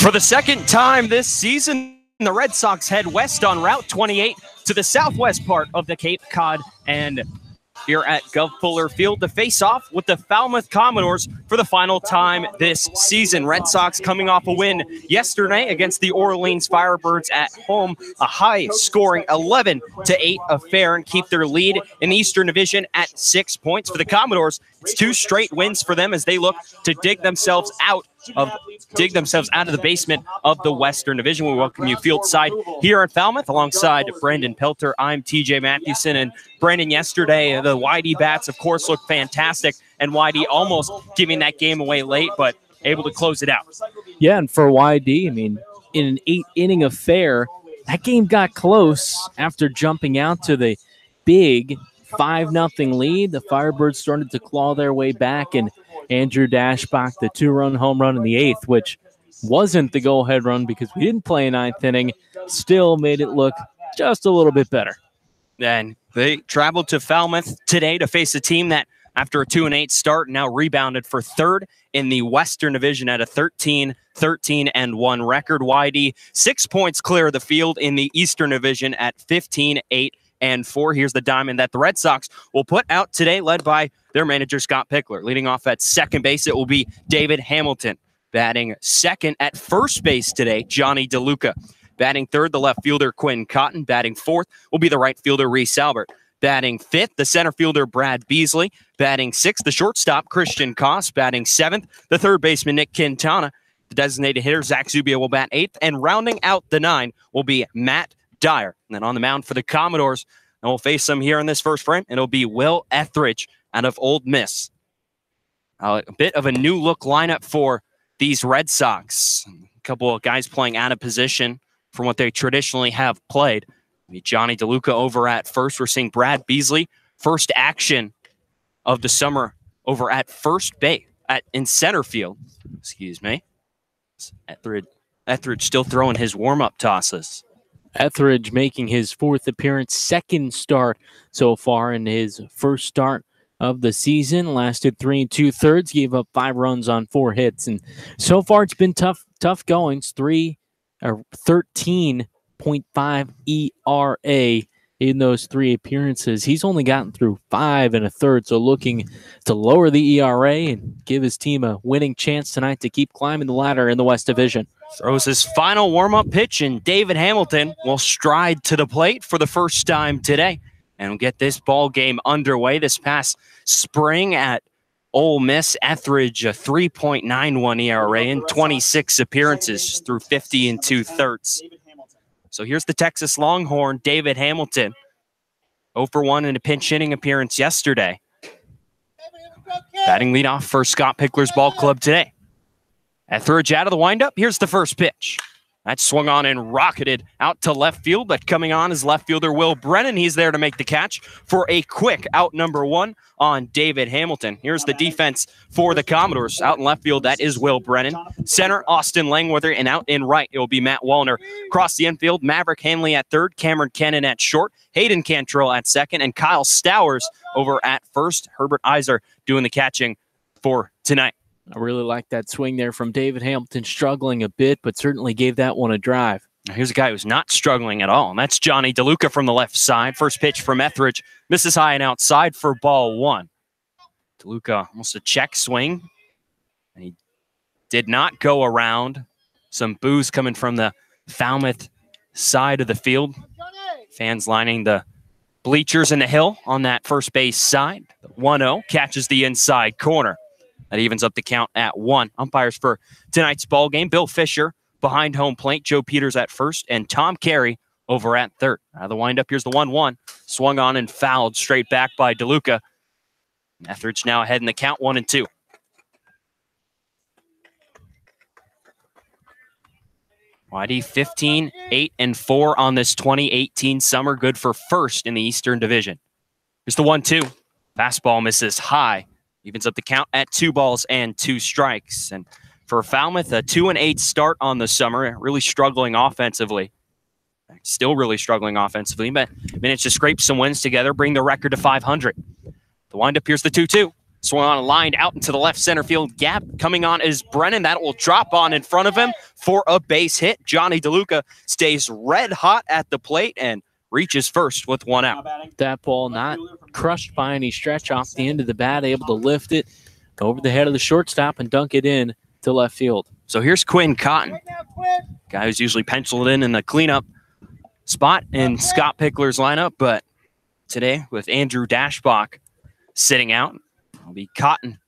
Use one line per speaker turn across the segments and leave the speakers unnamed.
For the second time this season, the Red Sox head west on Route 28 to the southwest part of the Cape Cod and here at Gov Fuller Field to face off with the Falmouth Commodores for the final time this season. Red Sox coming off a win yesterday against the Orleans Firebirds at home, a high-scoring 11-8 affair, and keep their lead in the Eastern Division at 6 points. For the Commodores, it's 2 straight wins for them as they look to dig themselves out of the basement of the Western Division. We welcome you field side here in Falmouth alongside Brandon Pelter. I'm TJ Mathewson, and Brandon, yesterday the Whitey bats of course looked fantastic, and Whitey almost giving that game away late but able to close it out.
Yeah, and for YD, I mean, in an 8-inning affair, that game got close after jumping out to the big 5-0 lead. The Firebirds started to claw their way back, and Andrew Dashbach, the 2-run home run in the 8th, which wasn't the go-ahead run because we didn't play a 9th inning, still made it look just a little bit better.
And they traveled to Falmouth today to face a team that, after a 2-8 start, now rebounded for third in the Western Division at a 13-13-1 record. YD 6 points clear of the field in the Eastern Division at 15-8-4. Here's the diamond that the Red Sox will put out today, led by their manager, Scott Pickler. Leading off at second base, it will be David Hamilton. Batting second at first base today, Johnny DeLuca. Batting third, the left fielder, Quinn Cotton. Batting fourth will be the right fielder, Reese Albert. Batting fifth, the center fielder, Brad Beasley. Batting sixth, the shortstop, Christian Koss. Batting seventh, the third baseman, Nick Quintana. The designated hitter, Zach Zubia, will bat eighth. And rounding out the 9 will be Matt Dyer. And then on the mound for the Commodores, and we'll face them here in this first frame, and it'll be Will Etheridge out of Old Miss. A bit of a new look lineup for these Red Sox. A couple of guys playing out of position from what they traditionally have played. Johnny DeLuca over at first. We're seeing Brad Beasley, first action of the summer over at first base, in center field. Excuse me. Etheridge still throwing his warm-up tosses.
Etheridge making his 4th appearance, second start so far in his first start of the season. Lasted 3 2/3, gave up 5 runs on 4 hits. And so far it's been tough goings. 13.5 ERA in those 3 appearances. He's only gotten through 5 1/3, so looking to lower the ERA and give his team a winning chance tonight to keep climbing the ladder in the West Division.
Throws his final warm-up pitch, and David Hamilton will stride to the plate for the first time today and get this ball game underway. This past spring at Ole Miss, Etheridge, a 3.91 ERA in 26 appearances through 50 2/3. So here's the Texas Longhorn, David Hamilton. 0 for 1 in a pinch hitting appearance yesterday. Batting leadoff for Scott Pickler's ball club today. Etheridge out of the windup. Here's the first pitch. That swung on and rocketed out to left field, but coming on is left fielder Will Brennan. He's there to make the catch for a quick out number 1 on David Hamilton. Here's the defense for the Commodores. Out in left field, that is Will Brennan. Center, Austin Langwether, and out in right, it will be Matt Wallner. Across the infield, Maverick Hanley at third, Cameron Kennan at short, Hayden Cantrell at second, and Kyle Stowers over at first. Herbert Iser doing the catching for tonight.
I really like that swing there from David Hamilton, struggling a bit, but certainly gave that one a drive.
Here's a guy who's not struggling at all, and that's Johnny DeLuca from the left side. First pitch from Etheridge, misses high and outside for ball 1. DeLuca almost a check swing, and he did not go around. Some boos coming from the Falmouth side of the field. Fans lining the bleachers in the hill on that first base side. 1-0 catches the inside corner. That evens up the count at 1. Umpires for tonight's ball game: Bill Fisher behind home plate, Joe Peters at first, and Tom Carey over at third. Out of the windup, here's the 1-1. Swung on and fouled straight back by DeLuca. Etheridge now ahead in the count, 1-2. YD 15-8-4 on this 2018 summer, good for first in the Eastern Division. Here's the 1-2. Fastball misses high. Evens up the count at 2 balls and 2 strikes. And for Falmouth, a 2-8 start on the summer, really struggling offensively. Still really struggling offensively, but managed to scrape some wins together, bring the record to 500. The windup, here's the 2-2. Swung on a line out into the left center field gap. Coming on is Brennan. That will drop on in front of him for a base hit. Johnny DeLuca stays red hot at the plate and reaches first with one out.
That ball not crushed by any stretch off the end of the bat, able to lift it over the head of the shortstop and dunk it in to left field.
So here's Quinn Cotton, guy who's usually penciled in the cleanup spot in Scott Pickler's lineup, but today with Andrew Dashbach sitting out, it'll be Cotton.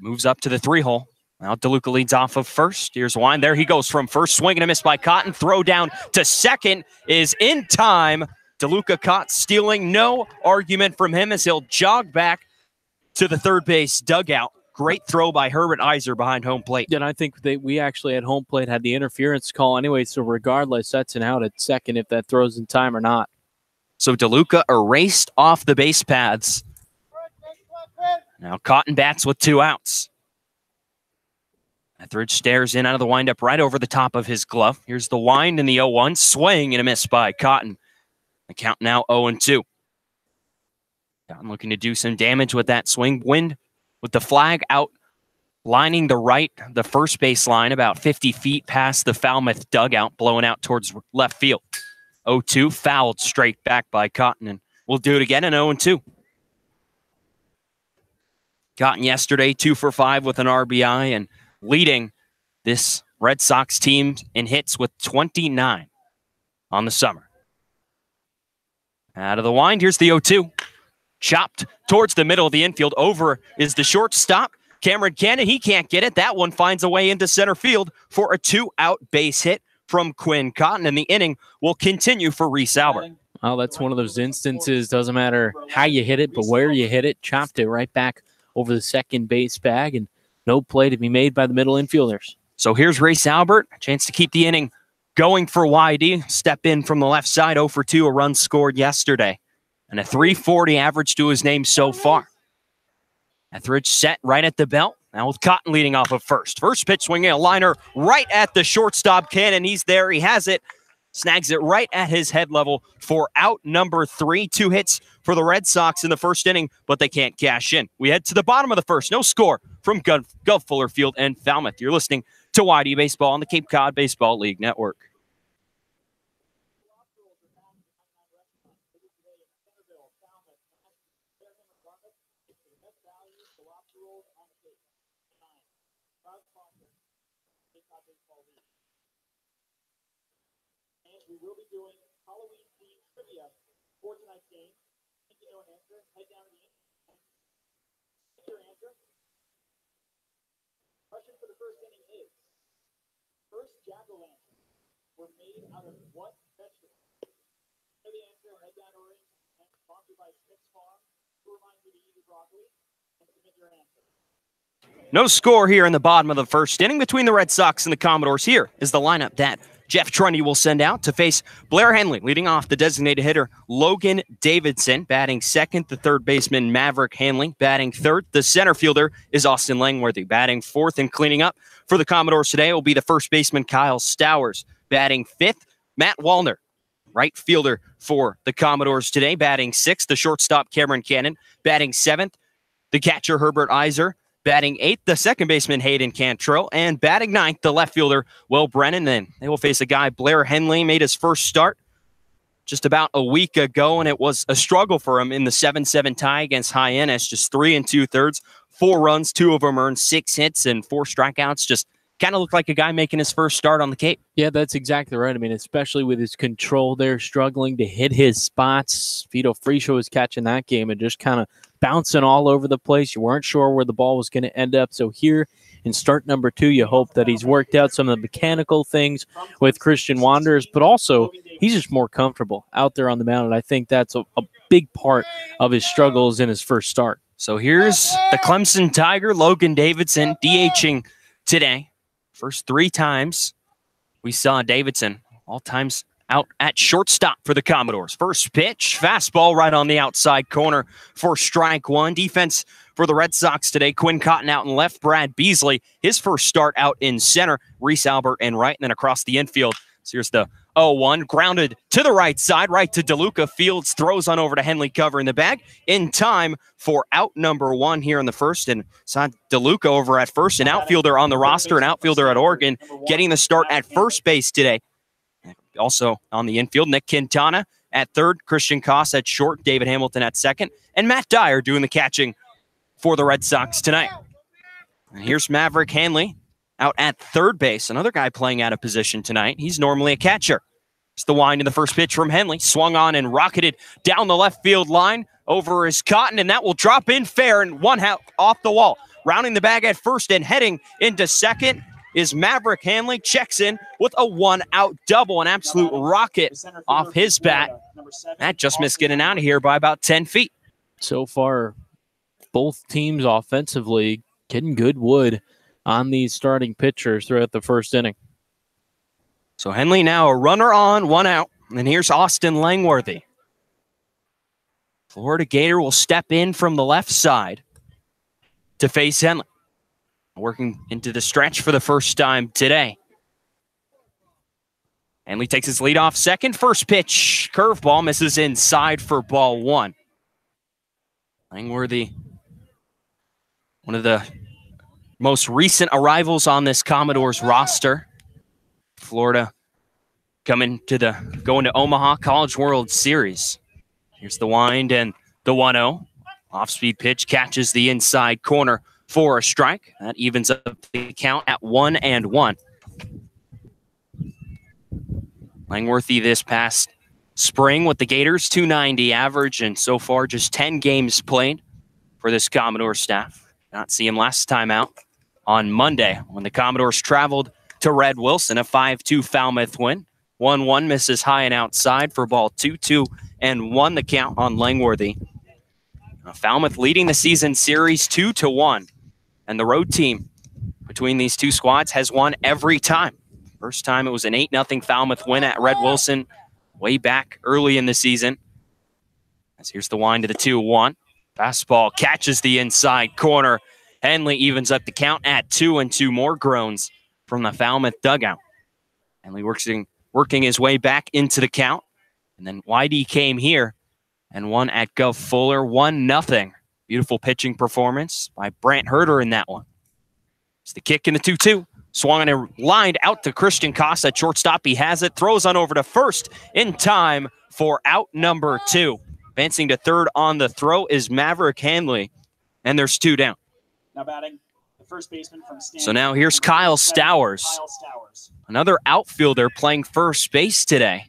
Moves up to the 3-hole. Now DeLuca leads off of first. Here's Wine. There he goes from first. Swing and a miss by Cotton. Throw down to second is in time. DeLuca caught stealing. No argument from him as he'll jog back to the third base dugout. Great throw by Herbert Iser behind home plate.
And I think we actually at home plate had the interference call anyway, so regardless, that's an out at second if that throws in time or not.
So DeLuca erased off the base paths. Now Cotton bats with 2 outs. Etheridge stares in out of the windup right over the top of his glove. Here's the wind in the 0-1. Swing and a miss by Cotton. The count now 0-2. Cotton looking to do some damage with that swing. Wind with the flag out, lining the first base line about 50 feet past the Falmouth dugout, blowing out towards left field. 0-2, fouled straight back by Cotton, and we'll do it again in 0-2. Cotton yesterday 2 for 5 with an RBI and leading this Red Sox team in hits with 29 on the summer. Out of the wind, here's the 0-2. Chopped towards the middle of the infield. Over is the shortstop, Cameron Cannon. He can't get it. That one finds a way into center field for a 2-out base hit from Quinn Cotton, and the inning will continue for Reese Albert.
Well, that's one of those instances. Doesn't matter how you hit it, but where you hit it. Chopped it right back over the second base bag, and no play to be made by the middle infielders.
So here's Reese Albert, a chance to keep the inning going for YD. Step in from the left side, 0 for 2, a run scored yesterday, and a 340 average to his name so far. Etheridge set right at the belt. Now with Cotton leading off of first. First pitch swinging a liner right at the shortstop Cannon. He's there. He has it. Snags it right at his head level for out number 3. 2 hits for the Red Sox in the first inning, but they can't cash in. We head to the bottom of the first. No score from Gulf Fuller Field and Falmouth. You're listening to YD Baseball on the Cape Cod Baseball League Network.
We will be doing Halloween-themed trivia for tonight's game. If you know an answer, head down to the end. Your answer. Question for the first inning is, first jack-o'-lantern were made out of what vegetable? Know the answer, head down to Orange, and sponsored by Smith's Farm. Who reminds you to eat your broccoli? And submit your answer.
No score here in the bottom of the first inning between the Red Sox and the Commodores. Here is the lineup that Jeff Trundy will send out to face Blair Henley. Leading off, the designated hitter, Logan Davidson. Batting second, the third baseman, Maverick Hanley. Batting third, the center fielder is Austin Langworthy. Batting fourth and cleaning up for the Commodores today will be the first baseman, Kyle Stowers. Batting fifth, Matt Wallner. Right fielder for the Commodores today. Batting sixth, the shortstop, Cameron Cannon. Batting seventh, the catcher, Herbert Iser. Batting eighth, the second baseman, Hayden Cantrell. And batting ninth, the left fielder, Will Brennan. Then they will face a guy, Blair Henley, made his first start just about a week ago, and it was a struggle for him in the 7-7 tie against High Ennis. Just 3 2/3, 4 runs, 2 of them earned, 6 hits, and 4 strikeouts. Just kind of looked like a guy making his first start on the Cape.
Yeah, that's exactly right. I mean, especially with his control there, struggling to hit his spots. Vito Friesel was catching that game and just kind of bouncing all over the place. You weren't sure where the ball was going to end up. So here in start number 2, you hope that he's worked out some of the mechanical things with Christian Wanderers, but also he's just more comfortable out there on the mound. And I think that's a big part of his struggles in his first start.
So here's the Clemson Tiger, Logan Davidson, DHing today. First 3 times we saw Davidson, all times out at shortstop for the Commodores. First pitch, fastball right on the outside corner for strike 1. Defense for the Red Sox today. Quinn Cotton out in left. Brad Beasley, his first start out in center. Reese Albert in right, and then across the infield. So here's the 0-1. Grounded to the right side, right to DeLuca. Fields throws on over to Henley, covering the bag in time for out number 1 here in the first. And it's not DeLuca over at first, an outfielder on the roster, an outfielder at Oregon, getting the start at first base today. Also on the infield, Nick Quintana at third, Christian Koss at short, David Hamilton at second, and Matt Dyer doing the catching for the Red Sox tonight. And here's Maverick Hanley out at third base, another guy playing out of position tonight. He's normally a catcher. It's the wind in the first pitch from Henley, swung on and rocketed down the left field line over his Cotton, and that will drop in fair and one out off the wall. Rounding the bag at first and heading into second is Maverick Hanley, checks in with a 1-out double, an absolute rocket off his bat. That just missed getting out of here by about 10 feet.
So far, both teams offensively getting good wood on these starting pitchers throughout the first inning.
So Henley now a runner on, 1 out. And here's Austin Langworthy. Florida Gator will step in from the left side to face Henley. Working into the stretch for the first time today. Henley takes his lead off second. First pitch, curveball, misses inside for ball 1. Langworthy, one of the most recent arrivals on this Commodores roster. Florida going to Omaha College World Series. Here's the wind and the 1-0. Off-speed pitch catches the inside corner for a strike. That evens up the count at 1-1. Langworthy this past spring with the Gators, 290 average, and so far just 10 games played for this Commodore staff. Not see him last time out on Monday when the Commodores traveled to Red Wilson, a 5-2 Falmouth win. 1-1 misses high and outside for ball 2, 2-1 the count on Langworthy. Falmouth leading the season series 2-1. And the road team between these two squads has won every time. First time it was an 8-0 Falmouth win at Red Wilson way back early in the season. As here's the wind to the 2-1. Fastball catches the inside corner. Henley evens up the count at 2-2. More groans from the Falmouth dugout. Henley working his way back into the count. And then YD came here and won at Gov Fuller, 1-0. Beautiful pitching performance by Brant Herter in that one. It's the kick in the 2-2. Swung and lined out to Christian Koss at shortstop. He has it. Throws on over to first in time for out number 2. Advancing to third on the throw is Maverick Hanley. And there's 2 down.
Now batting the first baseman from Stanford.
So now here's Kyle Stowers. Another outfielder playing first base today.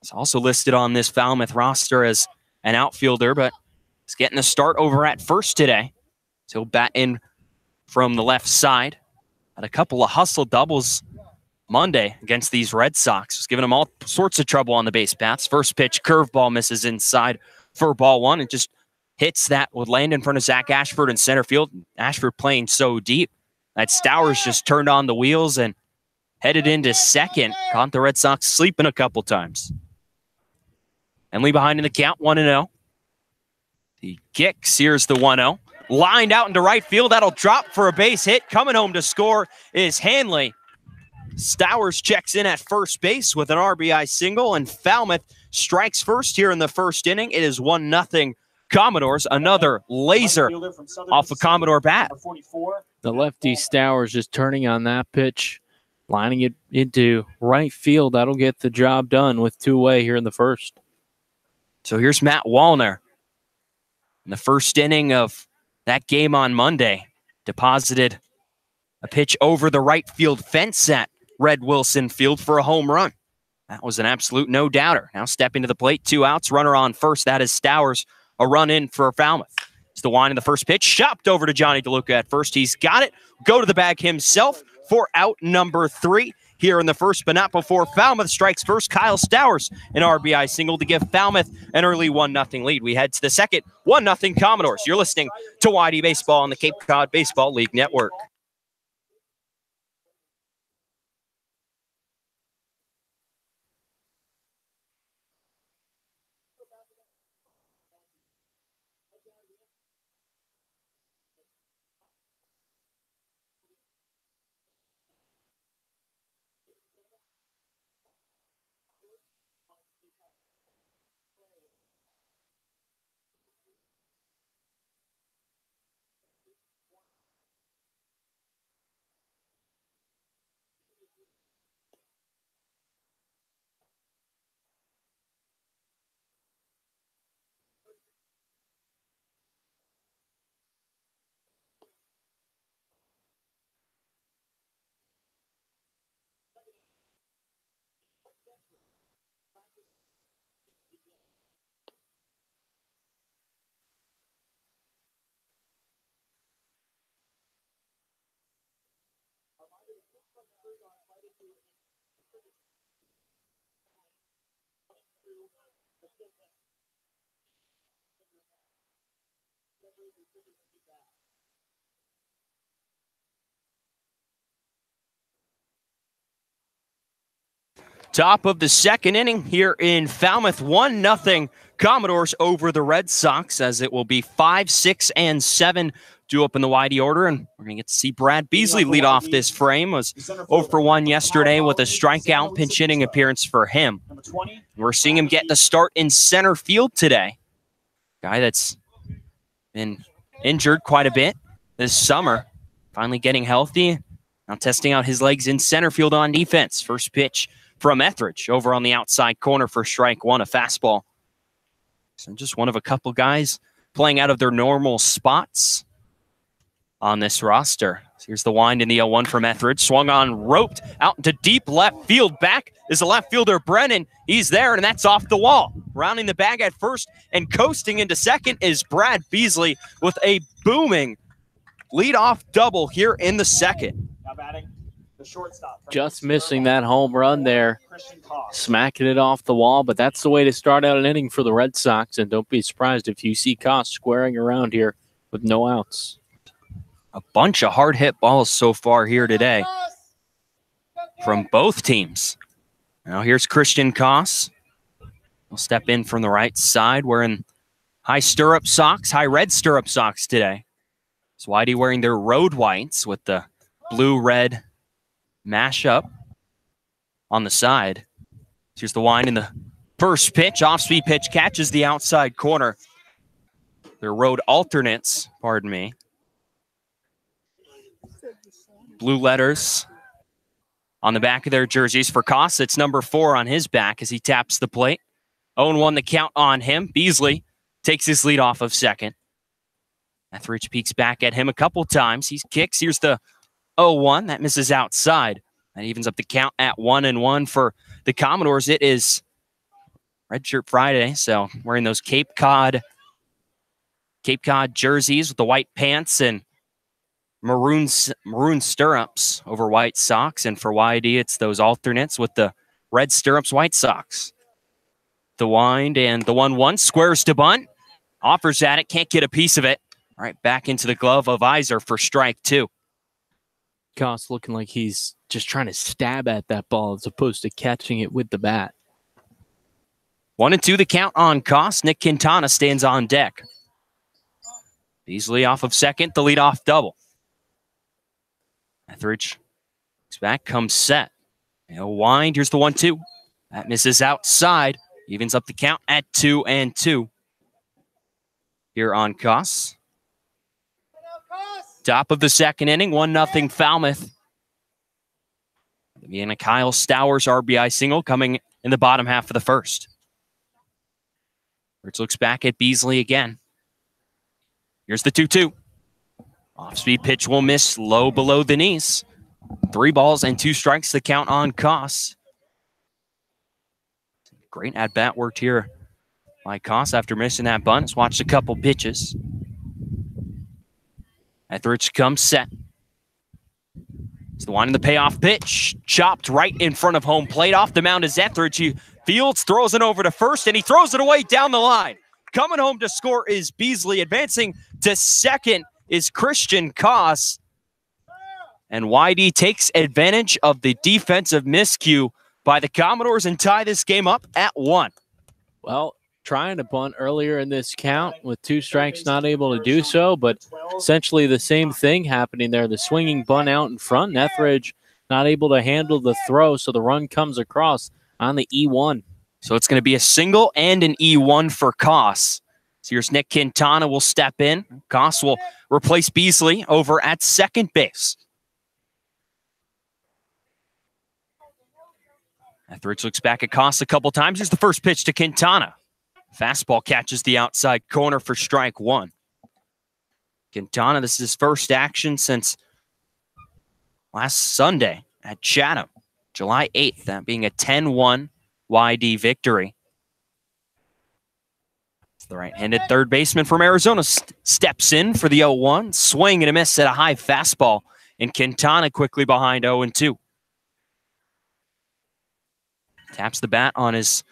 He's also listed on this Falmouth roster as an outfielder, but he's getting a start over at first today. So he'll bat in from the left side. Had a couple of hustle doubles Monday against these Red Sox. Just giving them all sorts of trouble on the base paths. First pitch, curveball misses inside for ball 1. It just hits that would land in front of Zach Ashford in center field. Ashford playing so deep that Stowers just turned on the wheels and headed into second. Caught the Red Sox sleeping a couple times. Henley behind in the count, 1-0. The kick sears the 1-0. Lined out into right field. That'll drop for a base hit. Coming home to score is Hanley. Stowers checks in at first base with an RBI single, and Falmouth strikes first here in the first inning. It is 1-0 Commodores. Another laser off a Commodore bat.
The lefty Stowers just turning on that pitch, lining it into right field. That'll get the job done with 2-way here in the first.
So here's Matt Wallner. In the first inning of that game on Monday, deposited a pitch over the right field fence at Red Wilson Field for a home run. That was an absolute no-doubter. Now stepping to the plate, 2 outs, runner on first. That is Stowers, a run in for Falmouth. It's the wind of the first pitch, chopped over to Johnny DeLuca at first. He's got it. Go to the bag himself for out number 3 here in the first, but not before Falmouth strikes first. Kyle Stowers, an RBI single to give Falmouth an early 1-0 lead. We head to the second, 1-0 Commodores. You're listening to YD Baseball on the Cape Cod Baseball League Network. Top of the second inning here in Falmouth, 1-0 Commodores over the Red Sox, as it will be 5, 6, and 7 due up in the YD order. And we're going to get to see Brad Beasley lead off this frame. Was 0 for 1 yesterday with a strikeout pinch hitting appearance for him. We're seeing him get the start in center field today. Guy that's been injured quite a bit this summer, finally getting healthy. Now testing out his legs in center field on defense. First pitch from Etheridge over on the outside corner for strike one, a fastball. So just one of a couple guys playing out of their normal spots on this roster. So here's the wind in the 0-1 from Etheridge. Swung on, roped out into deep left field. Back is the left fielder, Brennan. He's there, and that's off the wall. Rounding the bag at first and coasting into second is Brad Beasley with a booming leadoff double here in the second.
Now batting, the shortstop.
Just missing that home run there, smacking it off the wall, but that's the way to start out an inning for the Red Sox, and don't be surprised if you see Koss squaring around here with no outs.
A bunch of hard hit balls so far here today from both teams. Now here's Christian Koss. He'll step in from the right side wearing high stirrup socks, high red stirrup socks today. So Whitey wearing their road whites with the blue-red mashup on the side. Here's the wind in the first pitch. Off-speed pitch catches the outside corner. Their road alternates, pardon me. Blue letters on the back of their jerseys. For Koss, it's number 4 on his back as he taps the plate. 0-1 the count on him. Beasley takes his lead off of second. Etheridge peeks back at him a couple times. He kicks. Here's the 0-1. That misses outside. That evens up the count at 1-1 for the Commodores. It is Red Shirt Friday, so wearing those Cape Cod jerseys with the white pants and maroon stirrups over white socks. And for YD, it's those alternates with the red stirrups, white socks. The wind and the 1-1. Squares to bunt. Offers at it. Can't get a piece of it. All right, back into the glove of Iser for strike 2.
Koss looking like he's just trying to stab at that ball as opposed to catching it with the bat.
1-2 the count on Koss. Nick Quintana stands on deck. Beasley off of second, the leadoff double. Etheridge looks back, comes set. He'll wind. Here's the 1-2. That misses outside. Evens up the count at 2-2. Here on Koss. Top of the second inning, 1-0 Falmouth. And a Kyle Stowers RBI single coming in the bottom half of the first. Rich looks back at Beasley again. Here's the 2-2. Off-speed pitch will miss low below the knees. 3 balls and 2 strikes the count on Koss. Great at-bat worked here by Koss after missing that bunt. Let's watch a couple pitches. Etheridge comes set. It's the one in the payoff pitch. Chopped right in front of home plate. Off the mound is Etheridge. He fields, throws it over to first, and he throws it away down the line. Coming home to score is Beasley. Advancing to second is Christian Koss. And YD takes advantage of the defensive miscue by the Commodores and tie this game up at 1.
Well, trying to bunt earlier in this count with 2 strikes, not able to do so, but essentially the same thing happening there. The swinging bunt out in front, and Etheridge not able to handle the throw, so the run comes across on the E1.
So it's going to be a single and an E1 for Koss. So here's Nick Quintana will step in. Koss will replace Beasley over at second base. Etheridge looks back at Koss a couple times. Here's the first pitch to Quintana. Fastball catches the outside corner for strike 1. Quintana, this is his first action since last Sunday at Chatham, July 8th, that being a 10-1 YD victory. The right-handed third baseman from Arizona steps in for the 0-1. Swing and a miss at a high fastball. And Quintana quickly behind 0-2. Taps the bat on his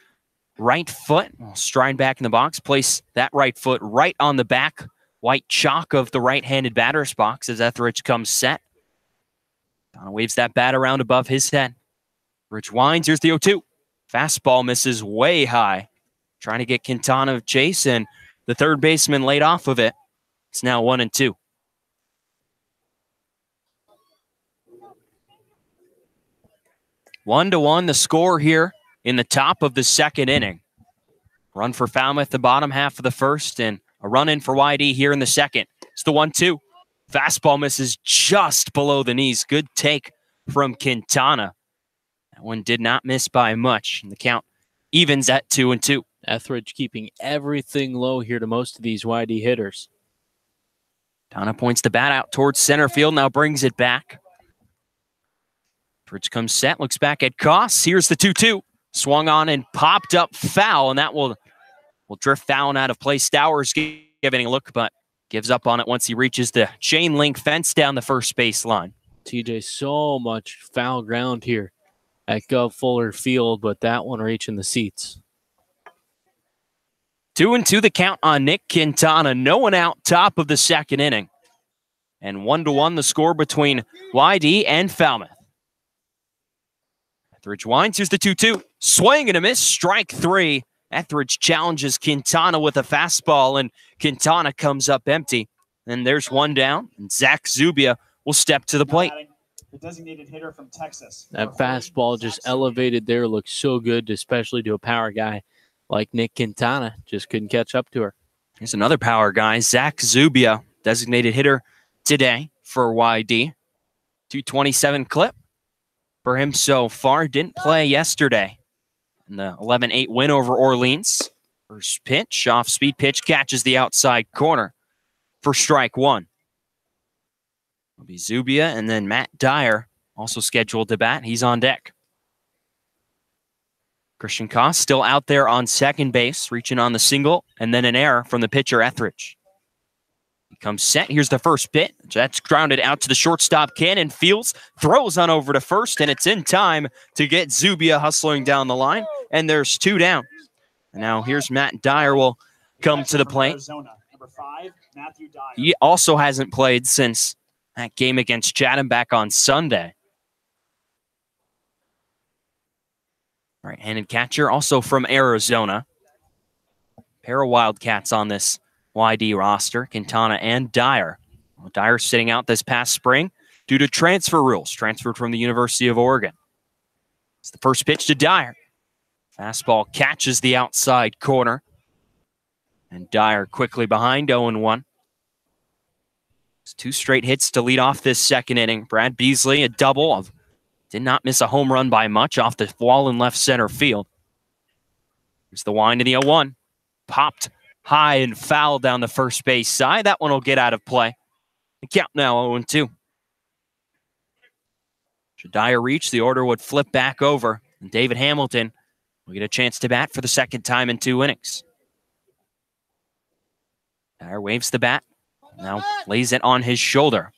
right foot. Will stride back in the box. Place that right foot right on the back white chalk of the right-handed batter's box as Etheridge comes set. Donna waves that bat around above his head. Rich winds. Here's the 0-2. Fastball misses way high. Trying to get Quintana of chase, and the third baseman laid off of it. It's now 1-2. One to one, the score here in the top of the second inning. Run for Falmouth the bottom half of the first, and a run in for YD here in the second. It's the 1-2. Fastball misses just below the knees. Good take from Quintana. That one did not miss by much. And the count evens at 2-2.
Etheridge keeping everything low here to most of these YD hitters.
Donna points the bat out towards center field, now brings it back. Etheridge comes set, looks back at Koss. Here's the 2-2. Swung on and popped up foul, and that will drift foul and out of play. Stowers giving a look, but gives up on it once he reaches the chain link fence down the first base line.
TJ, so much foul ground here at Gov Fuller Field, but that one reaching the seats.
2-2 the count on Nick Quintana. No one out, top of the second inning. And 1-1 the score between YD and Falmouth. Etheridge winds. Here's the 2-2. Swing and a miss. Strike three. Etheridge challenges Quintana with a fastball, and Quintana comes up empty. And there's one down, and Zach Zubia will step to the plate.
The designated hitter from Texas.
That fastball just elevated there. Looks so good, especially to a power guy like Nick Quintana. Just couldn't catch up to her.
Here's another power guy, Zach Zubia, designated hitter today for YD. 227 clip for him so far. Didn't play yesterday in the 11-8 win over Orleans. First pitch, off-speed pitch, catches the outside corner for strike one. It'll be Zubia, and then Matt Dyer also scheduled to bat. He's on deck. Christian Koss still out there on second base, reaching on the single, and then an error from the pitcher Etheridge. He comes set. Here's the first pitch. That's grounded out to the shortstop. Cannon fields, throws on over to first, and it's in time to get Zubia hustling down the line. And there's two down. And now here's Matt Dyer will come to the plate.
Arizona, number 5, Matthew Dyer.
He also hasn't played since that game against Chatham back on Sunday. Right-handed catcher, also from Arizona. Pair of Wildcats on this YD roster, Quintana and Dyer. Well, Dyer sitting out this past spring due to transfer rules, transferred from the University of Oregon. It's the first pitch to Dyer. Fastball catches the outside corner. And Dyer quickly behind 0-1. It's 2 straight hits to lead off this second inning. Brad Beasley, a double. Did not miss a home run by much off the wall in left center field. Here's the wind to the 0-1. Popped high and foul down the first base side. That one will get out of play. The count now 0-2. Should Dyer reach, the order would flip back over. And David Hamilton will get a chance to bat for the second time in 2 innings. Dyer waves the bat. Now lays it on his shoulder.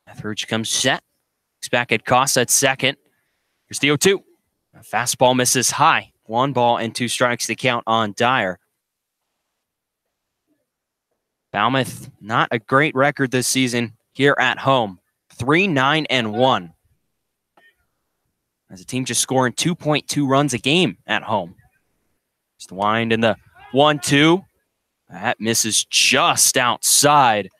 Etheridge comes set. Looks back at Koss at second. Here's the 0-2. A fastball misses high. 1 ball and 2 strikes to count on Dyer. Falmouth, not a great record this season here at home. 3-9-1. As a team just scoring 2.2 runs a game at home. Here's the wind and the 1-2. That misses just outside.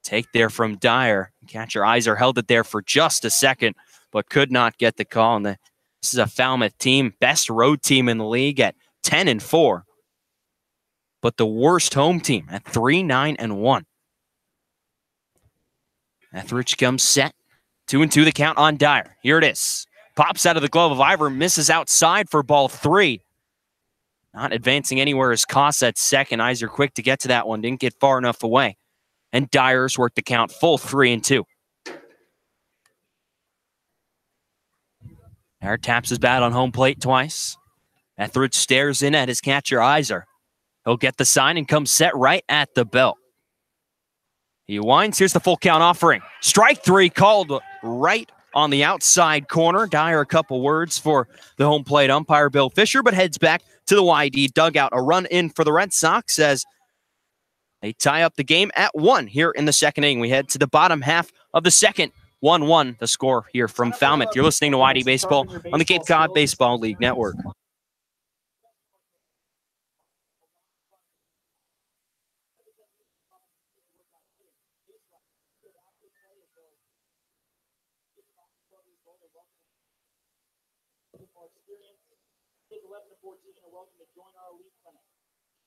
Take there from Dyer. Catcher Iser held it there for just a second, but could not get the call. And this is a Falmouth team, best road team in the league at 10-4. But the worst home team at 3-9-1. Etheridge comes set. 2-2 the count on Dyer. Here it is. Pops out of the glove of Ivor, misses outside for ball 3. Not advancing anywhere is Koss at second. Iser quick to get to that one. Didn't get far enough away. And Dyer's worked the count full 3-2. Dyer taps his bat on home plate twice. Etheridge stares in at his catcher Iser. He'll get the sign and comes set right at the belt. He winds. Here's the full count offering. Strike 3 called right on the outside corner. Dyer, a couple words for the home plate umpire, Bill Fisher, but heads back to the YD dugout. A run in for the Red Sox as they tie up the game at 1 here in the second inning. We head to the bottom half of the second. 1-1 the score here from Falmouth. You're listening to YD Baseball on the Cape Cod Baseball League Network.
Take 11 to 14 and welcome to join our elite clinic.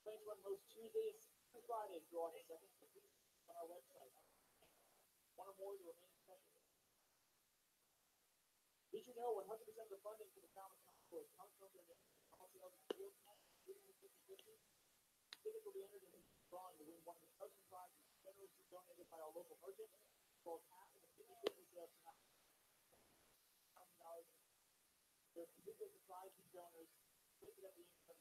Clinics run most Tuesdays and Fridays through August 2nd. So please on our website. One or more of the remaining sessions. Did you know 100% of the funding for the Falmouth Commodores comes from the policy of the field match, including the 50-50? Tickets will be entered in the drawing to win one of the thousand prizes generously donated by our local merchants. Both half of the 50-50 sales tonight. $1,000. There's particular surprises donors listed at the end.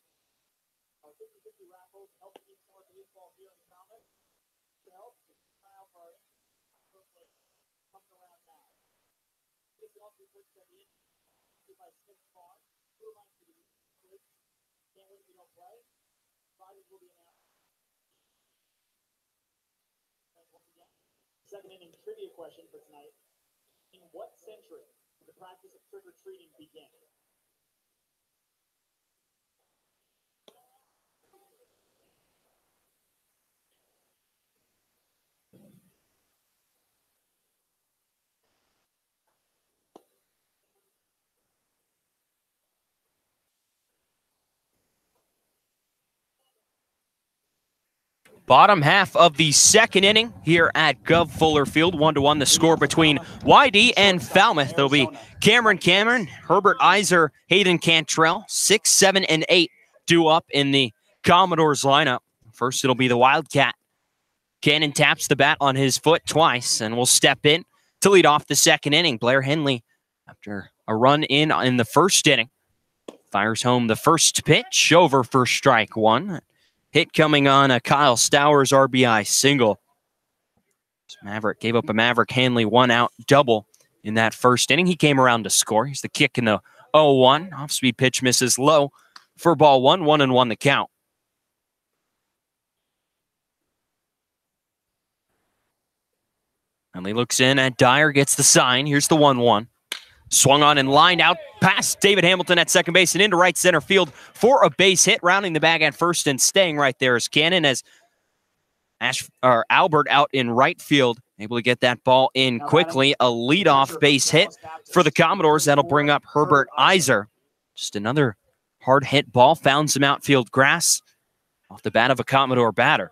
Our 50-50 raffles help keep summer baseball here in the Falmouth. To help, try out for our coming around now. This will also be purchased at the end by Smith Farm. Who reminds you to be can't wait if you don't play. Prizes will be announced. Once again, second inning trivia question for tonight. In what century did the practice of trick-or-treating begin?
Bottom half of the second inning here at Gov Fuller Field. 1-1 the score between YD and Falmouth. There'll be Cameron, Herbert Iser, Hayden Cantrell, 6, 7, and 8 due up in the Commodores lineup. First, it'll be the Wildcat. Cannon taps the bat on his foot twice and will step in to lead off the second inning. Blair Henley, after a run in the first inning, fires home the first pitch over for strike one. Hit coming on a Kyle Stowers RBI single. Maverick gave up a Maverick Hanley 1-out double in that first inning. He came around to score. He's the kick in the 0-1. Off-speed pitch misses low for ball one. 1-1 the count. Hanley looks in at Dyer, gets the sign. Here's the 1-1. Swung on and lined out past David Hamilton at second base and into right center field for a base hit. Rounding the bag at first and staying right there is Cannon as Albert out in right field, able to get that ball in quickly. A leadoff base hit for the Commodores. That'll bring up Herbert Iser. Just another hard hit ball. Found some outfield grass off the bat of a Commodore batter.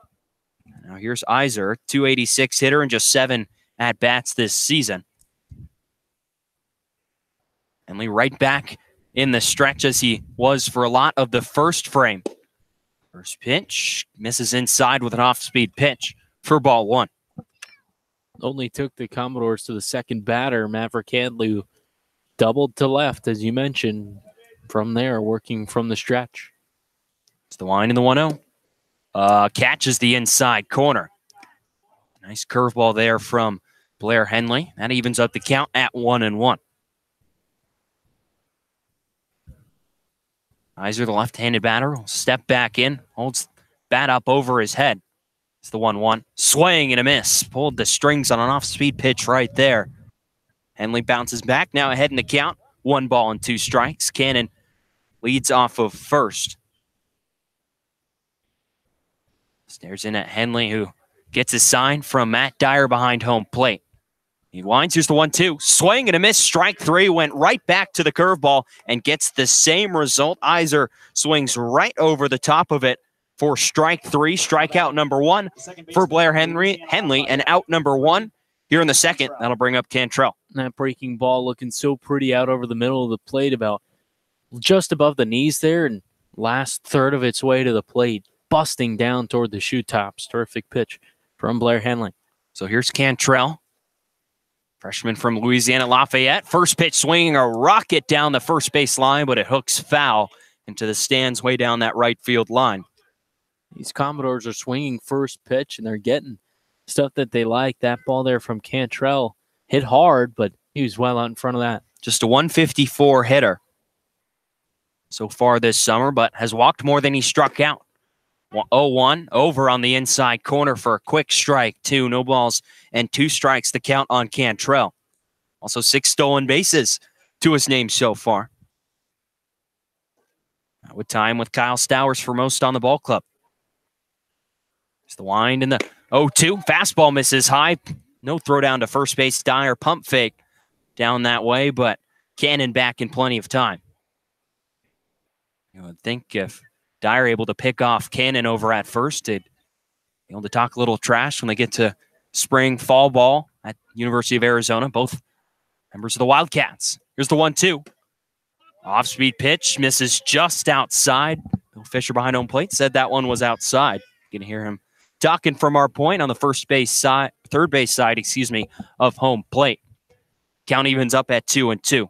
Now here's Iser, 286 hitter and just 7 at-bats this season. Henley right back in the stretch as he was for a lot of the first frame. First pitch misses inside with an off-speed pitch for ball one.
Only took the Commodores to the second batter, Maverick Hanley, who doubled to left, as you mentioned, from there, working from the stretch.
It's the line in the 1-0. Catches the inside corner. Nice curveball there from Blair Henley. That evens up the count at 1-1. Iser, the left-handed batter, will step back in, holds bat up over his head. It's the 1-1. Swing and a miss. Pulled the strings on an off-speed pitch right there. Henley bounces back, now ahead in the count. 1 ball and 2 strikes. Cannon leads off of first. Stares in at Henley, who gets a sign from Matt Dyer behind home plate. He winds. Here's the 1-2. Swing and a miss. Strike 3. Went right back to the curveball and gets the same result. Iser swings right over the top of it for strike 3. Strikeout number 1 for Blair Henley, and out number 1 here in the second. That'll bring up Cantrell.
That breaking ball looking so pretty out over the middle of the plate, about just above the knees there, and last third of its way to the plate, busting down toward the shoe tops. Terrific pitch from Blair Henley.
So here's Cantrell. Freshman from Louisiana Lafayette. First pitch swinging a rocket down the first base line, but it hooks foul into the stands way down that right field line.
These Commodores are swinging first pitch, and they're getting stuff that they like. That ball there from Cantrell hit hard, but He was well out in front of that.
Just a 154 hitter so far this summer, but has walked more than he struck out. 0-1 over on the inside corner for a quick strike. 2 no balls and 2 strikes to count on Cantrell. Also 6 stolen bases to his name so far. With time with Kyle Stowers for most on the ball club. It's the wind and the 0-2. Fastball misses high. No throw down to first base. Dyer pump fake down that way, but Cannon back in plenty of time. You would think if Dyer able to pick off Cannon over at first, they'd be able to talk a little trash when they get to spring, fall ball at University of Arizona, both members of the Wildcats. Here's the 1-2. Off-speed pitch, misses just outside. Bill Fisher behind home plate said that one was outside. You can hear him talking from our point on the third base side, of home plate. Count evens up at 2-2.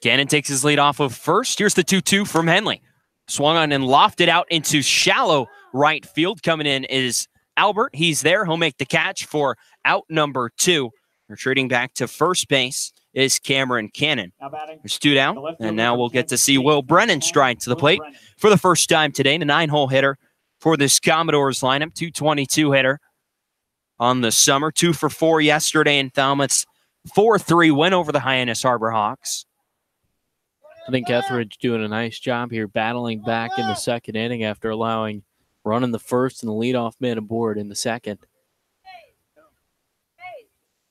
Cannon takes his lead off of first. Here's the 2-2 from Henley. Swung on and lofted out into shallow right field. Coming in is Albert. He's there. He'll make the catch for out number 2. Retreating back to first base is Cameron Cannon. There's 2 down, and now we'll get to see Will Brennan stride to the plate for the first time today. The 9-hole hitter for this Commodores lineup. 222 hitter on the summer. 2 for 4 yesterday in Falmouth's 4-3 win over the Hyannis Harbor Hawks.
I think Etheridge doing a nice job here, battling back in the second inning after allowing run in the first and the leadoff man aboard in the second.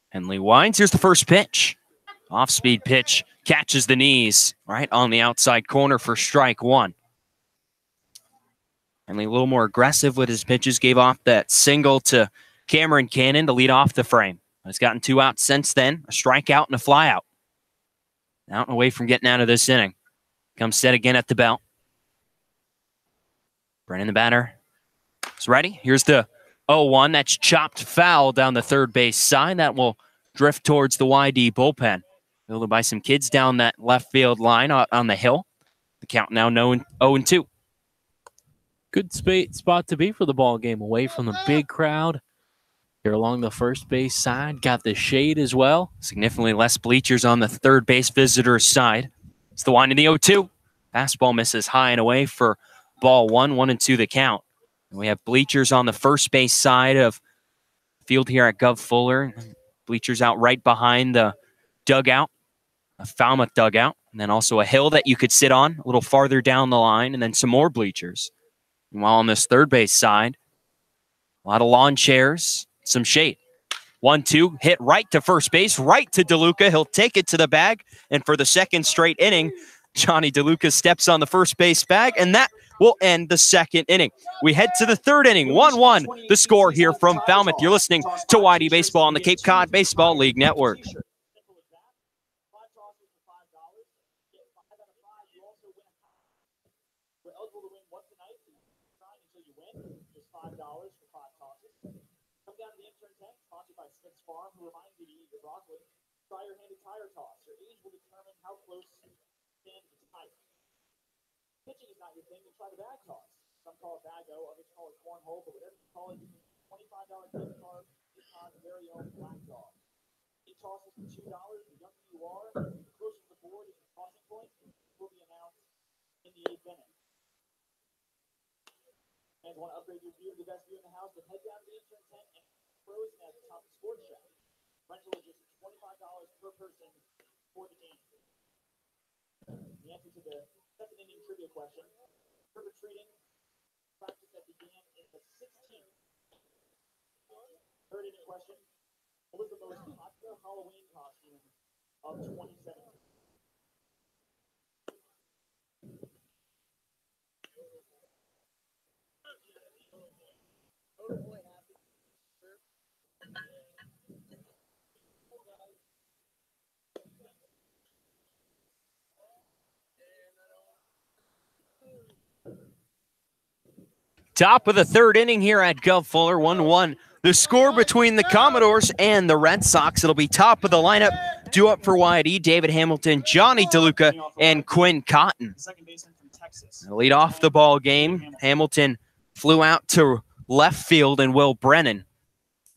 Henley winds. Here's the first pitch. Off-speed pitch. Catches the knees right on the outside corner for strike 1. Henley a little more aggressive with his pitches. Gave off that single to Cameron Cannon to lead off the frame. He's gotten 2 outs since then. A strikeout and a flyout. Out and away from getting out of this inning. Comes set again at the belt. Brennan the batter is ready. Here's the 0-1. That's chopped foul down the third base side. That will drift towards the YD bullpen. Fielded by some kids down that left field line on the hill. The count now 0-2.
Good spot to be for the ball game. Away from the big crowd. Here along the first base side. Got the shade as well.
Significantly less bleachers on the third base visitor's side. It's the wind in the 0-2. Fastball misses high and away for ball 1. 1-2 the count. And we have bleachers on the first base side of field here at Gov Fuller. Bleachers out right behind the dugout, a Falmouth dugout. And then also a hill that you could sit on a little farther down the line. And then some more bleachers. And while on this third base side, a lot of lawn chairs. Some shade. 1-2, hit right to first base, right to DeLuca. He'll take it to the bag. And for the second straight inning, Johnny DeLuca steps on the first base bag, and that will end the second inning. We head to the third inning, 1-1, the score here from Falmouth. You're listening to YD Baseball on the Cape Cod Baseball League Network.
Who reminds you to eat your broccoli. Try your handed tire toss. Your age will determine how close you stand to type. Pitching is not your thing, then try the bag toss. Some call it bago, others call it cornhole, but whatever you call it, $25 gift card, UConn's very own Black Dog. Each toss is for $2. The younger you are, the closer to the board is the tossing point will be announced in the 8th inning. Fans want to upgrade your view to the best view in the house, but head down to the entrance tent and frozen at the top of the sports shack. Rental is just $25 per person for the game. The answer to the second inning trivia question. Trick-or-treating practice that began in the 16th. Third inning question. What was the most popular Halloween costume of 2017?
Top of the third inning here at Gov Fuller, 1-1. The score between the Commodores and the Red Sox. It'll be top of the lineup. Due up for YD, David Hamilton, Johnny DeLuca, and Quinn Cotton. Lead off the ball game. Hamilton flew out to left field, and Will Brennan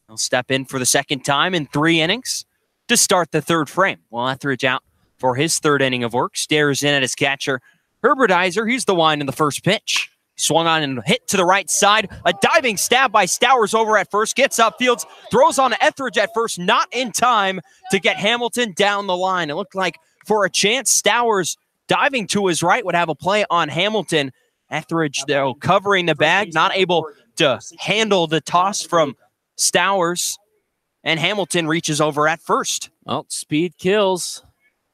He'll step in for the second time in 3 innings to start the third frame. Well, Etheridge out for his third inning of work. Stares in at his catcher, Herbert Iser. He's the wind in the first pitch. Swung on and hit to the right side. A diving stab by Stowers over at first. Gets up fields, throws on Etheridge at first. Not in time to get Hamilton down the line. It looked like for a chance, Stowers diving to his right would have a play on Hamilton. Etheridge, though, covering the bag, not able to handle the toss from Stowers. And Hamilton reaches over at first.
Well, speed kills.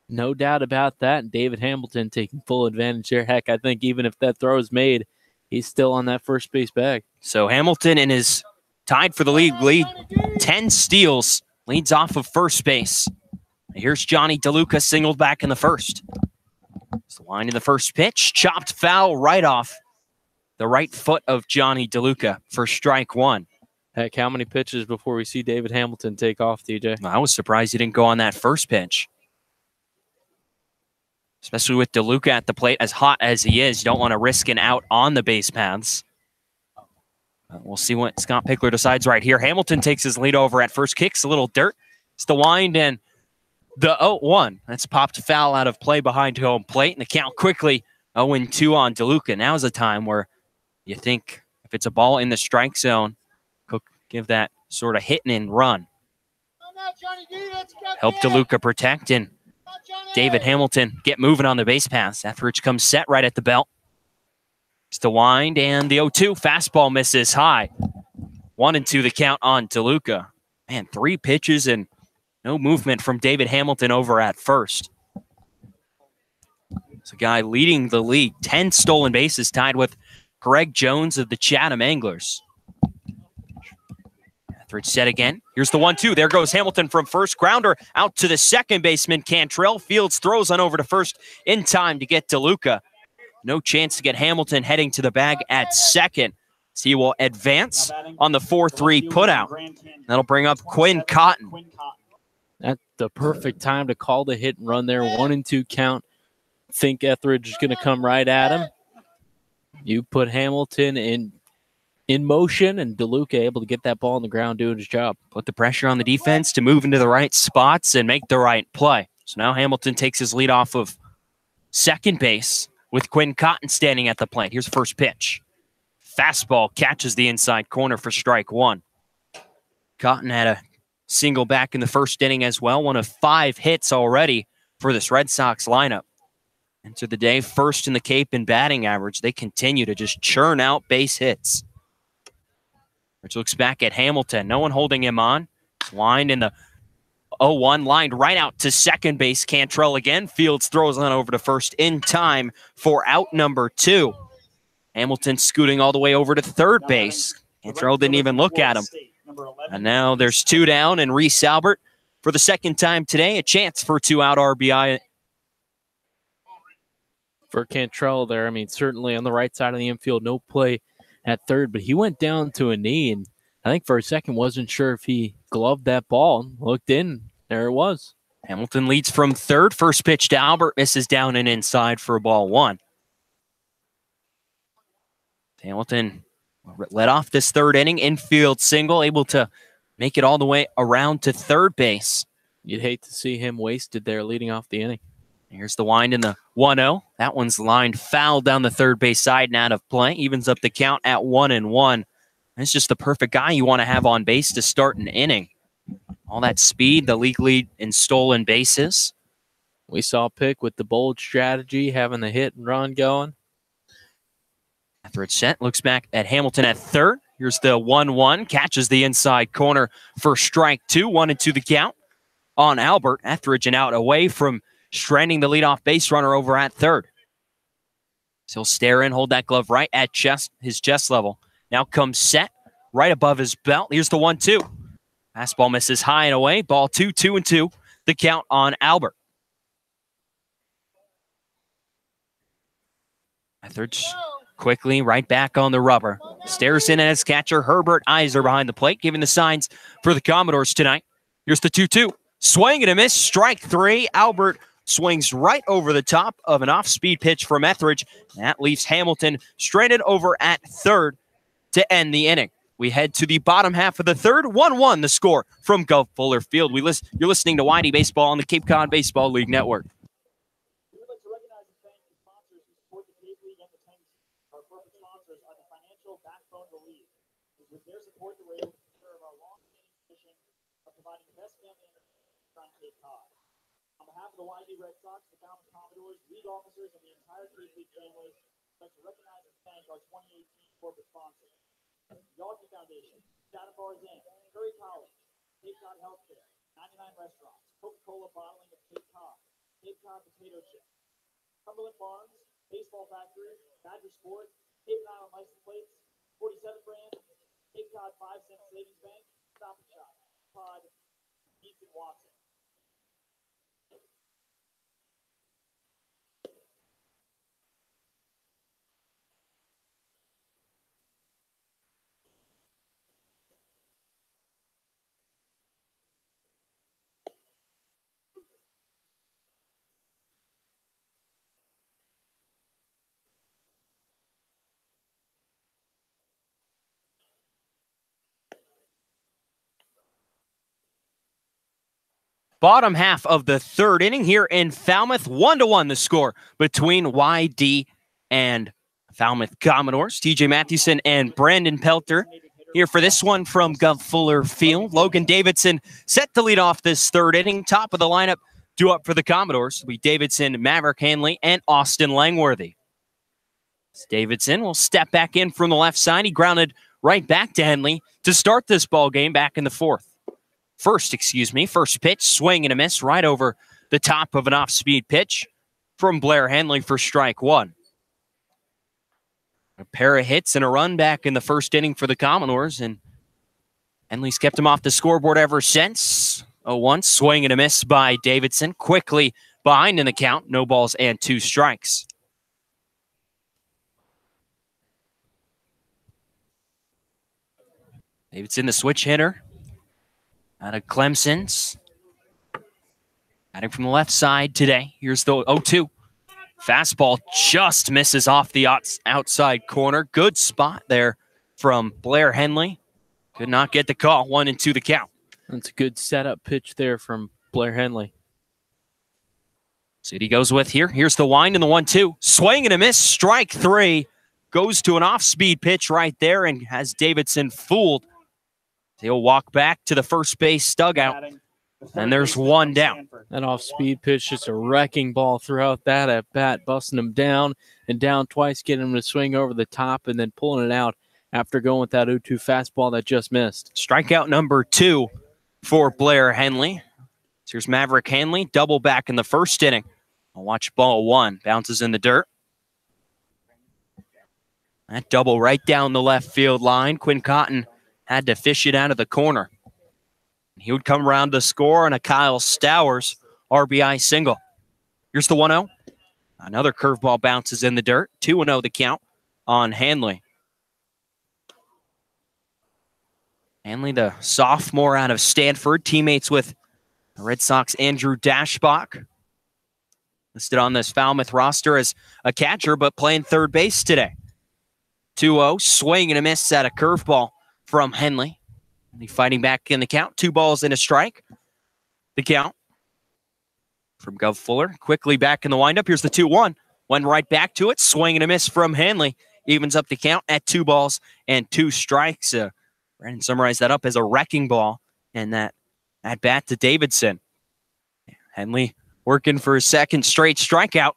No doubt about that. And David Hamilton taking full advantage here. Heck, I think even if that throw is made, he's still on that first base bag.
So Hamilton in his tied for the lead, 10 steals, leads off of first base. Here's Johnny DeLuca singled back in the first. It's the line in the first pitch, chopped foul right off the right foot of Johnny DeLuca for strike 1.
Heck, how many pitches before we see David Hamilton take off, TJ?
I was surprised he didn't go on that first pitch. Especially with DeLuca at the plate, as hot as he is, you don't want to risk an out on the base paths. We'll see what Scott Pickler decides right here. Hamilton takes his lead over at first, kicks a little dirt. It's the wind and the 0-1. That's popped foul out of play behind home plate, and the count quickly 0-2 on DeLuca. Now's a time where you think if it's a ball in the strike zone, Cook give that sort of hit and run. Help DeLuca protect and David Hamilton get moving on the base paths. Etheridge comes set right at the belt. It's the wind and the 0-2. Fastball misses high. 1-2 the count on DeLuca. Man, 3 pitches and no movement from David Hamilton over at first. It's a guy leading the league. 10 stolen bases, tied with Greg Jones of the Chatham Anglers. Etheridge set again. Here's the 1-2. There goes Hamilton from first. Grounder out to the second baseman, Cantrell. Fields throws on over to first in time to get DeLuca. No chance to get Hamilton heading to the bag at second. So he will advance on the 4-3 putout. That'll bring up Quinn Cotton.
That's the perfect time to call the hit and run there. 1-2 count. Think Etheridge is going to come right at him. You put Hamilton in motion, and DeLuca able to get that ball on the ground doing his job.
Put the pressure on the defense to move into the right spots and make the right play. So now Hamilton takes his lead off of second base with Quinn Cotton standing at the plate. Here's the first pitch. Fastball catches the inside corner for strike 1. Cotton had a single back in the first inning as well. One of 5 hits already for this Red Sox lineup. Enter the day first in the Cape in batting average. They continue to just churn out base hits. Which looks back at Hamilton. No one holding him on. Lined in the 0-1. Lined right out to second base. Cantrell again. Fields throws on over to first in time for out number 2. Hamilton scooting all the way over to third base. Cantrell didn't even look at him. And now there's 2 down, and Reese Albert, for the second time today, a chance for 2-out RBI.
For Cantrell there, I mean, certainly on the right side of the infield, no play at third, but he went down to a knee, and I think for a second wasn't sure if he gloved that ball. Looked in, there it was.
Hamilton leads from third. First pitch to Albert, misses down and inside for ball 1. Hamilton led off this third inning, infield single, able to make it all the way around to third base.
You'd hate to see him wasted there leading off the inning.
Here's the wind in the 1-0. That one's lined foul down the third base side and out of play. Evens up the count at 1-1. That's just the perfect guy you want to have on base to start an inning. All that speed, the league lead in stolen bases.
We saw Pick with the bold strategy, having the hit and run going.
Etheridge set, looks back at Hamilton at third. Here's the 1-1, catches the inside corner for strike 2. 1-2 the count on Albert. Etheridge and out away from stranding the leadoff base runner over at third. So he'll stare in, hold that glove right at his chest level. Now comes set, right above his belt. Here's the 1-2. Fastball misses high and away. Ball 2, 2-2. The count on Albert. Etheridge quickly right back on the rubber. Stares in at his catcher, Herbert Iser, behind the plate, giving the signs for the Commodores tonight. Here's the 2-2. Swing and a miss. Strike 3. Albert swings right over the top of an off-speed pitch from Etheridge. That leaves Hamilton stranded over at third to end the inning. we head to the bottom half of the third. 1-1 the score from Gulf Fuller Field. You're listening to YD Baseball on the Cape Cod Baseball League Network.
We would like to recognize and thank the sponsors who support the Cape League and the Tennis. Our corporate sponsors are the financial backbone of the league. With their support, we're able to serve our long-standing tradition of providing the best family entertainment on Cape Cod. On behalf of the YD Red Sox, the Falmouth Commodores, league officers, and the entire Cape League family, I'd like to recognize and thank our 2018 corporate sponsors. Yawkey Foundation, Data Bars Inn, Curry College, Cape Cod Healthcare, 99 Restaurants, Coca-Cola Bottling of Cape Cod Potato Chips, Cumberland Farms, Baseball Factory, Badger Sport, Cape Island License Plates, 47 Brand, Cape Cod 5-cent Savings Bank, Stop and Shop, Pod, Ethan Watson.
Bottom half of the third inning here in Falmouth. 1-1 the score between YD and Falmouth Commodores. TJ Mathewson and Brandon Pelter here for this one from Gulf Fuller Field. Logan Davidson set to lead off this third inning. Top of the lineup due up for the Commodores will be Davidson, Maverick Hanley, and Austin Langworthy. Davidson will step back in from the left side. He grounded right back to Henley to start this ball game back in the First pitch, swing and a miss right over the top of an off-speed pitch from Blair Henley for strike one. A pair of hits and a run back in the first inning for the Commodores, and Henley's kept him off the scoreboard ever since. 0-1, swing and a miss by Davidson, quickly behind in the count, no balls and 2 strikes. Davidson, the switch hitter. Out of Clemson's. Batting from the left side today. Here's the 0-2. Fastball just misses off the outside corner. Good spot there from Blair Henley. Could not get the call. 1-2 the count.
That's a good setup pitch there from Blair Henley.
See what he goes with here. Here's the wind and the 1-2. Swing and a miss. Strike 3. Goes to an off-speed pitch right there and has Davidson fooled. He'll walk back to the first base dugout, and there's one down.
That off-speed pitch, just a wrecking ball throughout that at bat, busting him down and down twice, getting him to swing over the top and then pulling it out after going with that 0-2 fastball that just missed.
Strikeout number 2 for Blair Henley. So here's Maverick Hanley, double back in the first inning. I'll watch ball 1, bounces in the dirt. That double right down the left field line. Quinn Cotton had to fish it out of the corner. He would come around to score on a Kyle Stowers RBI single. Here's the 1-0. Another curveball bounces in the dirt. 2-0 the count on Hanley. Hanley, the sophomore out of Stanford, teammates with Red Sox Andrew Dashbach. Listed on this Falmouth roster as a catcher, but playing third base today. 2-0, swing and a miss at a curveball from Henley. He fighting back in the count. 2 balls and a strike. The count from Gov Fuller. Quickly back in the windup. Here's the 2-1. Went right back to it. Swing and a miss from Hanley. Evens up the count at 2 balls and 2 strikes. Brandon summarized that up as a wrecking ball. And that at bat to Davidson. Henley working for his second straight strikeout.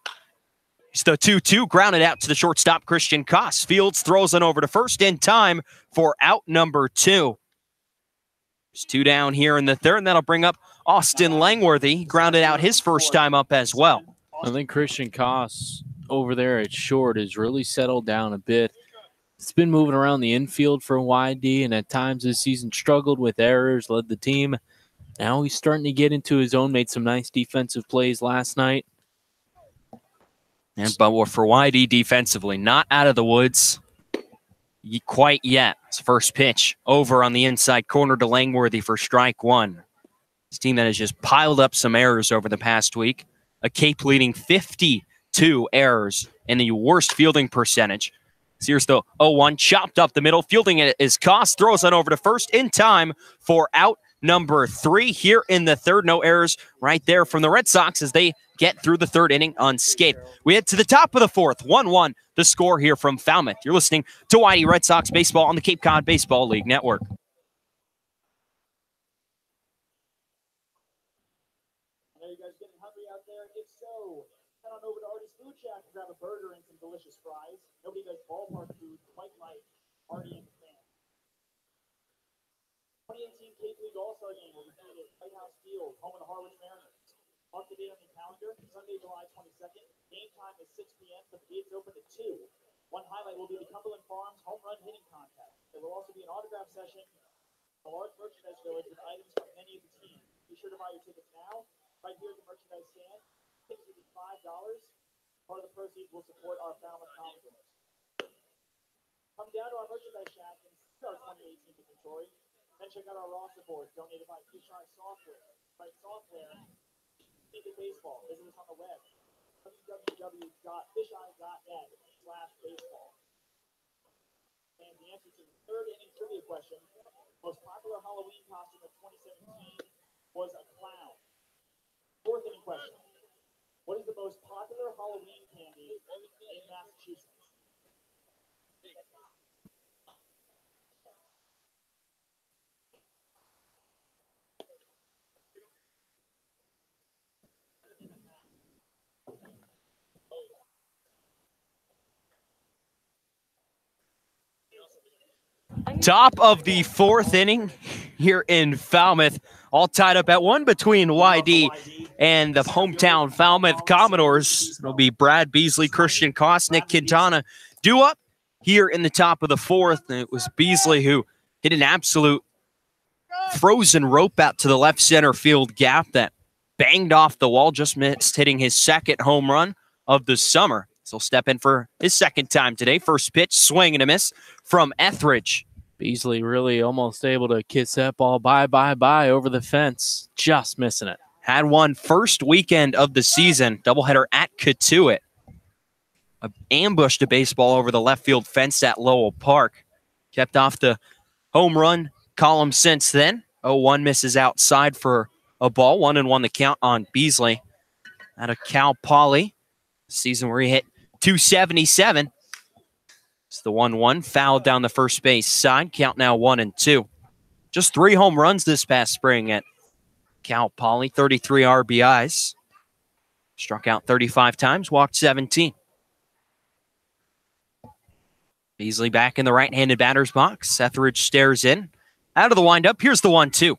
It's the 2-2, grounded out to the shortstop, Christian Koss. Fields throws it over to first in time for out number 2. There's 2 down here in the third, and that'll bring up Austin Langworthy. He grounded out his first time up as well.
I think Christian Koss over there at short has really settled down a bit. It's been moving around the infield for YD, and at times this season struggled with errors, led the team. Now he's starting to get into his own, made some nice defensive plays last night.
But for YD defensively, not out of the woods quite yet. It's first pitch over on the inside corner to Langworthy for strike 1. This team that has just piled up some errors over the past week. A Cape leading 52 errors and the worst fielding percentage So here's the 0-1, chopped up the middle. Fielding it is Koss, throws on over to first in time for out number 3 here in the third. No errors right there from the Red Sox as they get through the third inning unscathed. We head to the top of the fourth, 1-1, the score here from Falmouth. You're listening to Whitey Red Sox Baseball on the Cape Cod Baseball League Network.
Are you guys getting hungry out there? If so, head on over to Artie's Food Shack and grab a burger and some delicious fries. Nobody does ballpark food quite like Artie and the fans. 2018 Cape League All-Star Game will be played at White House Field, home of the Harwich Mariners. Mark the date on your calendar, Sunday, July 22nd. Game time is 6 p.m., but the gates open at 2. One highlight will be the Cumberland Farms home run hitting contest. There will also be an autograph session, a large merchandise village with items from many of the teams. Be sure to buy your tickets now, right here at the merchandise stand. Tickets will be $5. Part of the proceeds will support our Falmouth Commodores. Come down to our merchandise shack and see our 2018 inventory. Then check out our roster board donated by Fisheye Software. Right software, think of baseball. Visit us on the web, www.fisheye.net/baseball. And the answer to the third inning trivia question, most popular Halloween costume of 2017 was a clown. Fourth inning question, what is the most popular Halloween candy in Massachusetts?
Top of the fourth inning here in Falmouth, all tied up at 1 between YD and the hometown Falmouth Commodores. It'll be Brad Beasley, Christian Koss, Nick Quintana due up here in the top of the fourth. And it was Beasley who hit an absolute frozen rope out to the left center field gap that banged off the wall, just missed hitting his second home run of the summer. So he'll step in for his second time today. First pitch, swing and a miss from Etheridge.
Beasley really almost able to kiss that ball bye over the fence. Just missing it.
Had one first weekend of the season, doubleheader at Katuitt. Ambushed a baseball over the left field fence at Lowell Park. Kept off the home run column since then. 0-1 misses outside for a ball. 1-1 the count on Beasley. Out of Cal Poly. Season where he hit .277. It's the 1-1. Foul down the first base side. Count now 1-2. Just 3 home runs this past spring at Cal Poly. 33 RBIs. Struck out 35 times. Walked 17. Beasley back in the right-handed batter's box. Etheridge stares in. Out of the windup. Here's the 1-2.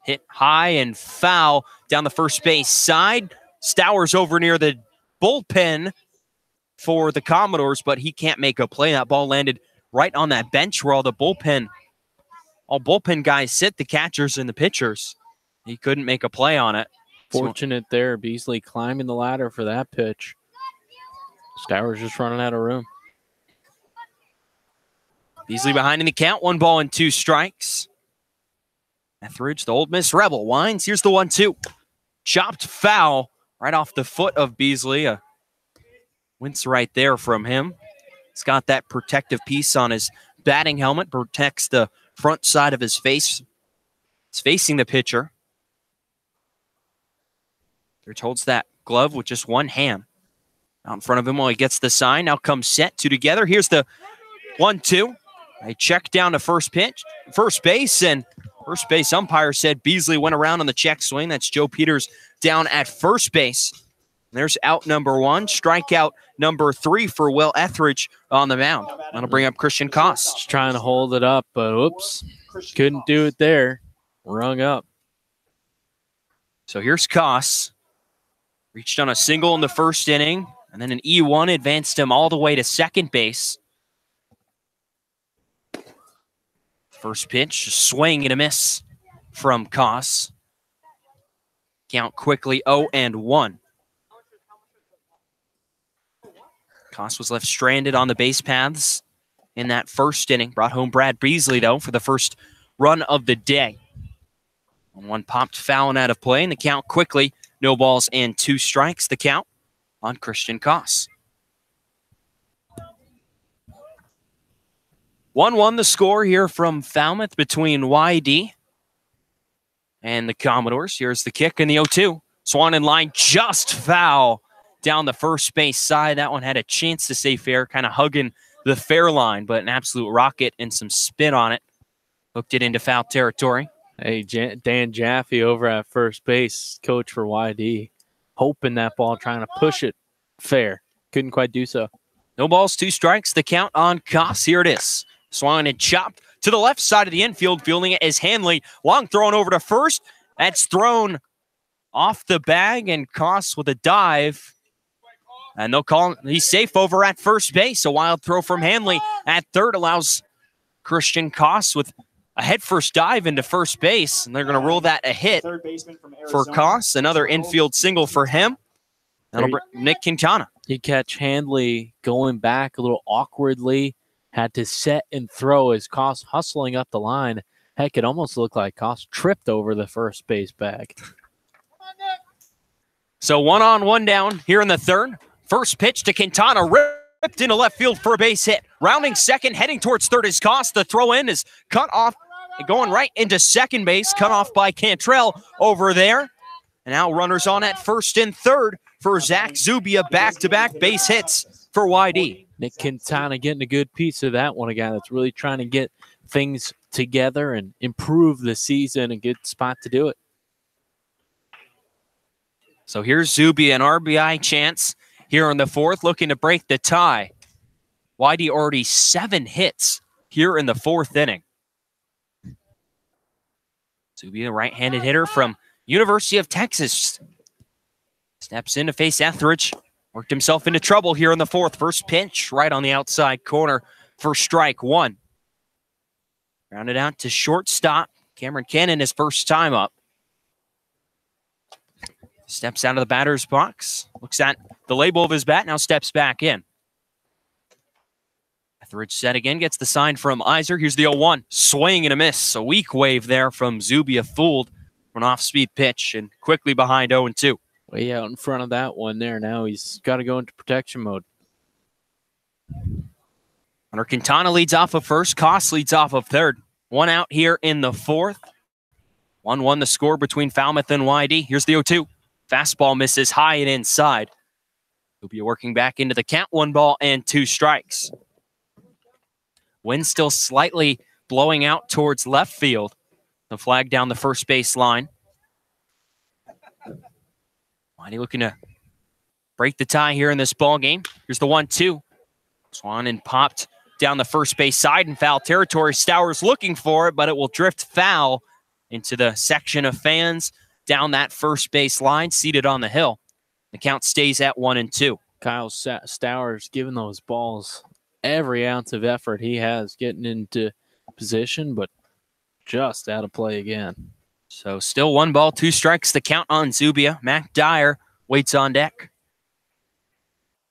Hit high and foul down the first base side. Stowers over near the bullpen for the Commodores, but he can't make a play. That ball landed right on that bench where all bullpen guys sit, the catchers and the pitchers. He couldn't make a play on it.
Fortunate there. Beasley climbing the ladder for that pitch. Stowers just running out of room.
Beasley behind in the count. 1-2 strikes. Etheridge, the Old Miss Rebel, winds. Here's the 1-2. Chopped foul right off the foot of Beasley. A wince right there from him. He's got that protective piece on his batting helmet. Protects the front side of his face. It's facing the pitcher. Etheridge holds that glove with just one hand out in front of him while he gets the sign. Now comes set. 2 together. Here's the 1-2. A check down to first base, and first base umpire said Beasley went around on the check swing. That's Joe Peters down at first base. There's out number 1. Strikeout number 3 for Will Etheridge on the mound. That'll bring up Christian Koss.
Just trying to hold it up, but oops. Couldn't do it there. Rung up.
So here's Koss. Reached on a single in the first inning, and then an E1 advanced him all the way to second base. First pitch, swing and a miss from Koss. Count quickly 0-1. Koss was left stranded on the base paths in that first inning. Brought home Brad Beasley, though, for the first run of the day. 1 popped foul and out of play, and the count quickly. No balls and 2 strikes. The count on Christian Koss. 1-1 the score here from Falmouth between YD and the Commodores. Here's the kick in the 0-2. Swan in line, just foul down the first base side. That one had a chance to stay fair, kind of hugging the fair line, but an absolute rocket and some spin on it. Hooked it into foul territory.
Hey, Dan Jaffe over at first base, coach for YD, hoping that ball, trying to push it fair. Couldn't quite do so.
No balls, 2 strikes. The count on Koss. Here it is. Swung and chopped to the left side of the infield. Fielding it is Hanley. Long thrown over to first. That's thrown off the bag, and Koss with a dive. And they'll call him. He's safe over at first base. A wild throw from Hanley at third allows Christian Koss with a head-first dive into first base. And they're going to rule that a hit for Koss. Another infield single for him. That'll bring Nick Quintana.
You catch Handley going back a little awkwardly. Had to set and throw as Koss hustling up the line. Heck, it almost looked like Koss tripped over the first base bag.
So 1-on-1 down here in the third. First pitch to Quintana, ripped into left field for a base hit. Rounding second, heading towards third is Koss. The throw in is cut off, going right into second base, cut off by Cantrell over there. And now runners on at first and third for Zach Zubia. Back-to-back base hits for YD.
Nick Quintana getting a good piece of that one. A guy that's really trying to get things together and improve the season. A good spot to do it.
So here's Zubia, an RBI chance here in the fourth, looking to break the tie. YD already 7 hits here in the fourth inning. Zubia, right-handed hitter from University of Texas, steps in to face Etheridge. Worked himself into trouble here in the fourth. First pitch right on the outside corner for strike one. Rounded out to shortstop. Cameron Cannon, his first time up. Steps out of the batter's box. Looks at the label of his bat. Now steps back in. Etheridge set again. Gets the sign from Iser. Here's the 0-1. Swing and a miss. A weak wave there from Zubia. Fooled for an off-speed pitch and quickly behind 0-2.
Way out in front of that one there. Now he's got to go into protection mode.
Hunter Quintana leads off of first. Koss leads off of third. One out here in the fourth. 1-1 the score between Falmouth and YD. Here's the 0-2. Fastball misses high and inside. He'll be working back into the count. 1 ball and 2 strikes. Wind still slightly blowing out towards left field. The flag down the first base line. YD looking to break the tie here in this ball game. Here's the 1-2. Swan and popped down the first base side in foul territory. Stowers looking for it, but it will drift foul into the section of fans down that first base line, seated on the hill. The count stays at 1-2.
Kyle Stowers giving those balls every ounce of effort he has, getting into position, but just out of play again.
So still 1 ball, 2 strikes. The count on Zubia. Mac Dyer waits on deck.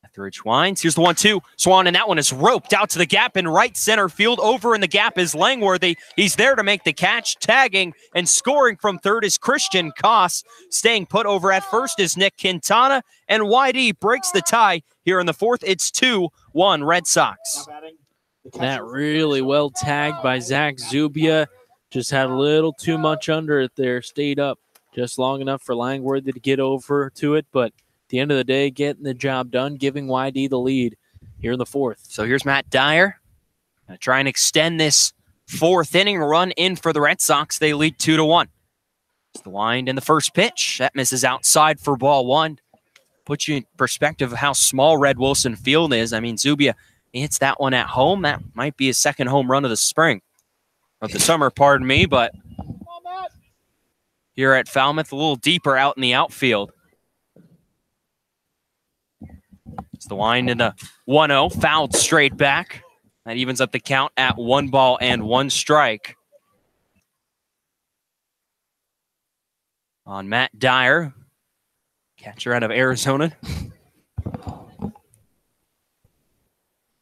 Etheridge winds. Here's the 1-2. Swan, and that one is roped out to the gap in right center field. Over in the gap is Langworthy. He's there to make the catch. Tagging and scoring from third is Christian Koss. Staying put over at first is Nick Quintana. And YD breaks the tie here in the fourth. It's 2-1 Red Sox.
That really well tagged by Zach Zubia. Just had a little too much under it there. Stayed up just long enough for Langworthy to get over to it. But at the end of the day, getting the job done, giving YD the lead here in the fourth.
So here's Matt Dyer. Gonna try and extend this fourth inning run in for the Red Sox. They lead 2-1. It's the wind in the first pitch. That misses outside for ball 1. Puts you in perspective of how small Red Wilson Field is. I mean, Zubia, he hits that one at home. That might be his second home run of the spring. Of the summer, pardon me, but here at Falmouth, a little deeper out in the outfield. It's the wind into 1-0, fouled straight back. That evens up the count at 1 ball and 1 strike. On Matt Dyer, catcher out of Arizona.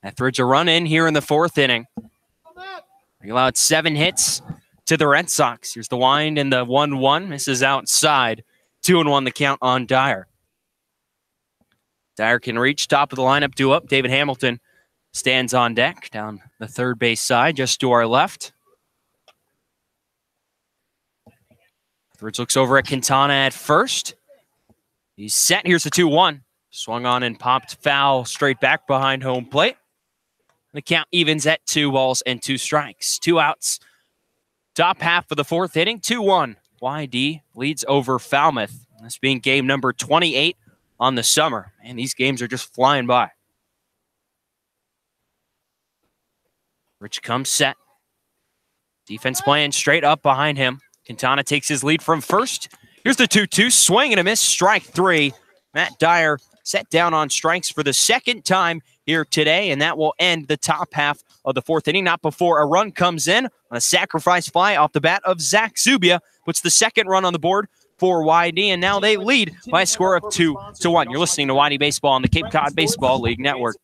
Etheridge a run in here in the fourth inning. He allowed 7 hits to the Red Sox. Here's the wind and the 1-1. Misses outside. 2-1 the count on Dyer. Dyer can reach top of the lineup, do up. David Hamilton stands on deck down the third base side, just to our left. Edwards looks over at Quintana at first. He's set. Here's the 2-1. Swung on and popped foul straight back behind home plate. The count evens at 2 balls and 2 strikes. 2 outs. Top half of the fourth inning, 2-1. YD leads over Falmouth. This being game number 28 on the summer. And these games are just flying by. Rich comes set. Defense playing straight up behind him. Quintana takes his lead from first. Here's the 2-2. Swing and a miss. Strike 3. Matt Dyer set down on strikes for the second time here today, and that will end the top half of the fourth inning. Not before a run comes in on a sacrifice fly off the bat of Zach Zubia. Puts the second run on the board for YD, and now they lead by a score of 2-1. You're listening to YD Baseball on the Cape Cod Baseball League Network.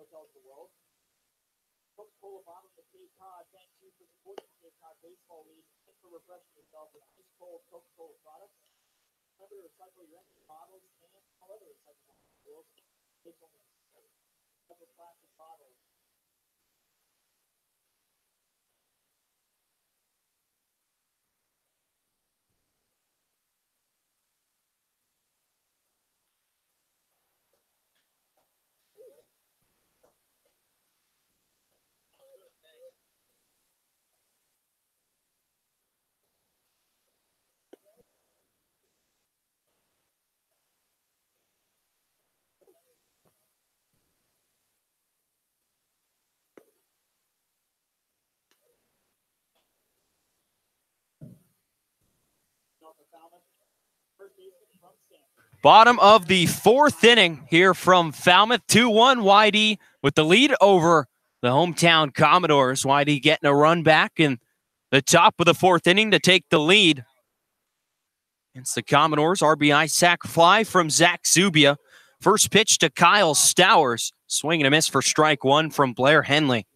Hotels of the world. Coca-Cola bottles of Cape Cod. Thank you for supporting the Cape Cod Baseball League and for refreshing yourself with ice cold Coca-Cola products. Remember to recycle your empty bottles and all other recyclable materials. Take only several plastic bottles.
Bottom of the fourth inning here from Falmouth. 2-1 YD with the lead over the hometown Commodores. YD getting a run back in the top of the fourth inning to take the lead. It's the Commodores. RBI sac fly from Zach Zubia. First pitch to Kyle Stowers. Swing and a miss for strike 1 from Blair Henley.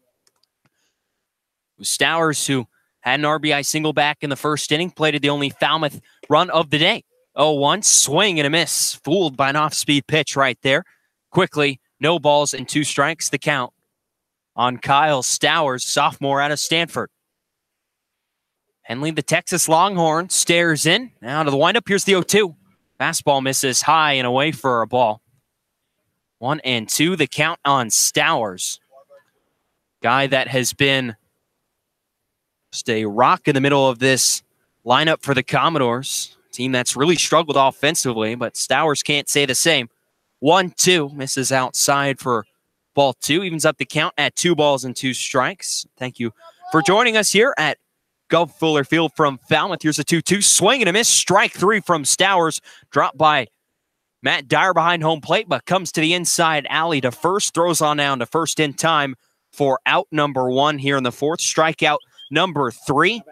Stowers, who had an RBI single back in the first inning, plated the only Falmouth run of the day. 0-1, swing and a miss. Fooled by an off-speed pitch right there. Quickly, no balls and 2 strikes, the count on Kyle Stowers, sophomore out of Stanford. Henley, the Texas Longhorn, stares in. Now to the windup, here's the 0-2. Fastball misses high and away for a ball. 1-2, the count on Stowers. Guy that has been just a rock in the middle of this lineup for the Commodores. Team that's really struggled offensively, but Stowers can't say the same. 1-2, misses outside for ball 2. Evens up the count at 2 balls and 2 strikes. Thank you for joining us here at Gulf Fuller Field from Falmouth. Here's a 2-2, swing and a miss. Strike 3 from Stowers. Dropped by Matt Dyer behind home plate, but comes to the inside alley to first. Throws on down to first in time for out number 1 here in the fourth. Strikeout number 3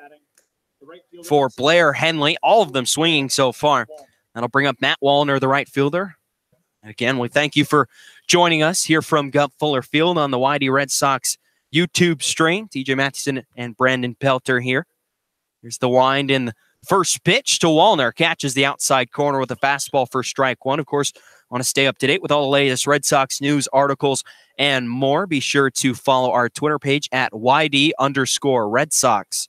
for Blair Henley. All of them swinging so far. That'll bring up Matt Wallner, the right fielder. Again, we thank you for joining us here from Gulf Fuller Field on the YD Red Sox YouTube stream. TJ Matheson and Brandon Pelter here. Here's the wind in the first pitch to Wallner. Catches the outside corner with a fastball for strike 1. Of course, want to stay up to date with all the latest Red Sox news, articles, and more. Be sure to follow our Twitter page at YD_Red Sox.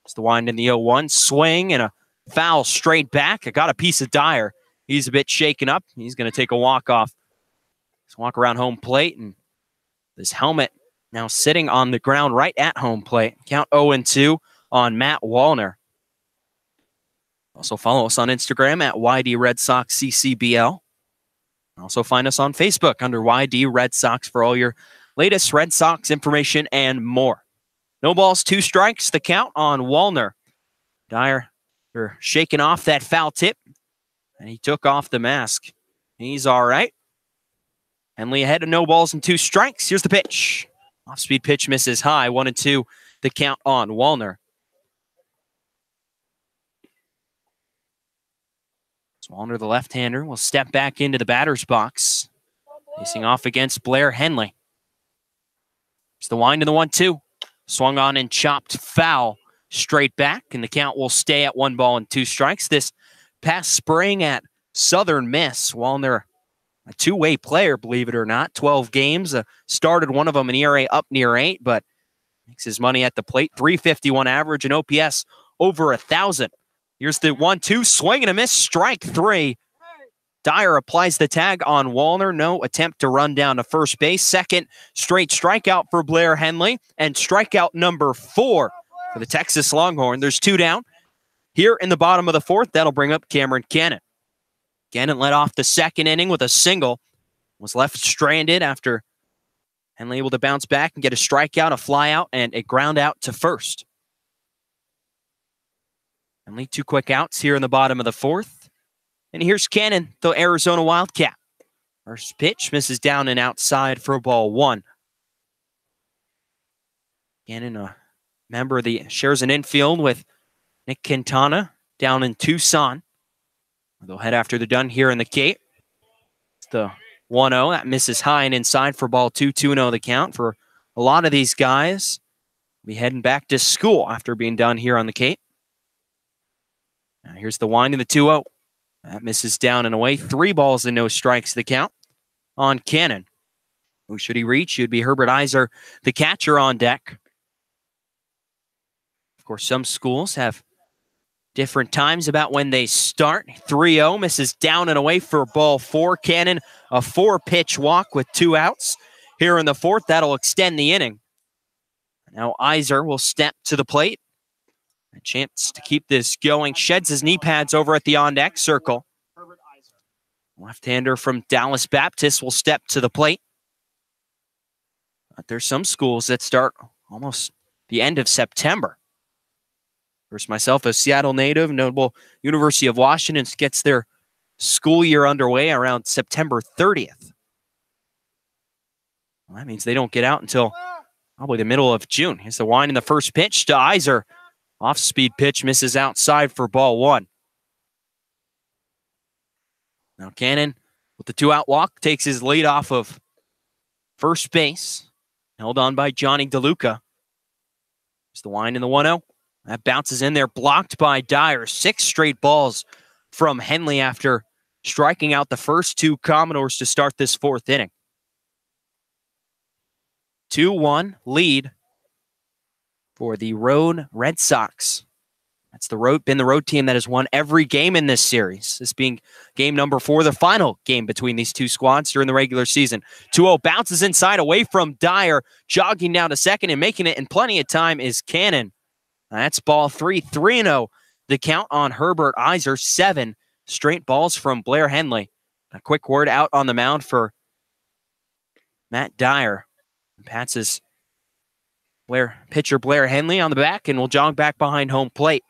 It's the wind in the 0-1. Swing and a foul straight back. I got a piece of Dyer. He's a bit shaken up. He's going to take a walk off. Just walk around home plate, and this helmet now sitting on the ground right at home plate. Count 0-2 on Matt Wallner. Also follow us on Instagram at YD Red Sox CCBL. Also find us on Facebook under YD Red Sox for all your latest Red Sox information and more. No balls, 2 strikes, the count on Wallner. Dyer shaking off that foul tip. And he took off the mask. He's all right. Henley ahead of no balls and 2 strikes. Here's the pitch. Off-speed pitch misses high. 1-2 the count on Wallner. So Wallner, the left-hander, will step back into the batter's box. Facing off against Blair Henley. It's the wind and the 1-2. Swung on and chopped foul straight back, and the count will stay at 1-2 strikes. This past spring at Southern Miss, Wallner, a two-way player, believe it or not, 12 games. Started one of them, an ERA up near 8, but makes his money at the plate. 351 average and OPS over 1,000. Here's the 1-2, swing and a miss, strike 3. Dyer applies the tag on Wallner. No attempt to run down to first base. Second straight strikeout for Blair Henley, and strikeout number 4 for the Texas Longhorn. There's 2 down. Here in the bottom of the 4th, that'll bring up Cameron Cannon. Cannon led off the second inning with a single. Was left stranded after Henley able to bounce back and get a strikeout, a fly out, and a ground out to first. Henley 2 quick outs here in the bottom of the 4th. And here's Cannon, the Arizona Wildcat. First pitch misses down and outside for ball 1. Cannon, a member of shares an infield with Nick Quintana down in Tucson. They'll head after they're done here in the Cape. It's the 1-0. That misses high and inside for ball 2. 2-0 the count for a lot of these guys. Be heading back to school after being done here on the Cape. Now here's the wind and the 2-0. That misses down and away. 3 balls and no strikes the count on Cannon. Who should he reach? Should be Herbert Iser, the catcher, on deck. Of course, some schools have different times about when they start. 3-0 misses down and away for ball 4. Cannon, a 4-pitch walk with 2 outs. Here in the 4th, that'll extend the inning. Now Iser will step to the plate. A chance to keep this going. Sheds his knee pads over at the on-deck circle. Left-hander from Dallas Baptist will step to the plate. But there's some schools that start almost the end of September. First, myself, a Seattle native, notable University of Washington gets their school year underway around September 30th. Well, that means they don't get out until probably the middle of June. Here's the wind in the first pitch to Iser. Off-speed pitch misses outside for ball 1. Now Cannon, with the 2-out walk, takes his lead off of first base. Held on by Johnny DeLuca. There's the wind in the 1-0. That bounces in there, blocked by Dyer. 6 straight balls from Henley after striking out the first 2 Commodores to start this 4th inning. 2-1 lead for the road Red Sox. That's been the road team that has won every game in this series. This being game number 4, the final game between these 2 squads during the regular season. 2-0 bounces inside away from Dyer. Jogging down to second and making it in plenty of time is Cannon. That's ball 3. 3-0 the count on Herbert Iser. 7 straight balls from Blair Henley. A quick word out on the mound for Matt Dyer. Passes pitcher Blair Henley on the back and will jog back behind home plate.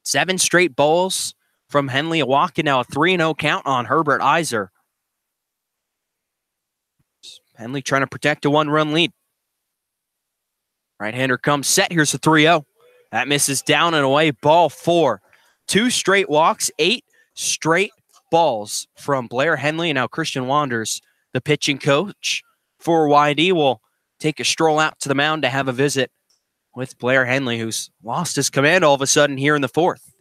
7 straight balls from Henley, a walk, and now a 3-0 count on Herbert Iser. Henley trying to protect a 1-run lead. Right-hander comes set. Here's the 3-0. That misses down and away. Ball 4. 2 straight walks, 8 straight balls from Blair Henley. And now Christian Wanders, the pitching coach for YD, will take a stroll out to the mound to have a visit with Blair Henley, who's lost his command all of a sudden here in the 4th.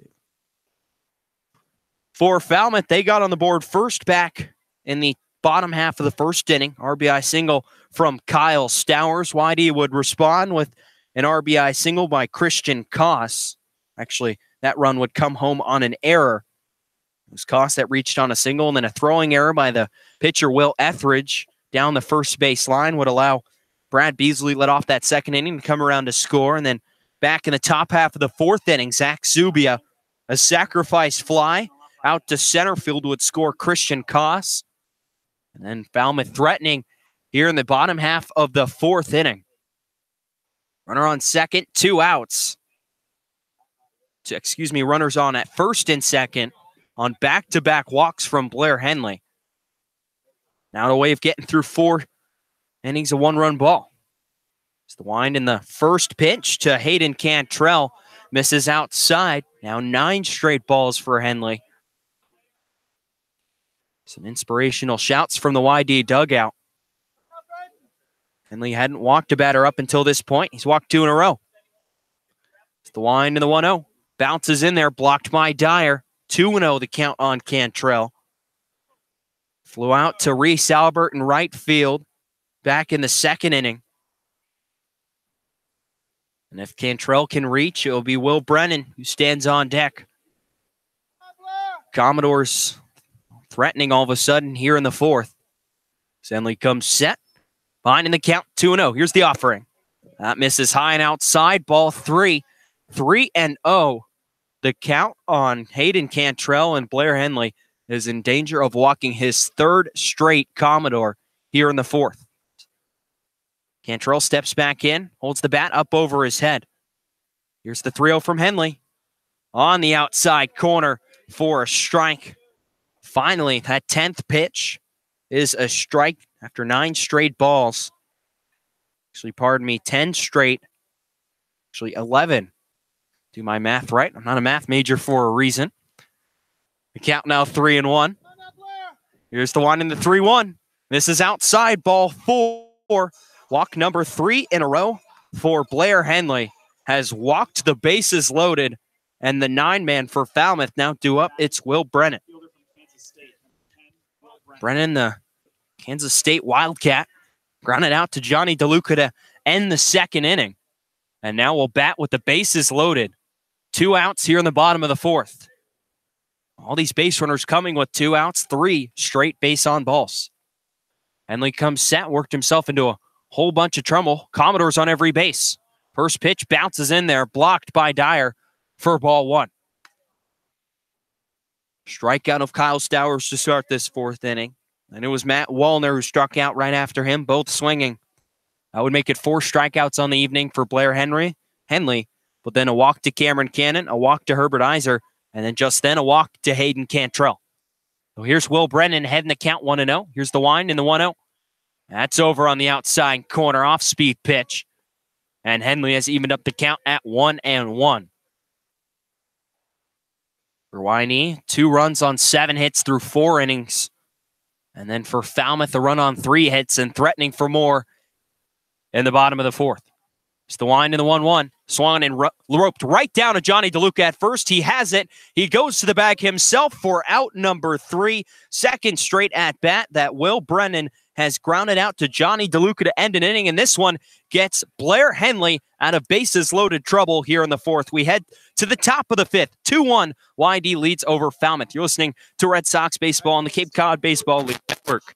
For Falmouth, they got on the board first back in the bottom half of the 1st inning. RBI single from Kyle Stowers. YD would respond with an RBI single by Christian Koss. Actually, that run would come home on an error. It was Koss that reached on a single, and then a throwing error by the pitcher Will Etheridge down the first base line would allow Brad Beasley led off that 2nd inning to come around to score. And then back in the top half of the 4th inning, Zach Zubia, a sacrifice fly out to center field would score Christian Koss. And then Falmouth threatening here in the bottom half of the 4th inning. Runner on second, 2 outs. Runners on at first and second on back-to-back walks from Blair Henley. Now a way of getting through 4 innings of 1-run ball. It's the wind in the first pitch to Hayden Cantrell. Misses outside. Now 9 straight balls for Henley. Some inspirational shouts from the YD dugout. Henley hadn't walked a batter up until this point. He's walked 2 in a row. It's the wind in the 1-0. Bounces in there, blocked by Dyer. 2-0 the count on Cantrell. Flew out to Reese Albert in right field back in the second inning. And if Cantrell can reach, it will be Will Brennan who stands on deck. Commodores threatening all of a sudden here in the 4th. Henley comes set. Behind in the count, 2-0. Here's the offering. That misses high and outside. Ball 3. 3-0. The count on Hayden Cantrell, and Blair Henley is in danger of walking his 3rd straight Commodore here in the 4th. Cantrell steps back in, holds the bat up over his head. Here's the 3-0 from Henley. On the outside corner for a strike. Finally, that 10th pitch is a strike after 9 straight balls. Actually, pardon me, 10 straight. Actually, 11. Do my math right. I'm not a math major for a reason. The count now 3-1. Here's the one in the 3-1. This is outside, ball 4. Walk number 3 in a row for Blair Henley. Has walked the bases loaded, and the 9-man for Falmouth now due up. It's Will Brennan. Brennan, the Kansas State Wildcat, grounded out to Johnny DeLuca to end the second inning. And now we'll bat with the bases loaded. 2 outs here in the bottom of the 4th. All these base runners coming with 2 outs, 3 straight base on balls. Henley comes set, worked himself into a whole bunch of trouble. Commodores on every base. First pitch bounces in there, blocked by Dyer for ball 1. Strikeout of Kyle Stowers to start this 4th inning. And it was Matt Wallner who struck out right after him, both swinging. That would make it 4 strikeouts on the evening for Blair Henley, but then a walk to Cameron Cannon, a walk to Herbert Iser, and then just then a walk to Hayden Cantrell. So here's Will Brennan heading the count 1-0. Here's the wind in the 1-0. That's over on the outside corner, off-speed pitch. And Henley has evened up the count at 1-1. For Winey, 2 runs on 7 hits through 4 innings. And then for Falmouth, a run on 3 hits and threatening for more in the bottom of the 4th. It's the wind in the 1-1. Swung and roped right down to Johnny DeLuca at first. He has it. He goes to the bag himself for out number 3. Second straight at bat that Will Brennan has grounded out to Johnny DeLuca to end an inning. And this one gets Blair Henley out of bases loaded trouble here in the 4th. We head to the top of the 5th. 2-1. YD leads over Falmouth. You're listening to Red Sox baseball on the Cape Cod Baseball League Network.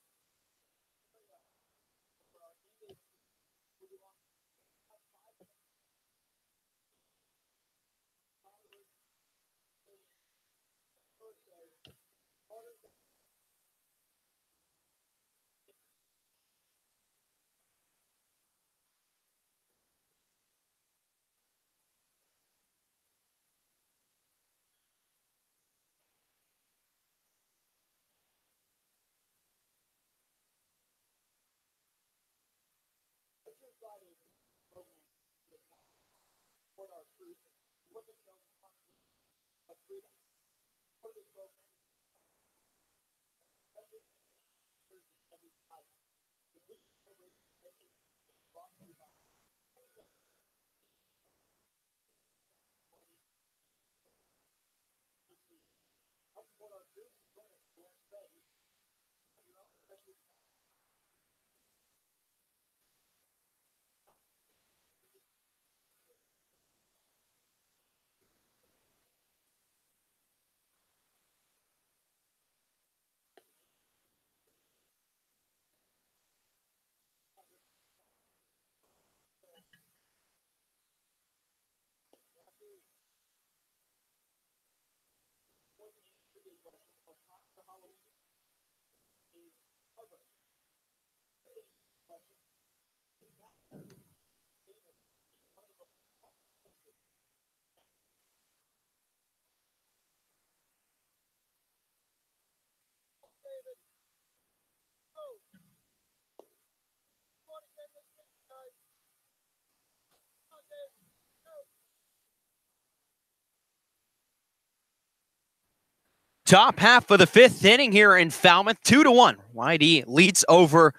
Top half of the fifth inning here in Falmouth, 2-1. YD leads over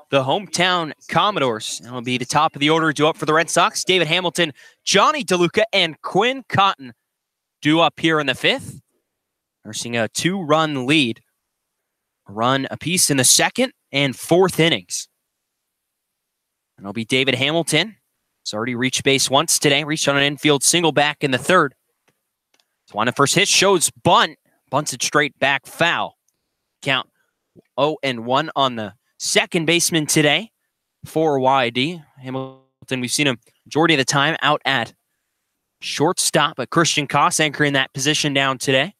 the hometown Commodores. That'll be the top of the order due up for the Red Sox. David Hamilton, Johnny DeLuca, and Quinn Cotton due up here in the fifth. We're seeing a 2-run lead. A run apiece in the second and fourth innings. And it'll be David Hamilton. He's already reached base once today. Reached on an infield single back in the third. So on the first hit shows bunt. Bunts it straight back foul. Count 0-1 on the second baseman today for YD. Hamilton, we've seen him majority of the time out at shortstop, but Christian Koss anchoring that position down today.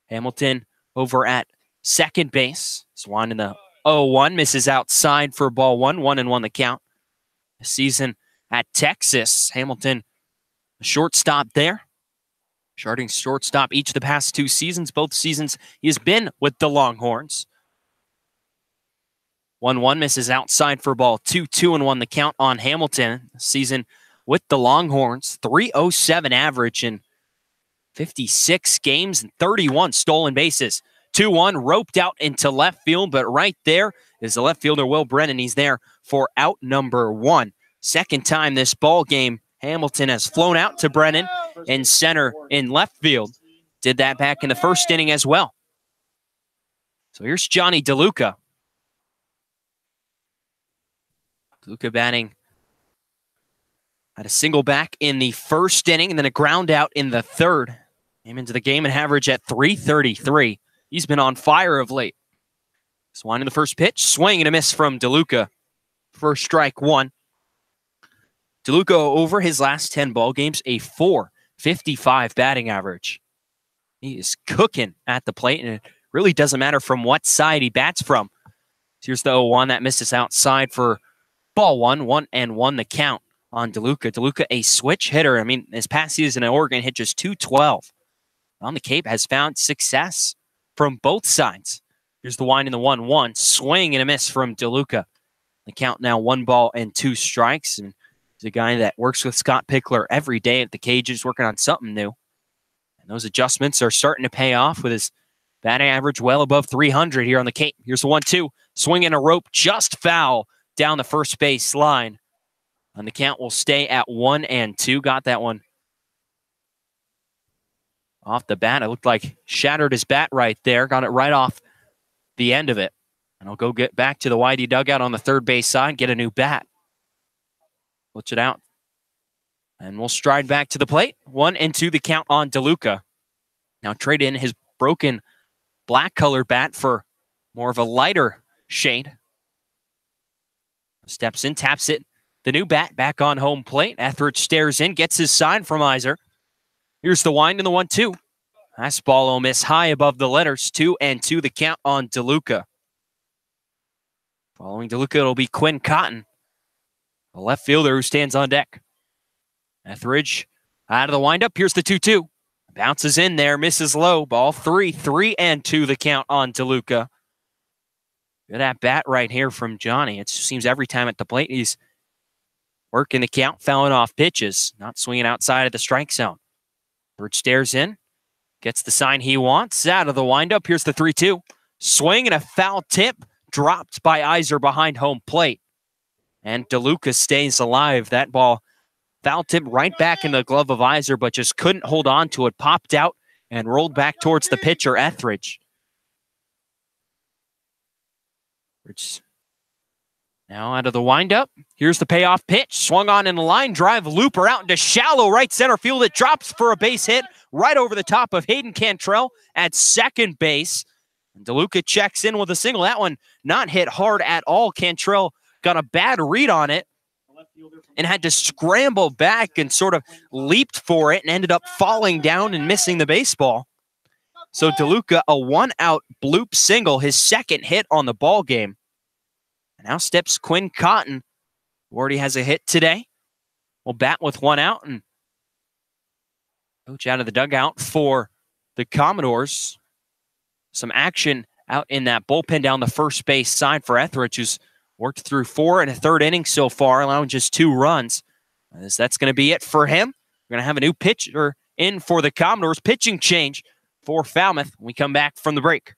Hamilton over at second base. Swan in the 0-1, misses outside for ball one. 1-1 the count. This season at Texas, Hamilton, shortstop there. Starting shortstop each of the past 2 seasons. Both seasons he has been with the Longhorns. 1-1 misses outside for ball 2. 2-1 the count on Hamilton. Season with the Longhorns. 307 average in 56 games and 31 stolen bases. 2-1 roped out into left field, but right there is the left fielder Will Brennan. He's there for out number 1. Second time this ball game, Hamilton has flown out to Brennan in center in left field. Did that back in the first inning as well. So here's Johnny DeLuca. DeLuca batting at a single back in the first inning and then a ground out in the third. Came into the game and average at .333. He's been on fire of late. Swan in the first pitch, swing and a miss from DeLuca. First strike 1. DeLuca over his last 10 ball games, a .455 batting average. He is cooking at the plate, and it really doesn't matter from what side he bats from. Here's the 0-1 that misses outside for ball 1. 1-1 the count on DeLuca. DeLuca, a switch hitter. I mean, this past season in Oregon hit just .212. On the Cape, has found success from both sides. Here's the wind in the 1-1. Swing and a miss from DeLuca. The count now 1 ball and 2 strikes. And he's a guy that works with Scott Pickler every day at the cages, working on something new. And those adjustments are starting to pay off with his batting average well above 300 here on the Cape. Here's the 1-2. Swing and a rope, just foul down the first base line. And the count will stay at 1-2. Got that one off the bat. It looked like shattered his bat right there. Got it right off the end of it. And I'll go get back to the YD dugout on the third base side, get a new bat. Puts it out. And we'll stride back to the plate. 1-2 the count on DeLuca. Now trade in his broken black colored bat for more of a lighter shade. Steps in, taps it. The new bat back on home plate. Etheridge stares in, gets his sign from Iser. Here's the wind and the 1-2. Fastball will miss high above the letters. 2-2 the count on DeLuca. Following DeLuca, it'll be Quinn Cotton, a left fielder who stands on deck. Etheridge out of the windup. Here's the 2-2. Bounces in there, misses low. Ball 3. 3-2 the count on DeLuca. Good at bat right here from Johnny. It seems every time at the plate he's working the count, fouling off pitches, not swinging outside of the strike zone. Bird stares in, gets the sign he wants. Out of the windup. Here's the 3-2. Swing and a foul tip. Dropped by Iser behind home plate. And DeLuca stays alive. That ball foul tip right back in the glove of Iser, but just couldn't hold on to it. Popped out and rolled back towards the pitcher, Etheridge. Now out of the windup. Here's the payoff pitch. Swung on in a line drive. Looper out into shallow right center field. It drops for a base hit right over the top of Hayden Cantrell at second base. And DeLuca checks in with a single. That one not hit hard at all. Cantrell got a bad read on it and had to scramble back and sort of leaped for it and ended up falling down and missing the baseball. So DeLuca, a 1-out bloop single, his second hit on the ball game. And now steps Quinn Cotton, who already has a hit today. Will bat with 1 out and coach out of the dugout for the Commodores. Some action out in that bullpen down the first base side for Etheridge, who's worked through 4 1/3 innings so far, allowing just 2 runs. That's going to be it for him. We're going to have a new pitcher in for the Commodores. Pitching change for Falmouth when we come back from the break.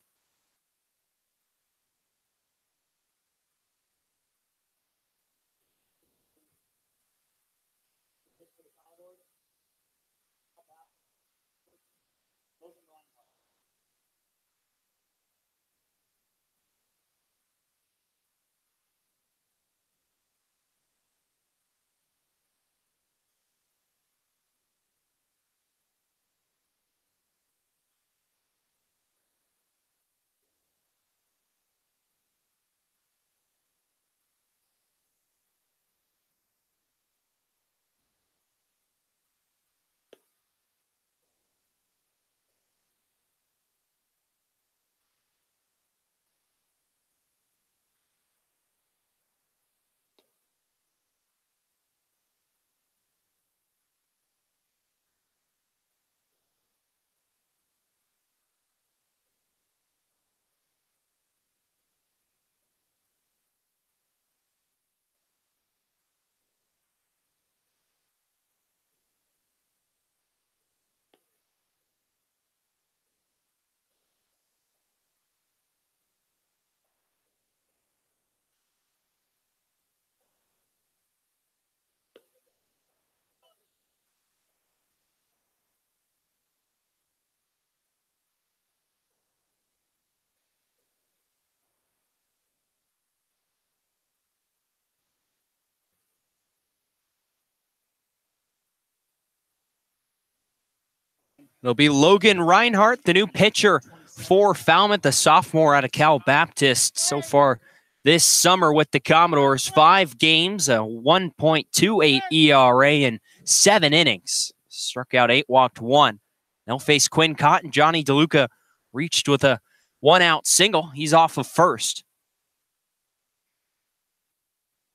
It'll be Logan Reinhardt, the new pitcher for Falmouth, the sophomore out of Cal Baptist. So far this summer with the Commodores, 5 games, a 1.28 ERA in 7 innings. Struck out 8, walked 1. They'll face Quinn Cotton. Johnny DeLuca reached with a 1-out single. He's off of first.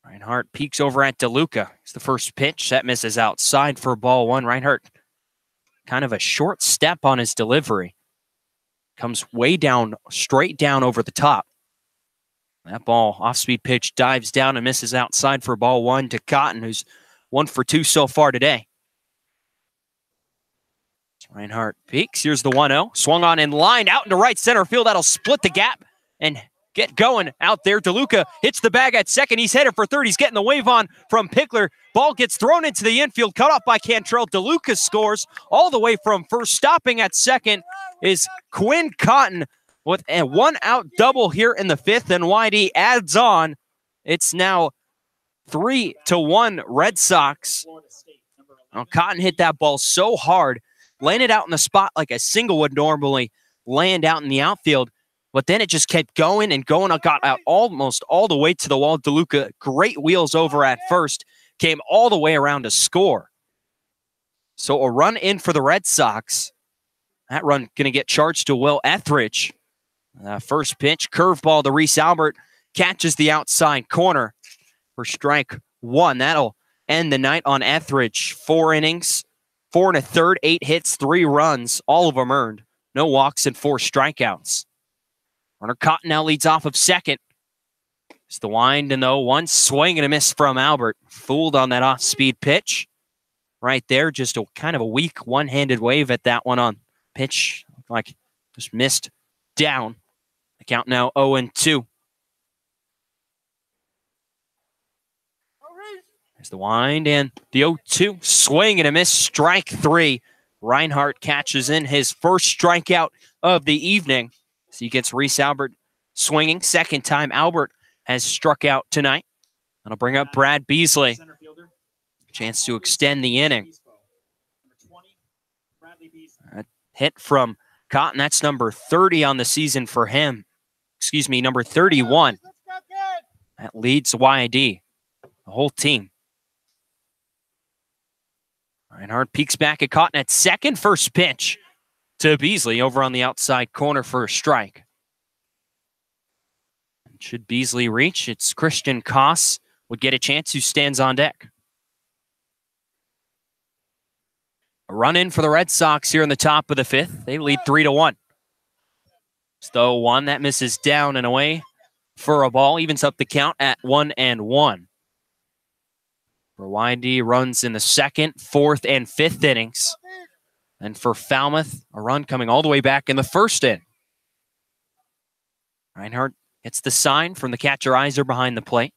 Reinhardt peeks over at DeLuca. It's the first pitch. That misses outside for ball 1. Reinhardt, kind of a short step on his delivery. Comes way down, straight down over the top. That ball, off-speed pitch, dives down and misses outside for ball 1 to Cotton, who's 1 for 2 so far today. Reinhardt peeks. Here's the 1-0. Swung on in line, out into right center field. That'll split the gap and get going out there. DeLuca hits the bag at second. He's headed for third. He's getting the wave on from Pickler. Ball gets thrown into the infield, cut off by Cantrell. DeLuca scores all the way from first. Stopping at second is Quinn Cotton with a 1-out double here in the 5th, and YD adds on. It's now 3-1 Red Sox. Now, Cotton hit that ball so hard, landed out in the spot like a single would normally land out in the outfield. But then it just kept going and going. I got out almost all the way to the wall. DeLuca, great wheels over at first, came all the way around to score. So a run in for the Red Sox. That run going to get charged to Will Etheridge. First pitch, curveball to Reese Albert, catches the outside corner for strike 1. That'll end the night on Etheridge. 4 innings, 4 1/3, 8 hits, 3 runs, all of them earned. No walks and 4 strikeouts. Runner Cotton now leads off of second. It's the wind and the 0-1. Swing and a miss from Albert. Fooled on that off-speed pitch. Right there, just a kind of a weak one-handed wave at that one on pitch. Like just missed down. The count now 0-2. There's the wind and the 0-2. Swing and a miss. Strike 3. Reinhardt catches in his first strikeout of the evening. So he gets Reese Albert swinging. Second time Albert has struck out tonight. That'll bring up Brad Beasley. Chance to extend the inning. A hit from Cotton. That's number 30 on the season for him. Excuse me, number 31. That leads YD, the whole team. Reinhardt peeks back at Cotton at second. First pitch to Beasley over on the outside corner for a strike. Should Beasley reach, it's Christian Koss would get a chance, who stands on deck. A run in for the Red Sox here in the top of the 5th. They lead 3-1. It's the 0-1 that misses down and away for a ball. Evens up the count at 1-1. For YD runs in the 2nd, 4th, and 5th innings. And for Falmouth, a run coming all the way back in the first inning. Reinhardt gets the sign from the catcher Iser behind the plate.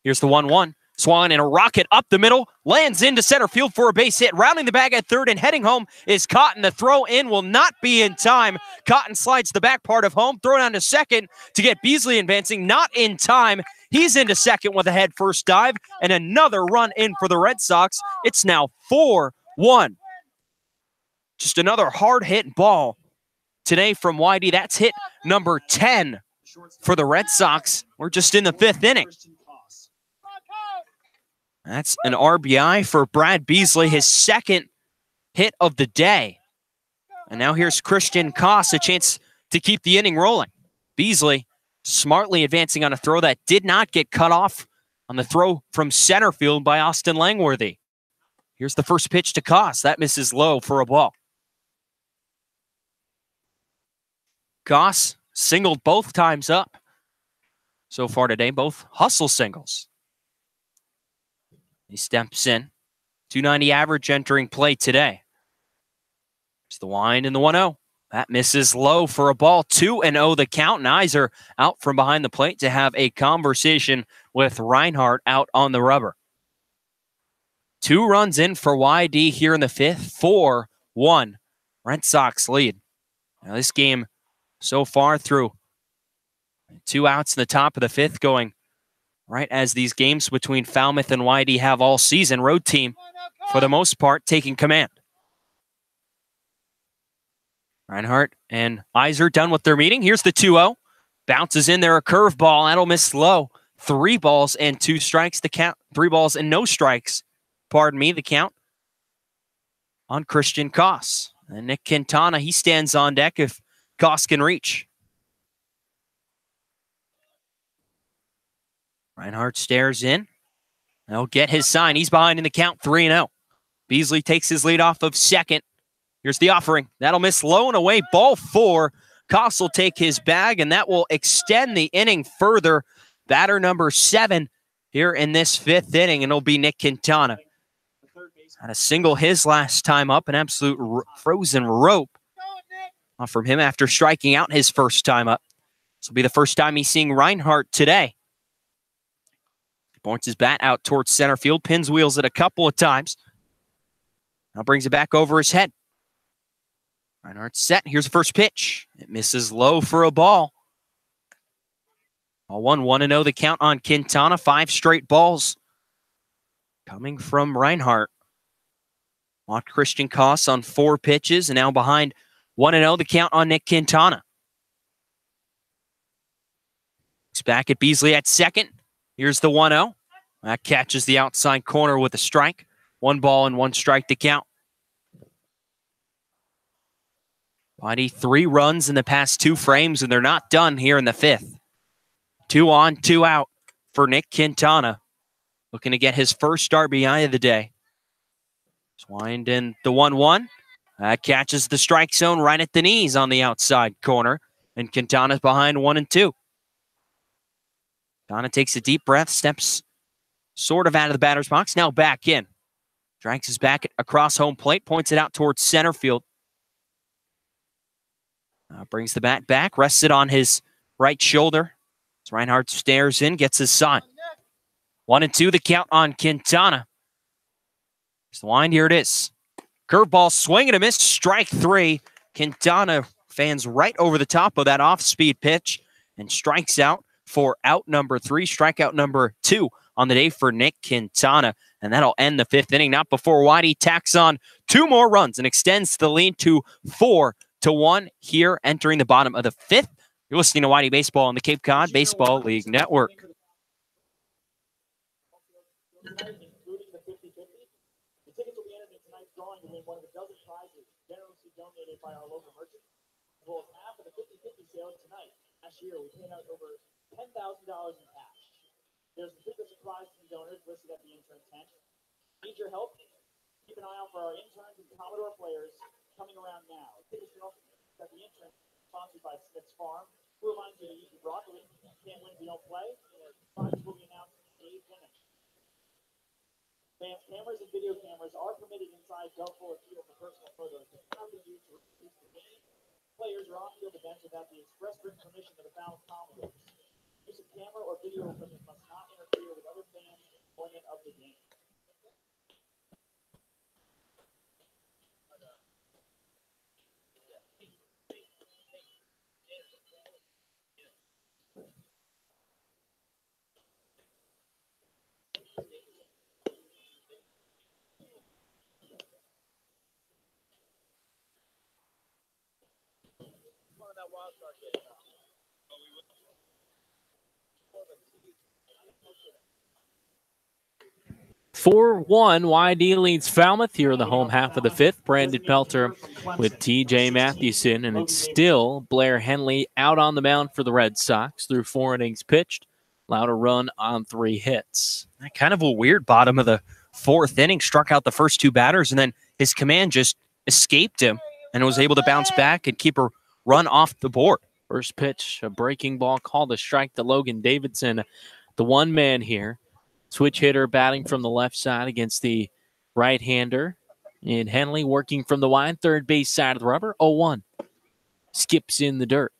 Here's the 1-1. Swung in a rocket up the middle, lands into center field for a base hit. Rounding the bag at third and heading home is Cotton. The throw in will not be in time. Cotton slides the back part of home, throw down to second to get Beasley advancing. Not in time. He's into second with a head first dive and another run in for the Red Sox. It's now 4-1. Just another hard hit ball today from Whitey. That's hit number 10 for the Red Sox. We're just in the fifth inning. That's an RBI for Brad Beasley, his second hit of the day. And now here's Christian Koss, a chance to keep the inning rolling. Beasley smartly advancing on a throw that did not get cut off on the throw from center field by Austin Langworthy. Here's the first pitch to Koss. That misses low for a ball. Koss singled both times up so far today, both hustle singles. He steps in. 290 average entering play today. It's the wind and the 1-0. That misses low for a ball. 2-0 the count. And Iser out from behind the plate to have a conversation with Reinhardt out on the rubber. 2 runs in for YD here in the fifth. 4-1. Red Sox lead. Now this game so far through 2 outs in the top of the fifth, going right as these games between Falmouth and YD have all season. Road team, for the most part, taking command. Reinhardt and Iser done with their meeting. Here's the 2-0. Bounces in there, a curveball. That'll miss low. 3 balls and 2 strikes. The count. 3 balls and no strikes. Pardon me, the count on Christian Koss. And Nick Quintana, he stands on deck if Koss can reach. Reinhardt stares in. He'll get his sign. He's behind in the count, 3-0. Beasley takes his lead off of second. Here's the offering. That'll miss low and away. Ball 4. Koss will take his bag, and that will extend the inning further. Batter number 7 here in this fifth inning, and it'll be Nick Quintana. Had a single his last time up, an absolute frozen rope from him after striking out his first time up. This will be the first time he's seeing Reinhardt today. Points his bat out towards center field, pins wheels it a couple of times. Now brings it back over his head. Reinhardt's set. Here's the first pitch. It misses low for a ball. 1-1-0 the count on Quintana. 5 straight balls coming from Reinhardt. Walked Christian Koss on 4 pitches and now behind 1-0 the count on Nick Quintana. He's back at Beasley at second. Here's the 1-0. That catches the outside corner with a strike. 1 ball and 1 strike to count. Whitey, 3 runs in the past 2 frames, and they're not done here in the fifth. 2 on, 2 out for Nick Quintana. Looking to get his first RBI of the day. Wind in the 1-1. That catches the strike zone right at the knees on the outside corner. And Quintana's behind 1-2. Quintana takes a deep breath, steps sort of out of the batter's box, now back in. Drags his back across home plate, points it out towards center field. Brings the bat back, rests it on his right shoulder. As Reinhardt stares in, gets his sign. 1-2 the count on Quintana. Here's the wind, here it is. Curveball, swing and a miss, strike 3. Quintana fans right over the top of that off-speed pitch and strikes out for out number 3, strikeout number 2 on the day for Nick Quintana. And that'll end the fifth inning, not before Whitey tacks on 2 more runs and extends the lead to 4-1 here entering the bottom of the fifth. You're listening to Whitey Baseball on the Cape Cod Baseball League Network.
Including the 50-50. The tickets will be entered in tonight's drawing to win one of a dozen prizes generously donated by our local merchants. As well as half of the 50-50 sales tonight. Last year, we paid out over $10,000 in cash. There's a bigger surprise to the donors listed at the intern tent. Need your help? Keep an eye out for our interns and Commodore players coming around now. Tickets are open at the intern, sponsored by Smith's Farm. Who reminds you to eat your broccoli? Can't win if you don't play. Prizes will be announced in the 8th inning. Fans, cameras, and and video cameras are permitted inside Gulf Fuller Field for personal photos. They cannot be used to reproduce the game. Players are off field events without the express written permission of the Falmouth Commodores. Use of camera or video equipment must not interfere with other fans' enjoyment of the game.
Four 4-1, YD leads Falmouth here in the home half of the fifth. Brandon Pelter with TJ Mathewson, and it's still Blair Henley out on the mound for the Red Sox through 4 innings pitched. Allowed a run on 3 hits.
Kind of a weird bottom of the 4th inning, struck out the first 2 batters, and then his command just escaped him and was able to bounce back and keep a run off the board.
First pitch, a breaking ball called a strike to Logan Davidson, the one man here. Switch hitter batting from the left side against the right-hander. And Henley working from the wide third base side of the rubber. 0-1. Skips in the dirt.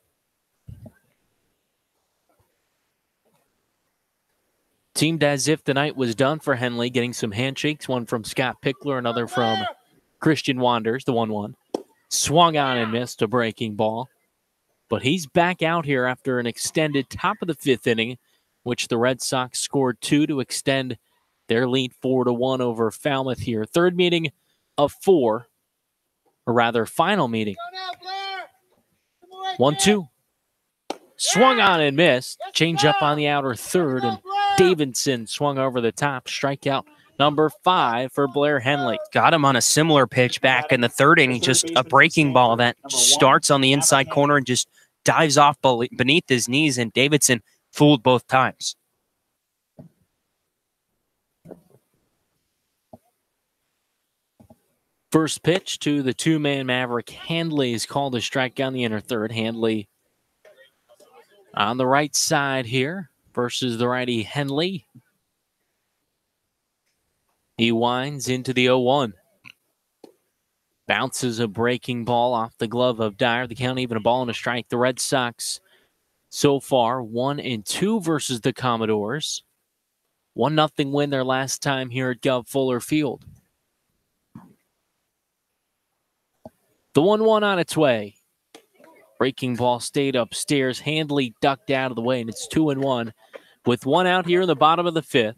Seemed as if the night was done for Henley, getting some handshakes. One from Scott Pickler, another from Christian Wanders, the 1-1. Swung on and missed a breaking ball. But he's back out here after an extended top of the 5th inning, which the Red Sox scored 2 to extend their lead 4-1 over Falmouth here. Third meeting of 4, or rather final meeting. 1-2. Swung on and missed. Change up on the outer third, and Davidson swung over the top. Strikeout number 5 for Blair Henley.
Got him on a similar pitch back in the 3rd inning, just a breaking ball that starts on the inside corner and just dives off beneath his knees, and Davidson fooled both times.
First pitch to the 2-man Maverick Handley is called a strike on the inner third. Handley on the right side here versus the righty Henley. He winds into the 0-1. Bounces a breaking ball off the glove of Dyer. The count even a ball and a strike. The Red Sox so far 1-2 versus the Commodores. 1-0 win their last time here at Gulf Fuller Field. The 1-1 on its way. Breaking ball stayed upstairs. Handley ducked out of the way, and it's 2-1 with 1 out here in the bottom of the 5th.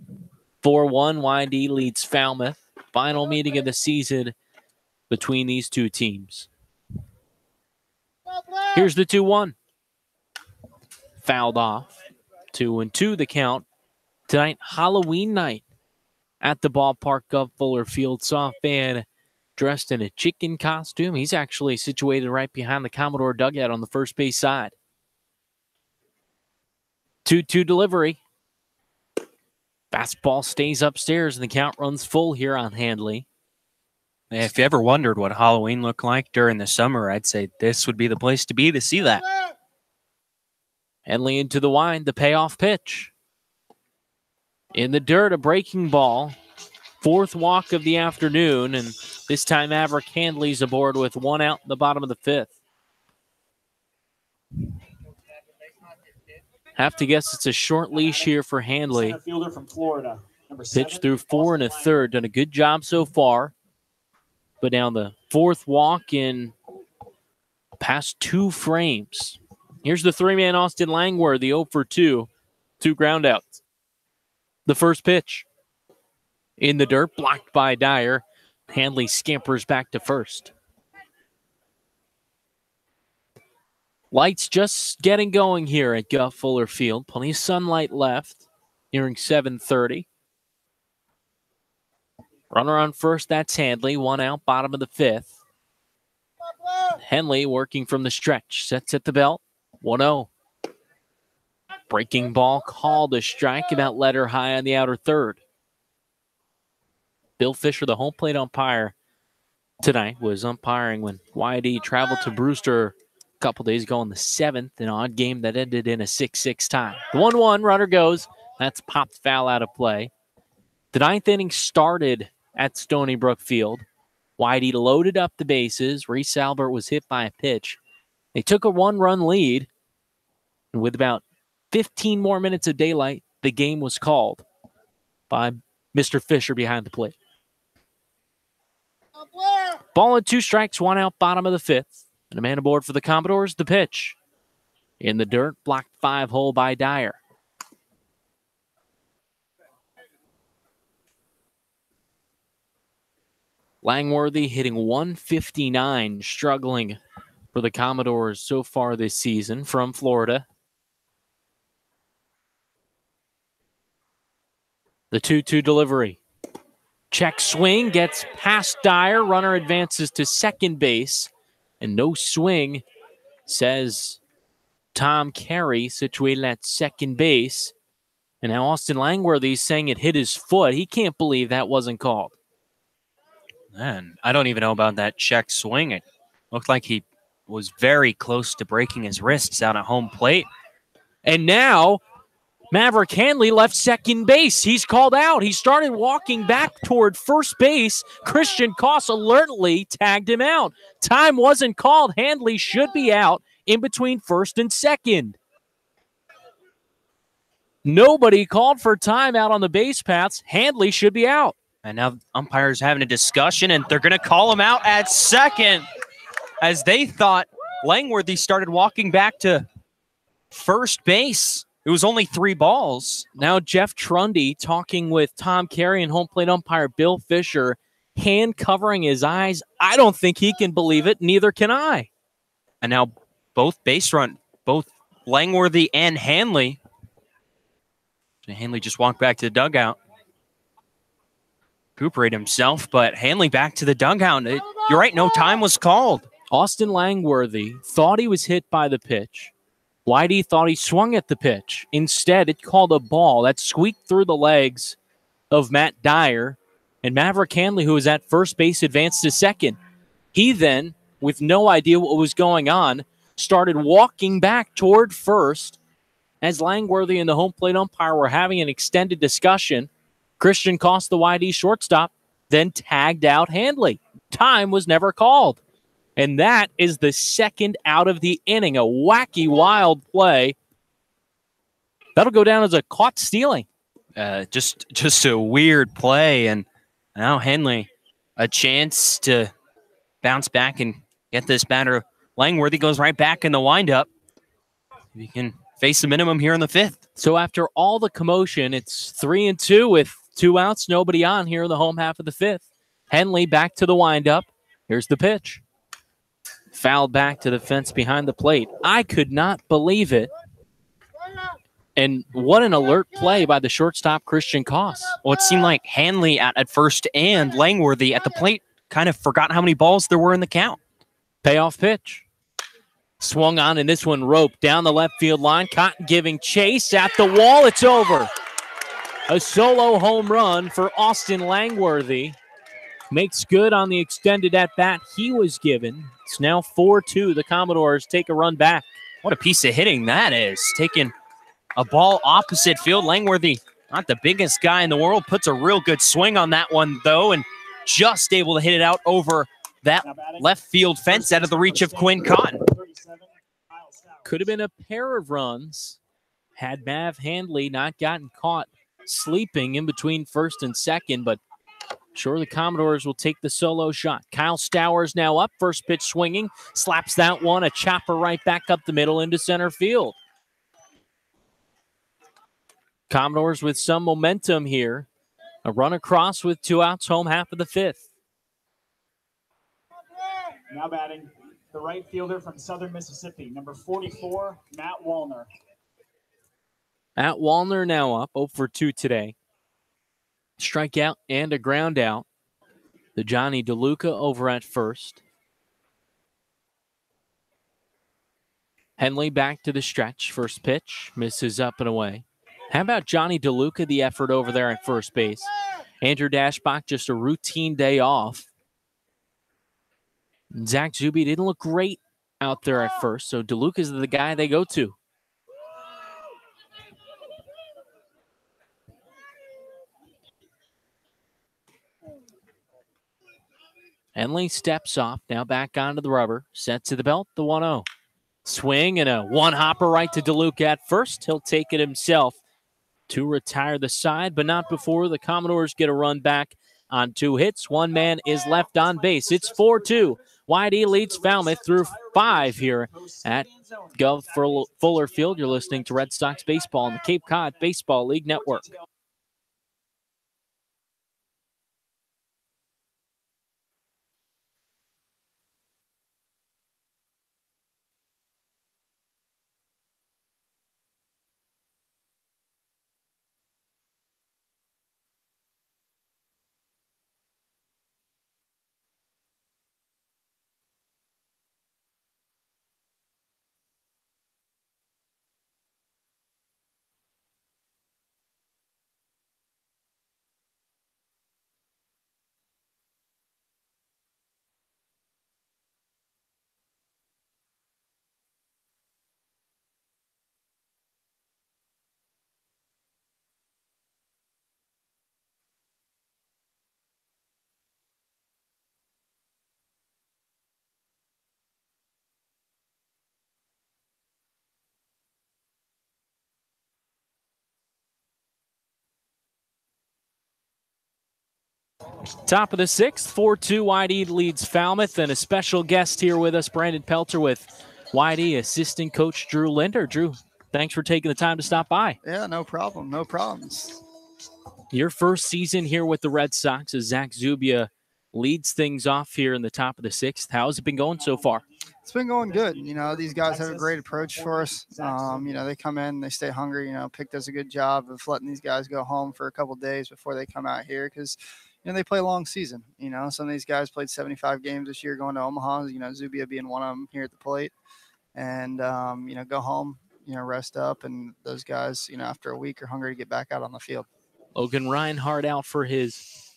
4-1, YD leads Falmouth. Final meeting of the season between these two teams. Here's the 2-1. Fouled off. 2-2 the count. Tonight, Halloween night at the ballpark of Fuller Field. Saw a fan dressed in a chicken costume. He's actually situated right behind the Commodore dugout on the first base side. 2-2 delivery. Fastball stays upstairs, and the count runs full here on Handley.
If you ever wondered what Halloween looked like during the summer, I'd say this would be the place to be to see that.
Henley into the wind, the payoff pitch. In the dirt, a breaking ball. 4th walk of the afternoon, and this time Maverick Handley's aboard with 1 out in the bottom of the 5th. Have to guess it's a short leash here for Handley.
Fielder from Florida,
Pitched through 4 1/3. Done a good job so far. But down the 4th walk in past 2 frames. Here's the 3-man Austin Langworthy, 0 for 2. 2 groundouts. The first pitch. In the dirt, blocked by Dyer. Handley scampers back to first. Lights just getting going here at Gulf Fuller Field. Plenty of sunlight left. Nearing 7:30. Runner on first, that's Handley. 1 out, bottom of the 5th. Henley working from the stretch. Sets at the belt. 1-0. Breaking ball called a strike, about letter high on the outer third. Bill Fisher, the home plate umpire tonight, was umpiring when YD traveled to Brewster a couple days ago on the 7th, an odd game that ended in a 6-6 tie. The 1-1, runner goes. That's popped foul out of play. The 9th inning started at Stony Brook Field. Whitey loaded up the bases. Reese Albert was hit by a pitch. They took a 1-run lead. And with about 15 more minutes of daylight, the game was called by Mr. Fisher behind the plate. Ball and 2 strikes, 1 out, bottom of the 5th. And a man aboard for the Commodores, the pitch. In the dirt, blocked 5 hole by Dyer. Langworthy hitting 159, struggling for the Commodores so far this season from Florida. The 2-2 delivery. Check swing, gets past Dyer. Runner advances to second base. And no swing, says Tom Carey, situated at second base. And now Austin Langworthy is saying it hit his foot. He can't believe that wasn't called.
Man, I don't even know about that check swing. It looked like he was very close to breaking his wrists out at home plate.
And now Maverick Hanley left second base. He's called out. He started walking back toward first base. Christian Koss alertly tagged him out. Time wasn't called. Hanley should be out in between first and second. Nobody called for time out on the base paths. Hanley should be out.
And now umpires having a discussion, and they're going to call him out at second as they thought Langworthy started walking back to first base. It was only 3 balls.
Now Jeff Trundy talking with Tom Carey and home plate umpire Bill Fisher, hand covering his eyes. I don't think he can believe it. Neither can I.
And now both Langworthy and Hanley. Hanley just walked back to the dugout. Recuperate himself, but Hanley back to the dugout. You're right, no time was called.
Austin Langworthy thought he was hit by the pitch. Whitey thought he swung at the pitch. Instead, it called a ball that squeaked through the legs of Matt Dyer, and Maverick Hanley, who was at first base, advanced to second. He then, with no idea what was going on, started walking back toward first. As Langworthy and the home plate umpire were having an extended discussion, Christian Koss, the Whitey shortstop, then tagged out Hanley. Time was never called. And that is the second out of the inning. A wacky, wild play. That'll go down as a caught stealing.
Just a weird play. And now Hanley, a chance to bounce back and get this batter. Langworthy goes right back in the windup. He can face the minimum here in the 5th.
So after all the commotion, it's 3-2 with 2 outs, nobody on here in the home half of the 5th. Henley back to the windup. Here's the pitch. Fouled back to the fence behind the plate. I could not believe it. And what an alert play by the shortstop, Christian Koss.
Well, it seemed like Hanley at first and Langworthy at the plate kind of forgot how many balls there were in the count.
Payoff pitch. Swung on, and this one roped down the left field line. Cotton giving chase at the wall. It's over. A solo home run for Austin Langworthy. Makes good on the extended at-bat he was given. It's now 4-2. The Commodores take a run back.
What a piece of hitting that is. Taking a ball opposite field. Langworthy, not the biggest guy in the world, puts a real good swing on that one, though, and just able to hit it out over that left field fence out of the reach of Quinn Cotton.
Could have been a pair of runs had Mav Handley not gotten caught sleeping in between first and second, but sure, the Commodores will take the solo shot. Kyle Stowers now up, first pitch swinging, slaps that one, a chopper right back up the middle into center field. Commodores with some momentum here. A run across with 2 outs, home half of the 5th.
Now batting, the right fielder from Southern Mississippi, number 44, Matt Wallner.
Matt Wallner now up, 0 for 2 today. Strikeout and a ground out. The Johnny DeLuca over at first. Henley back to the stretch. First pitch, misses up and away. How about Johnny DeLuca, the effort over there at first base? Andrew Dashbach, just a routine day off. Zach Zuby didn't look great out there at first, so DeLuca's the guy they go to. Henley steps off, now back onto the rubber, set to the belt, the 1-0. Swing and a one-hopper right to DeLuke at first. He'll take it himself to retire the side, but not before the Commodores get a run back on 2 hits. One man is left on base. It's 4-2. YD leads Falmouth through 5 here at Gov Fuller Field. You're listening to Red Sox baseball on the Cape Cod Baseball League Network. Top of the 6th, 4-2. YD leads Falmouth, and a special guest here with us, Brandon Pelter with YD assistant coach Drew Linder. Drew, thanks for taking the time to stop by.
Yeah, no problem. No problems.
Your first season here with the Red Sox as Zach Zubia leads things off here in the top of the 6th. How's it been going so far?
It's been going good. You know, these guys have a great approach for us. You know, they come in, they stay hungry. You know, Pick does a good job of letting these guys go home for a couple of days before they come out here because, you know, they play a long season. You know, some of these guys played 75 games this year going to Omaha, you know, Zubia being one of them here at the plate. And, you know, go home, you know, rest up. And those guys, you know, after a week are hungry to get back out on the field.
Logan Reinhardt out for his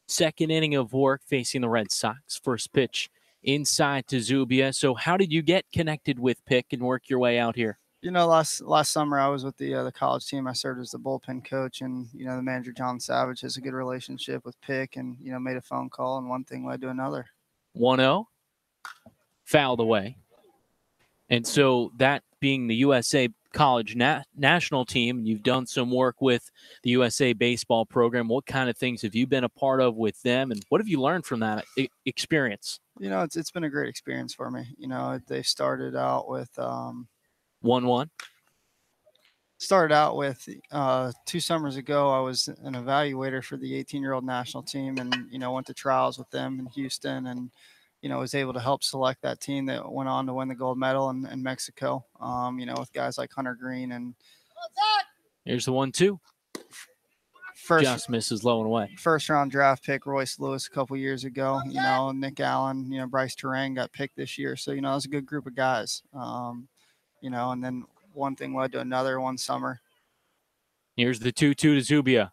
second inning of work facing the Red Sox. First pitch inside to Zubia. So how did you get connected with Pick and work your way out here?
You know, last summer I was with the college team. I served as the bullpen coach, and you know the manager John Savage has a good relationship with Pick, and you know made a phone call, and one thing led to another.
1-0, fouled away, and so that being the USA College national team, you've done some work with the USA baseball program. What kind of things have you been a part of with them, and what have you learned from that experience?
You know, it's been a great experience for me. You know, they started out with
1-1.
Started out with 2 summers ago, I was an evaluator for the 18-year-old national team, and you know went to trials with them in Houston, and you know was able to help select that team that went on to win the gold medal in Mexico. You know, with guys like Hunter Green and
here's the 1-2. Just misses low and away.
First round draft pick Royce Lewis a couple years ago. You know, Nick Allen. You know, Bryce Terang got picked this year, so you know it was a good group of guys. You know, and then one thing led to another one summer.
Here's the 2-2 to Zubia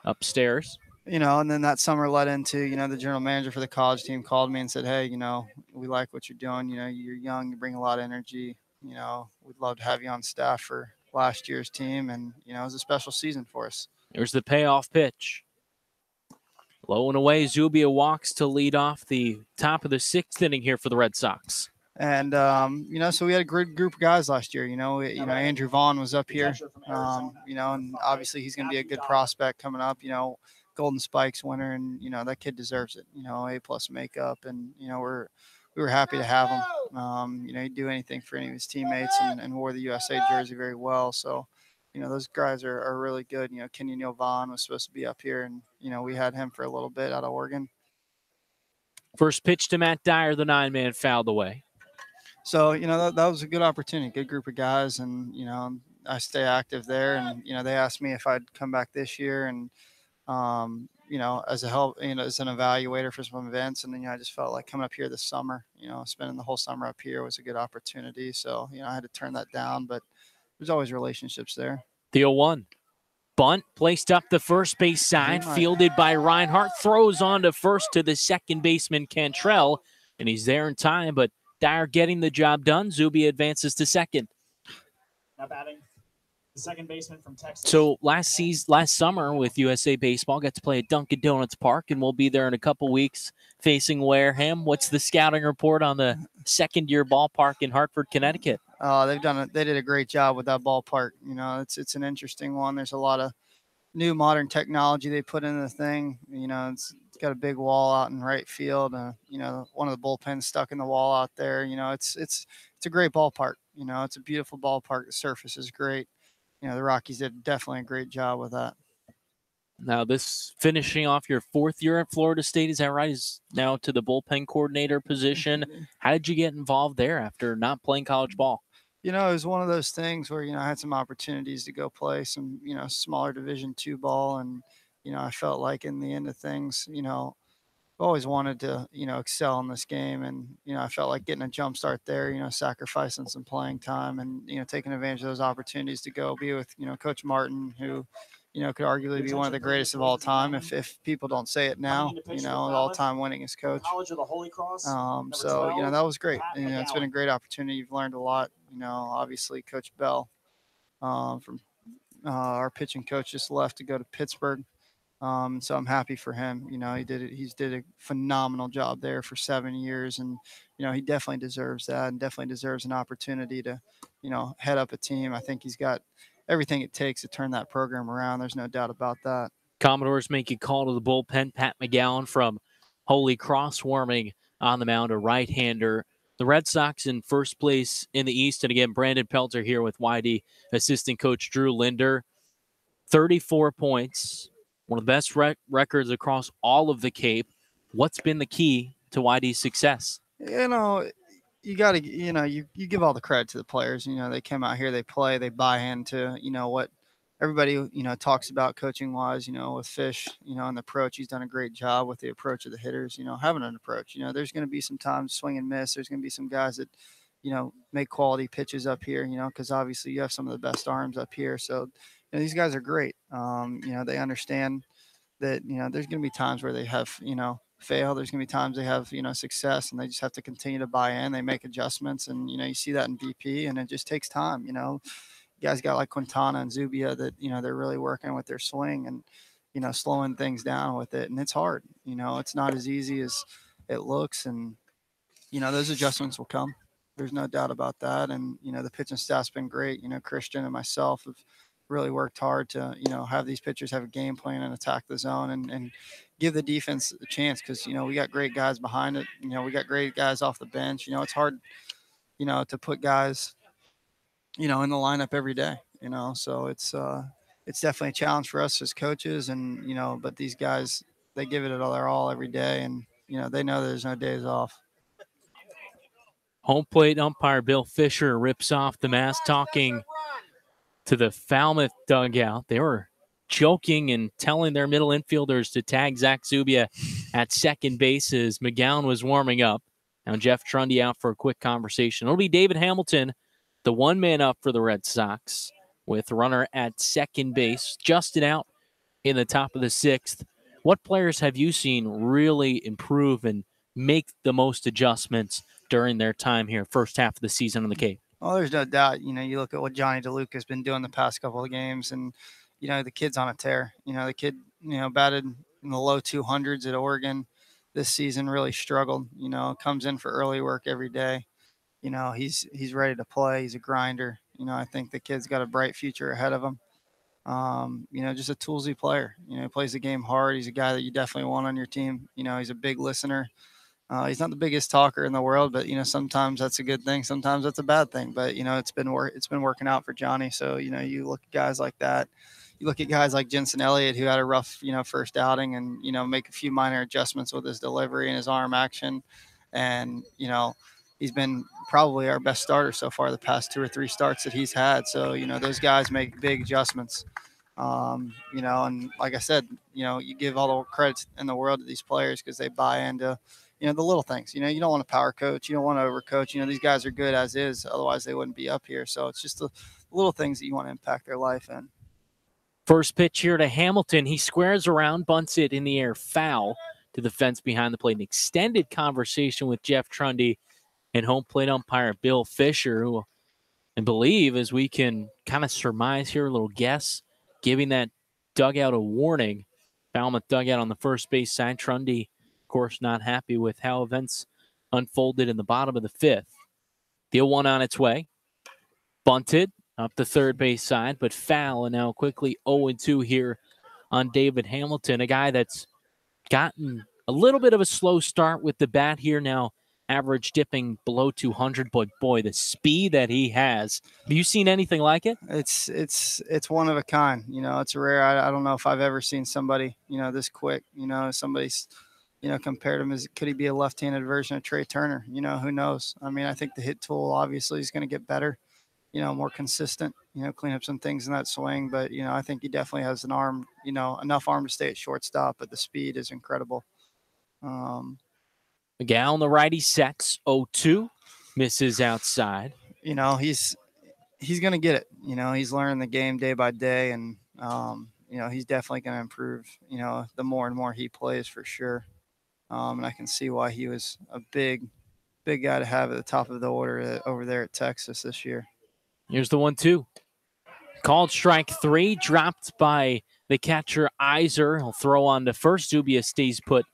upstairs.
You know, and then that summer led into, you know, the general manager for the college team called me and said, hey, you know, we like what you're doing. You know, you're young, you bring a lot of energy. You know, we'd love to have you on staff for last year's team. And, you know, it was a special season for us.
Here's the payoff pitch. Low and away, Zubia walks to lead off the top of the 6th inning here for the Red Sox.
And, you know, so we had a great group of guys last year. You know, Andrew Vaughn was up here, you know, and obviously he's going to be a good prospect coming up, you know, Golden Spikes winner. And, you know, that kid deserves it, you know, A+ makeup. And, you know, we were happy to have him. You know, he'd do anything for any of his teammates and wore the USA jersey very well. So, you know, those guys are really good. You know, Kenyon Neal Vaughn was supposed to be up here, and, you know, we had him for a little bit out of Oregon.
First pitch to Matt Dyer, the 9-man fouled away.
So, you know, that was a good opportunity, good group of guys. And, you know, I stay active there. And, you know, they asked me if I'd come back this year and, you know, as a help, you know, as an evaluator for some events. And then, you know, I just felt like coming up here this summer, you know, spending the whole summer up here was a good opportunity. So, you know, I had to turn that down, but there's always relationships there.
The 0-1. Bunt placed up the first base side, fielded by Reinhardt, throws on to first to the second baseman Cantrell, and he's there in time, but Dyer getting the job done. Zubia advances to second.
Now batting, the second baseman from Texas.
So last summer with USA Baseball, got to play at Dunkin' Donuts Park, and we'll be there in a couple weeks facing Wareham. What's the scouting report on the second-year ballpark in Hartford, Connecticut?
They did a great job with that ballpark. You know, it's an interesting one. There's a lot of new modern technology they put in the thing. You know, it's got a big wall out in right field. You know, one of the bullpens stuck in the wall out there. You know, it's a great ballpark. You know, it's a beautiful ballpark. The surface is great. You know, the Rockies did definitely a great job with that.
Now, this finishing off your fourth year at Florida State, is that right? Is now to the bullpen coordinator position. How did you get involved there after not playing college ball?
You know, it was one of those things where, you know, I had some opportunities to go play some, you know, smaller Division II ball. And, you know, I felt like in the end of things, you know, I've always wanted to, you know, excel in this game. And, you know, I felt like getting a jump start there, you know, sacrificing some playing time and, you know, taking advantage of those opportunities to go be with, you know, Coach Martin, who, you know, could arguably be one of the greatest of all time if people don't say it now, you know, all-time winningest coach. So, you know, that was great. And, you know, it's been a great opportunity. You've learned a lot. You know, obviously Coach Bell from our pitching coach just left to go to Pittsburgh. So I'm happy for him. You know, he's did a phenomenal job there for 7 years. And, you know, he definitely deserves that and definitely deserves an opportunity to, you know, head up a team. I think he's got everything it takes to turn that program around. There's no doubt about that.
Commodores make a call to the bullpen. Pat McGowan from Holy Cross warming on the mound, a right-hander. The Red Sox in first place in the East. And again, Brandon Pelzer here with YD assistant coach Drew Linder. 34 points, one of the best records across all of the Cape. What's been the key to YD's success?
You know, you got to, you know, you give all the credit to the players. You know, they come out here, they play, they buy into, you know, what everybody, you know, talks about coaching wise, you know, with Fish, you know, and the approach. He's done a great job with the approach of the hitters, you know, having an approach. You know, there's going to be some times swing and miss. There's going to be some guys that, you know, make quality pitches up here, you know, because obviously you have some of the best arms up here. So, you know, these guys are great. You know, they understand that, you know, there's going to be times where they have, you know, fail. There's going to be times they have, you know, success, and they just have to continue to buy in. They make adjustments, and, you know, you see that in BP, and it just takes time. You know, you guys got like Quintana and Zubia that, you know, they're really working with their swing and, you know, slowing things down with it. And it's hard, you know, it's not as easy as it looks. And, you know, those adjustments will come. There's no doubt about that. And, you know, the pitching staff's been great. You know, Christian and myself have really worked hard to, you know, have these pitchers have a game plan and attack the zone and give the defense a chance. Cause, you know, we got great guys behind it. You know, we got great guys off the bench. You know, it's hard, you know, to put guys, you know, in the lineup every day, you know, so it's definitely a challenge for us as coaches. And, you know, but these guys, they give it their all every day. And, you know, they know there's no days off.
Home plate umpire Bill Fisher rips off the mask talking to the Falmouth dugout. They were joking and telling their middle infielders to tag Zach Zubia at second base as McGowan was warming up. Now Jeff Trundy out for a quick conversation. It'll be David Hamilton, the one man up for the Red Sox, with runner at second base. Justin out in the top of the sixth. What players have you seen really improve and make the most adjustments during their time here, first half of the season on the Cape?
Well, there's no doubt. You know, you look at what Johnny DeLuca's been doing the past couple of games, and, you know, the kid's on a tear. You know, the kid, you know, batted in the low 200s at Oregon this season, really struggled. You know, comes in for early work every day. You know, he's ready to play. He's a grinder. You know, I think the kid's got a bright future ahead of him. You know, just a toolsy player. You know, he plays the game hard. He's a guy that you definitely want on your team. You know, he's a big listener. He's not the biggest talker in the world, but, you know, sometimes that's a good thing. Sometimes that's a bad thing. But, you know, it's been working out for Johnny. So, you know, you look at guys like that. You look at guys like Jensen Elliott, who had a rough, you know, first outing, and, you know, make a few minor adjustments with his delivery and his arm action. And, you know, he's been probably our best starter so far the past 2 or 3 starts that he's had. So, you know, those guys make big adjustments. You know, and like I said, you know, you give all the credit in the world to these players because they buy into, you know, the little things. You know, you don't want to power coach. You don't want to overcoach. You know, these guys are good as is. Otherwise, they wouldn't be up here. So it's just the little things that you want to impact their life in.
First pitch here to Hamilton. He squares around, bunts it in the air, foul to the fence behind the plate. An extended conversation with Jeff Trundy and home plate umpire Bill Fisher, who and believe, as we can kind of surmise here, a little guess, giving that dugout a warning. Falmouth dugout on the first base side. Trundy, of course, not happy with how events unfolded in the bottom of the fifth. The 0-1 on its way. Bunted up the third base side, but foul, and now quickly 0-2 here on David Hamilton, a guy that's gotten a little bit of a slow start with the bat here now, average dipping below 200, but boy, the speed that he has. Have you seen anything like it?
It's one of a kind. You know, it's rare. I don't know if I've ever seen somebody, you know, this quick. You know, somebody's, you know, compared him as, could he be a left-handed version of Trey Turner? You know, who knows? I mean, I think the hit tool obviously is going to get better, you know, more consistent, you know, clean up some things in that swing. But, you know, I think he definitely has an arm, you know, enough arm to stay at shortstop, but the speed is incredible.
Miguel, the righty, sets 0-2, misses outside.
You know, he's going to get it. You know, he's learning the game day by day, and, you know, he's definitely going to improve, you know, the more and more he plays for sure. And I can see why he was a big guy to have at the top of the order over there at Texas this year.
Here's the 1-2. Called strike 3, dropped by the catcher Iser. He'll throw on to first. Zubia stays put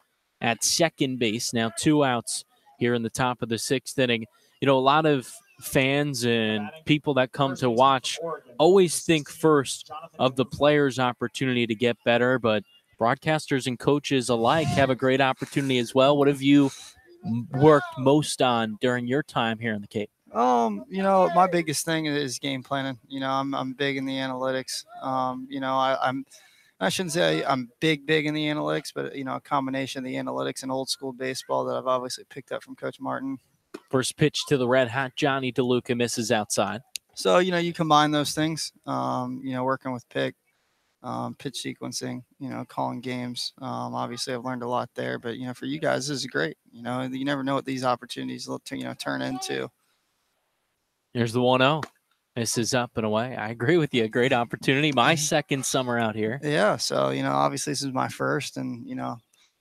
at second base. Now 2 outs here in the top of the 6th inning. You know, a lot of fans and people that come to watch always think first of the player's opportunity to get better, but broadcasters and coaches alike have a great opportunity as well. What have you worked most on during your time here in the Cape?
You know, my biggest thing is game planning. You know, I'm big in the analytics. You know, I shouldn't say I'm big in the analytics, but, you know, a combination of the analytics and old school baseball that I've obviously picked up from Coach Martin.
First pitch to the red hot Johnny DeLuca, misses outside.
So, you know, you combine those things, you know, working with pitch sequencing, you know, calling games. Obviously I've learned a lot there, but, you know, for you guys, this is great. You know, you never know what these opportunities will, you know, turn into.
Here's the 1-0. Misses up and away. I agree with you. Great opportunity. My second summer out here.
Yeah. So, you know, obviously this is my first, and, you know,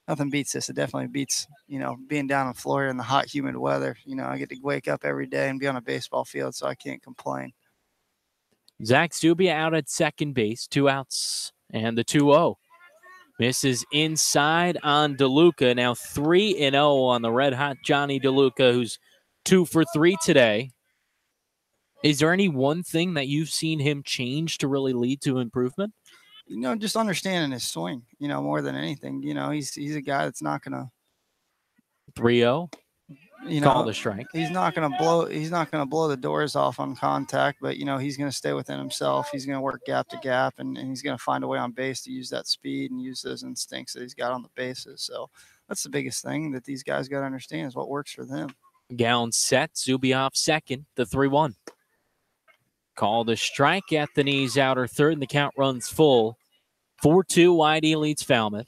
nothing beats this. It definitely beats, you know, being down in Florida in the hot, humid weather. You know, I get to wake up every day and be on a baseball field, so I can't complain.
Zach Zubia out at second base. 2 outs and the 2-0. Misses inside on DeLuca. Now 3-0 on the red hot Johnny DeLuca, who's 2 for 3 today. Is there any one thing that you've seen him change to really lead to improvement?
You know, just understanding his swing, you know, more than anything. You know, he's a guy that's not going to
3-0.
You know,
call the strike.
He's not going to blow the doors off on contact, but, you know, he's going to stay within himself. He's going to work gap to gap, and he's going to find a way on base to use that speed and use those instincts that he's got on the bases. So that's the biggest thing that these guys got to understand is what works for them.
Gown set. Zubia second. The 3-1. Call the strike at the knees, outer third, and the count runs full. 4-2, Whitey leads Falmouth.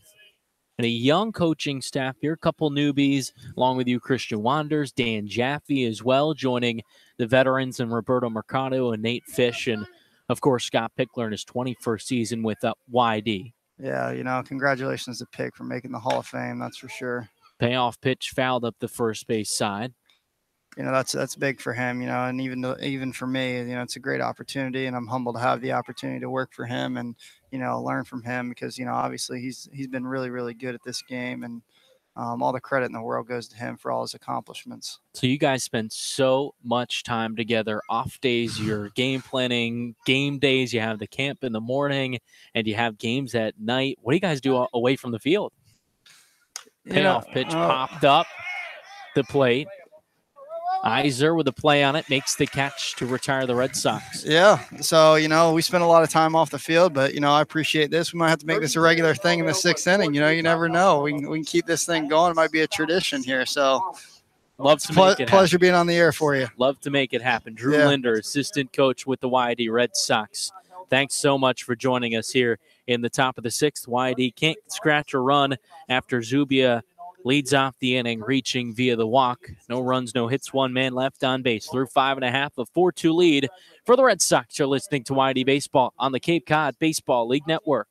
And a young coaching staff here, a couple newbies, along with you, Christian Wanders, Dan Jaffe as well, joining the veterans and Roberto Mercado and Nate Fish, and, of course, Scott Pickler in his 21st season with YD.
Yeah, you know, congratulations to Pick for making the Hall of Fame, that's for sure.
Payoff pitch fouled up the first base side.
You know, that's big for him, you know, and even for me, you know, it's a great opportunity, and I'm humbled to have the opportunity to work for him and, you know, learn from him because, you know, obviously he's been really, really good at this game, and all the credit in the world goes to him for all his accomplishments.
So you guys spend so much time together, off days, you're game planning, game days, you have the camp in the morning, and you have games at night. What do you guys do away from the field? Payoff pitch popped up the plate. Iser with a play on it makes the catch to retire the Red Sox.
Yeah, so, you know, we spent a lot of time off the field, but, you know, I appreciate this. We might have to make this a regular thing in the 6th inning. You know, you never know. We can keep this thing going. It might be a tradition here. So,
love to make it
pleasure being on the air for you.
Love to make it happen. Drew Linder, assistant coach with the YD Red Sox. Thanks so much for joining us here in the top of the 6th. YD can't scratch a run after Zubia leads off the inning, reaching via the walk. No runs, no hits, 1 man left on base. Through 5.5, a 4-2 lead for the Red Sox. You're listening to YD Baseball on the Cape Cod Baseball League Network.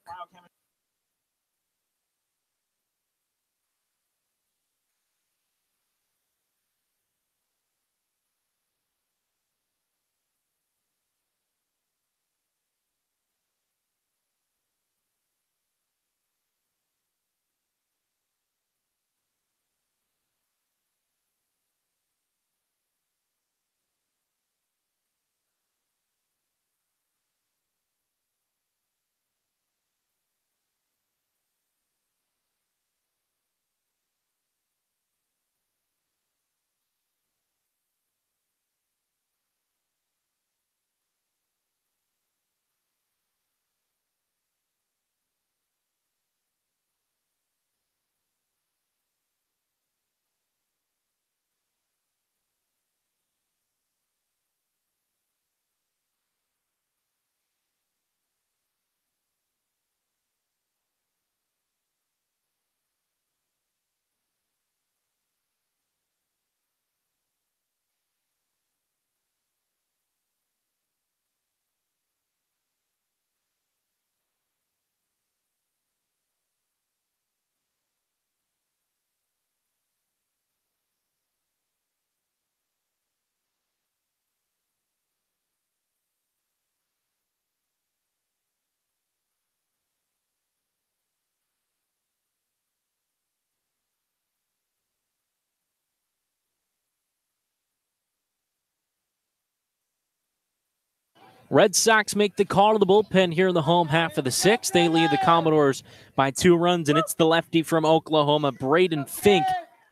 Red Sox make the call to the bullpen here in the home half of the sixth. They lead the Commodores by 2 runs, and it's the lefty from Oklahoma, Braden Fink,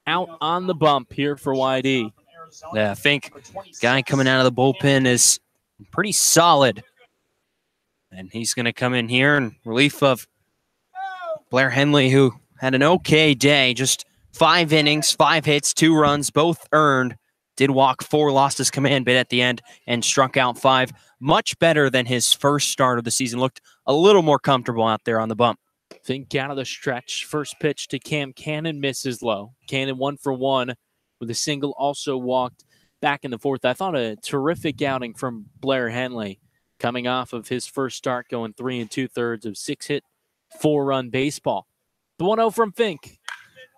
out on the bump here for YD.
Yeah, Fink, guy coming out of the bullpen, is pretty solid. And he's going to come in here in relief of Blair Henley, who had an okay day. Just 5 innings, 5 hits, 2 runs, both earned. Did walk 4, lost his command bit at the end, and struck out 5. Much better than his first start of the season. Looked a little more comfortable out there on the bump.
Fink out of the stretch. First pitch to Cam Cannon misses low. Cannon 1 for 1 with a single, also walked back in the 4th. I thought a terrific outing from Blair Henley, coming off of his first start, going 3 2/3 of 6-hit, 4-run baseball. The 1-0 from Fink.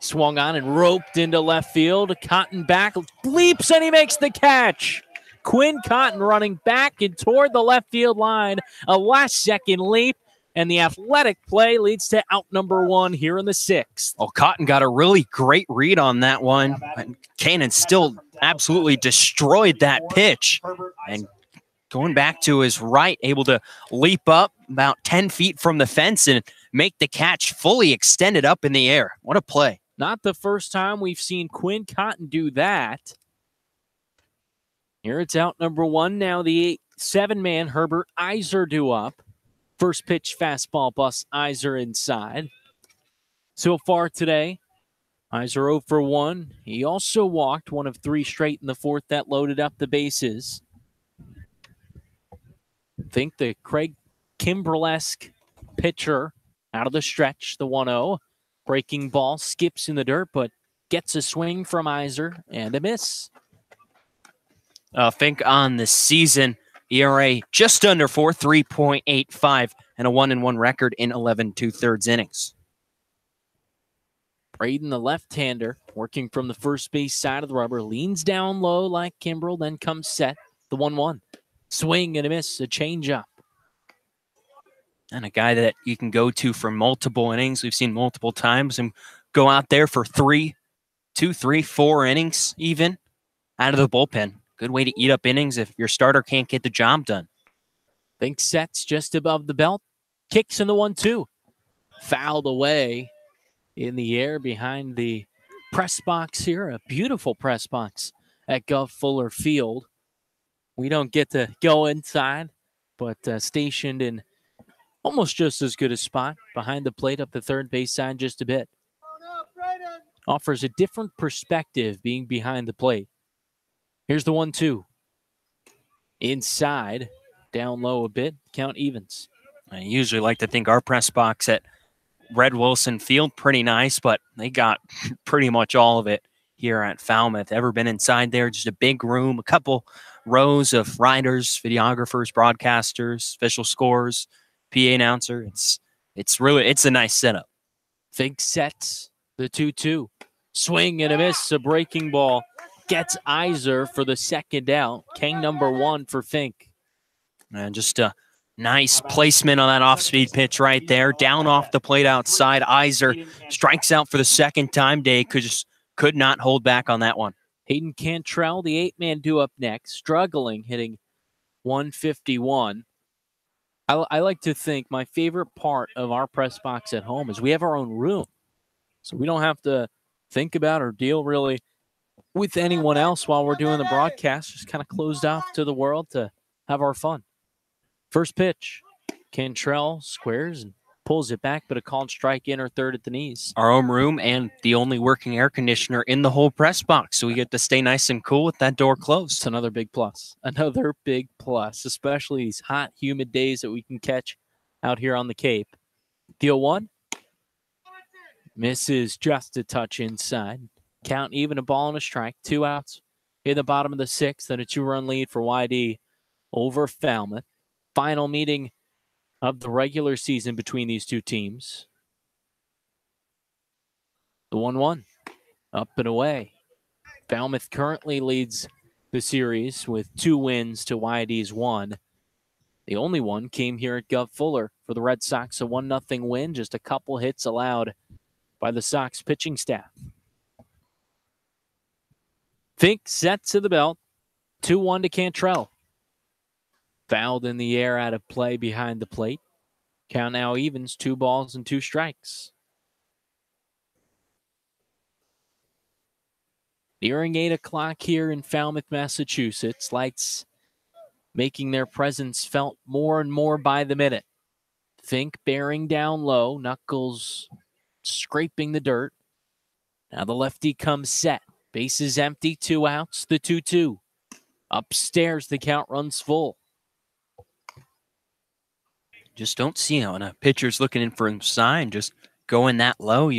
Swung on and roped into left field. Cotton back, leaps, and he makes the catch. Quinn Cotton running back and toward the left field line. A last-second leap, and the athletic play leads to out number 1 here in the 6th.
Oh, Cotton got a really great read on that one. And Cannon still absolutely destroyed that pitch. And going back to his right, able to leap up about 10 feet from the fence and make the catch fully extended up in the air. What a play.
Not the first time we've seen Quinn Cotton do that. Here it's out number 1. Now the 7-man Herbert Iser due up. First pitch fastball busts Iser inside. So far today, Iser 0 for 1. He also walked 1 of 3 straight in the 4th. That loaded up the bases. Think the Craig Kimbrell-esque pitcher out of the stretch, the 1-0. Breaking ball, skips in the dirt, but gets a swing from Iser and a miss.
Fink on the season, ERA just under 4, 3.85, and a 1-1 record in 11 2/3 innings.
Braden, the left-hander, working from the first base side of the rubber, leans down low like Kimbrell, then comes set, the 1-1. Swing and a miss, a changeup. And a guy that you can go to for multiple innings. We've seen multiple times him go out there for 2, 3, 4 innings even out of the bullpen. Good way to eat up innings if your starter can't get the job done. Fink sets just above the belt. Kicks in the 1-2. Fouled away in the air behind the press box here. A beautiful press box at Gov Fuller Field. We don't get to go inside, but stationed in almost just as good a spot behind the plate up the third base side just a bit. Offers a different perspective being behind the plate. Here's the 1-2. Inside, down low a bit, count evens.
I usually like to think our press box at Red Wilson Field pretty nice, but they got pretty much all of it here at Falmouth. Ever been inside there? Just a big room, a couple rows of writers, videographers, broadcasters, official scores, PA announcer. It's a nice setup.
Fink sets the 2-2. Swing and a miss, a breaking ball. Gets Iser for the second out. King number 1 for Fink.
And just a nice placement on that off-speed pitch right there. Down off the plate outside. Iser strikes out for the second time. Day could not hold back on that one.
Hayden Cantrell, the 8-man due up next, struggling, hitting 151. I like to think my favorite part of our press box at home is we have our own room. So we don't have to think about or deal really with anyone else while we're doing the broadcast. Just kind of closed off to the world to have our fun. First pitch, Cantrell squares and pulls it back, but a called strike in or third at the knees.
Our own room and the only working air conditioner in the whole press box, so we get to stay nice and cool with that door closed.
It's another big plus. Another big plus, especially these hot, humid days that we can catch out here on the Cape. Deal 1. Misses just a touch inside. Count even, a ball and a strike. 2 outs in the bottom of the 6th, and a 2-run lead for YD over Falmouth. Final meeting of the regular season between these two teams. The 1-1, up and away. Falmouth currently leads the series with 2 wins to YD's 1. The only one came here at Gov Fuller for the Red Sox, a 1-0 win, just a couple hits allowed by the Sox pitching staff. Fink sets to the belt, 2-1 to Cantrell. Fouled in the air, out of play behind the plate. Count now evens, 2 balls and 2 strikes. Nearing 8 o'clock here in Falmouth, Massachusetts. Lights making their presence felt more and more by the minute. Fink bearing down low, knuckles scraping the dirt. Now the lefty comes set. Bases empty, 2 outs, the 2-2. Upstairs, the count runs full.
Just don't see it when a pitcher's looking in for a sign, just going that low.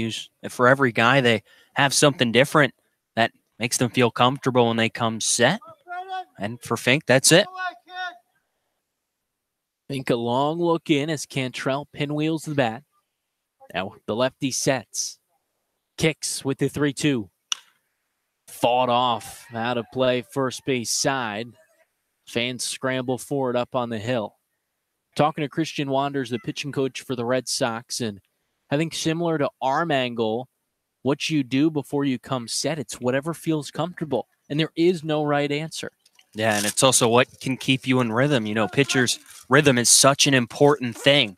For every guy, they have something different that makes them feel comfortable when they come set. And for Fink, that's it.
Fink a long look in as Cantrell pinwheels the bat. Now the lefty sets. Kicks with the 3-2. Fought off, out of play, first base side. Fans scramble for it up on the hill. Talking to Christian Wanders, the pitching coach for the Red Sox, and I think similar to arm angle, what you do before you come set, it's whatever feels comfortable, and there is no right answer.
Yeah, and it's also what can keep you in rhythm. Pitchers' rhythm is such an important thing.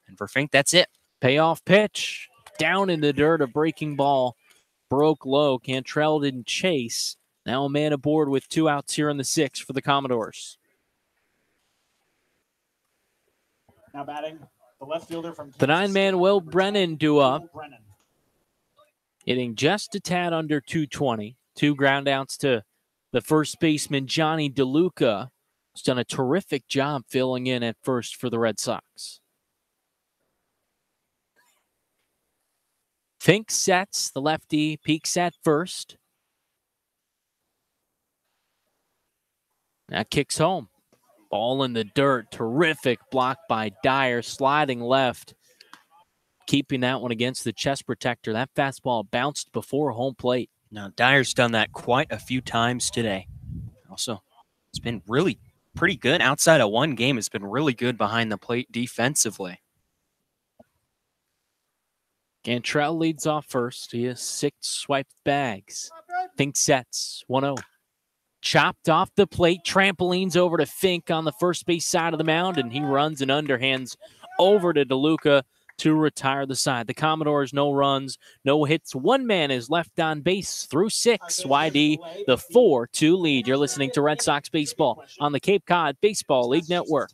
And for Fink, that's it.
Payoff pitch. Down in the dirt, a breaking ball. Broke low. Cantrell didn't chase. Now a man aboard with 2 outs here in the 6th for the Commodores.
Now batting, the left fielder from
the 9-man Will Brennan due up. Hitting just a tad under 220. 2 ground outs to the first baseman, Johnny DeLuca, who's done a terrific job filling in at first for the Red Sox. Fink sets, the lefty peeks at first. That kicks home. Ball in the dirt. Terrific block by Dyer. Sliding left. Keeping that one against the chest protector. That fastball bounced before home plate.
Now, Dyer's done that quite a few times today. Also, it's been really pretty good. Outside of one game, it's been really good behind the plate defensively.
Cantrell leads off first. He has 6 swiped bags. Fink sets. 1-0. Chopped off the plate. Trampolines over to Fink on the first base side of the mound, and he runs and underhands over to DeLuca to retire the side. The Commodores, no runs, no hits. 1 man is left on base through 6. YD, the 4-2 lead. You're listening to Red Sox baseball on the Cape Cod Baseball League Network.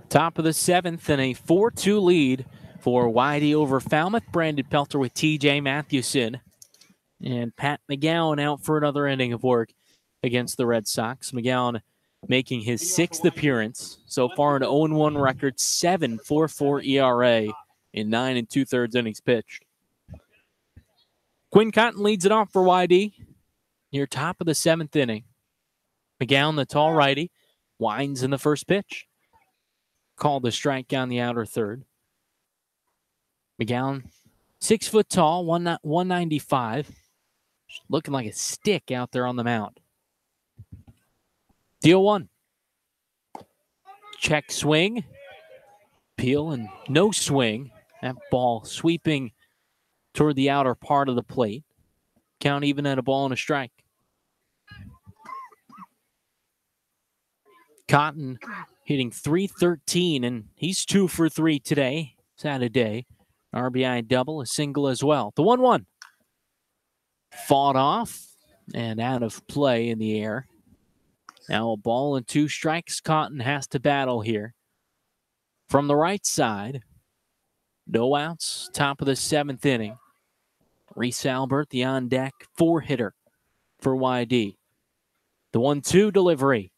Top of the 7th and a 4-2 lead for YD over Falmouth. Brandon Pelter with TJ Mathewson. And Pat McGowan out for another inning of work against the Red Sox. McGowan making his 6th appearance. So far an 0-1 record, 7.44 ERA in 9 2/3 innings pitched. Quinn Cotton leads it off for YD. Near top of the 7th inning. McGowan, the tall righty, winds in the first pitch. Called a strike on the outer third. McGowan, 6 foot tall, 195. Looking like a stick out there on the mound. Deal 1. Check swing. Peel and no swing. That ball sweeping toward the outer part of the plate. Count even at a ball and a strike. Cotton hitting .313, and he's 2 for 3 today. He's had a day. RBI double, a single as well. The 1-1. Fought off and out of play in the air. Now a ball and 2 strikes. Cotton has to battle here. From the right side, no outs, top of the 7th inning. Reese Albert, the on-deck 4-hitter for YD. The 1-2 delivery.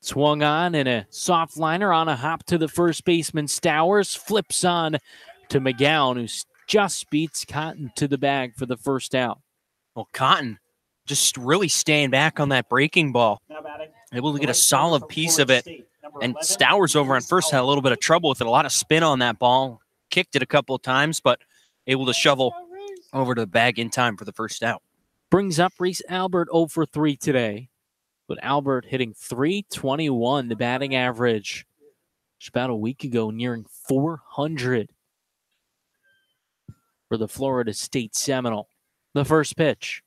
Swung on in a soft liner on a hop to the first baseman. Stowers flips on to McGowan, who just beats Cotton to the bag for the first out.
Well, Cotton just really staying back on that breaking ball. Able to get a solid piece of it. And Stowers over on first had a little bit of trouble with it. A lot of spin on that ball. Kicked it a couple of times, but able to shovel over to the bag in time for the first out.
Brings up Reese Albert 0 for 3 today. But Albert hitting .321, the batting average. Just about a week ago, nearing 400 for the Florida State Seminole. The first pitch.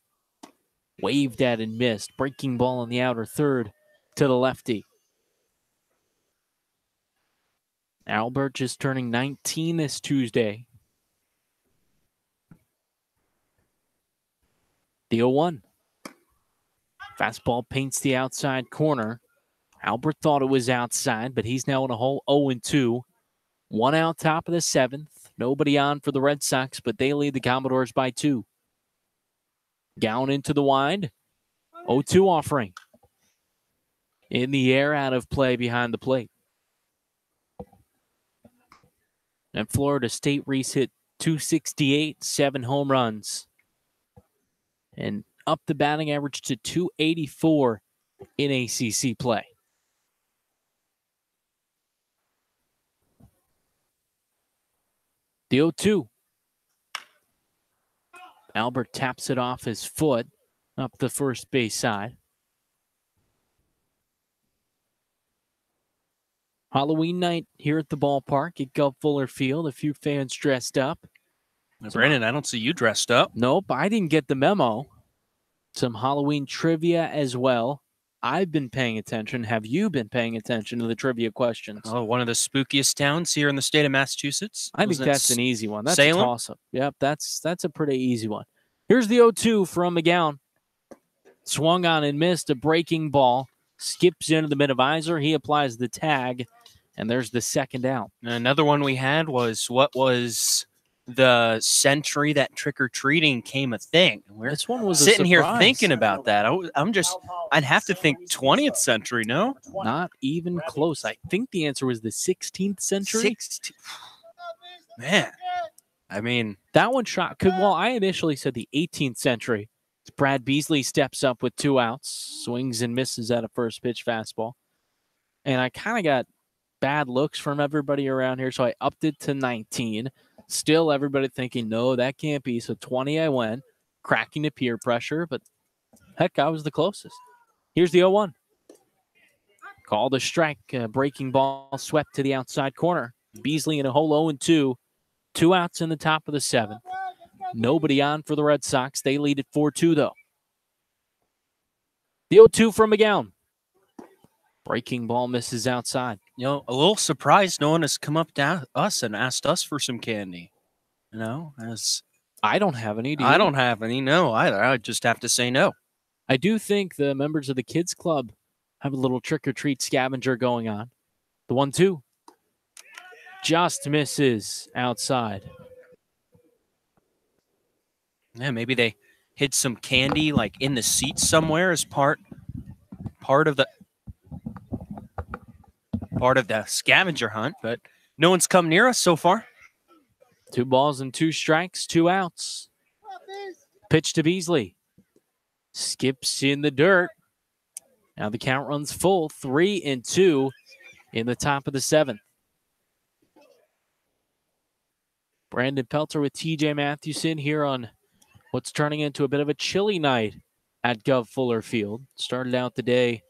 Waved at and missed. Breaking ball on the outer third to the lefty. Albert just turning 19 this Tuesday. The 0-1. Fastball paints the outside corner. Albert thought it was outside, but he's now in a hole 0-2. 1 out, top of the 7th. Nobody on for the Red Sox, but they lead the Commodores by 2. Gown into the wide. 0-2 offering. In the air, out of play behind the plate. And Florida State Reese hit .268, 7 home runs. And up the batting average to .284 in ACC play. The 0-2. Albert taps it off his foot up the first base side. Halloween night here at the ballpark at Gov Fuller Field. A few fans dressed up.
Brandon, I don't see you dressed up.
Nope, I didn't get the memo. Some Halloween trivia as well. I've been paying attention. Have you been paying attention to the trivia questions?
Oh, one of the spookiest towns here in the state of Massachusetts.
I think that's an easy one. That's
Salem?
a toss-up. Yep, that's a pretty easy one. Here's the 0-2 from McGowan. Swung on and missed a breaking ball. Skips into the mid-visor. He applies the tag, and there's the second out.
Another one we had was what was the century that trick-or-treating came a thing. We're
This one was
sitting
a
here
surprise.
thinking about that. I'd have to think 20th century, no?
Not even close. I think the answer was the 16th century.
16. Man, I mean,
That one shot. Well, I initially said the 18th century. Brad Beasley steps up with 2 outs, swings and misses at a first pitch fastball. And I kind of got bad looks from everybody around here, so I upped it to 19. Still everybody thinking, no, that can't be. So 20 I went, cracking the peer pressure, but heck, I was the closest. Here's the 0-1. Called a strike, breaking ball swept to the outside corner. Beasley in a hole 0-2. 2 outs in the top of the 7th. Nobody on for the Red Sox. They lead at 4-2, though. The 0-2 from McGowan. Breaking ball misses outside.
you know, a little surprised no one has come up to us and asked us for some candy. You know, as
I don't have any. Do you?
I don't have any, no, either. I would just have to say no.
I do think the members of the kids club have a little trick-or-treat scavenger going on. The 1-2 just misses outside.
Yeah, maybe they hid some candy like in the seats somewhere as part of the scavenger hunt, but no one's come near us so far.
2 balls and 2 strikes, 2 outs. Pitch to Beasley. Skips in the dirt. Now the count runs full, 3-2 in the top of the 7th. Brandon Pelter with TJ Mathewson here on what's turning into a bit of a chilly night at Gov Fuller Field. Started out the day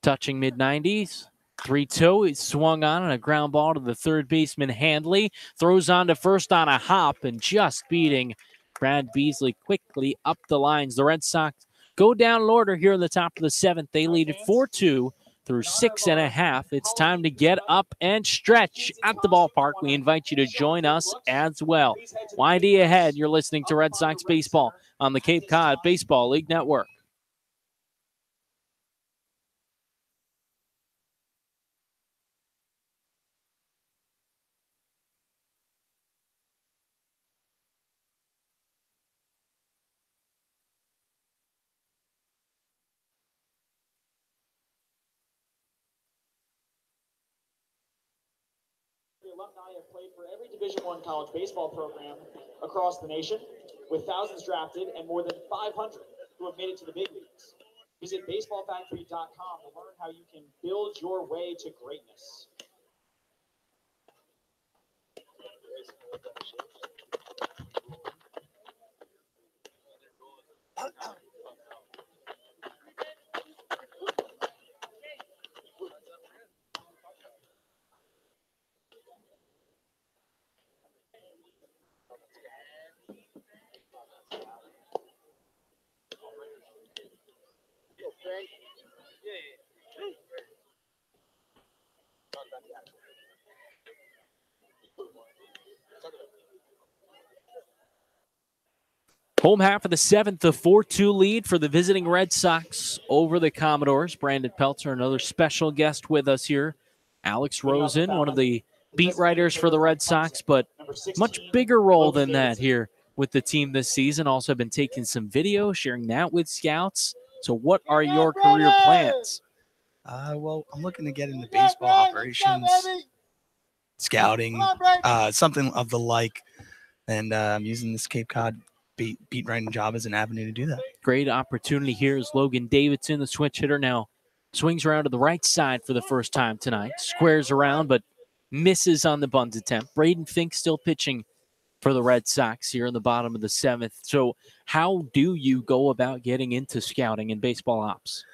touching mid-90s. 3-2. He swung on a ground ball to the third baseman Handley. Throws on to first on a hop and just beating Brad Beasley quickly up the lines. The Red Sox go down in order here in the top of the seventh. They lead it 4-2 through 6.5. It's time to get up and stretch at the ballpark. We invite you to join us as well. YD ahead. You're listening to Red Sox baseball on the Cape Cod Baseball League Network.
Alumni have played for every Division I college baseball program across the nation, with thousands drafted and more than 500 who have made it to the big leagues. Visit baseballfactory.com to learn how you can build your way to greatness.
Home half of the seventh, a 4-2 lead for the visiting Red Sox over the Commodores. Brandon Peltzer, another special guest with us here. Alex Rosen, one of the beat writers for the Red Sox, but much bigger role than that here with the team this season. Also been taking some video, sharing that with scouts. So what are your career plans?
Well, I'm looking to get into baseball operations, scouting, something of the like. And I'm using this Cape Cod beat writing job as an avenue to do that.
Great opportunity here is Logan Davidson, the switch hitter, now swings around to the right side for the first time tonight. Squares around, but misses on the bunt attempt. Braden Fink still pitching for the Red Sox here in the bottom of the seventh. So how do you go about getting into scouting and baseball ops?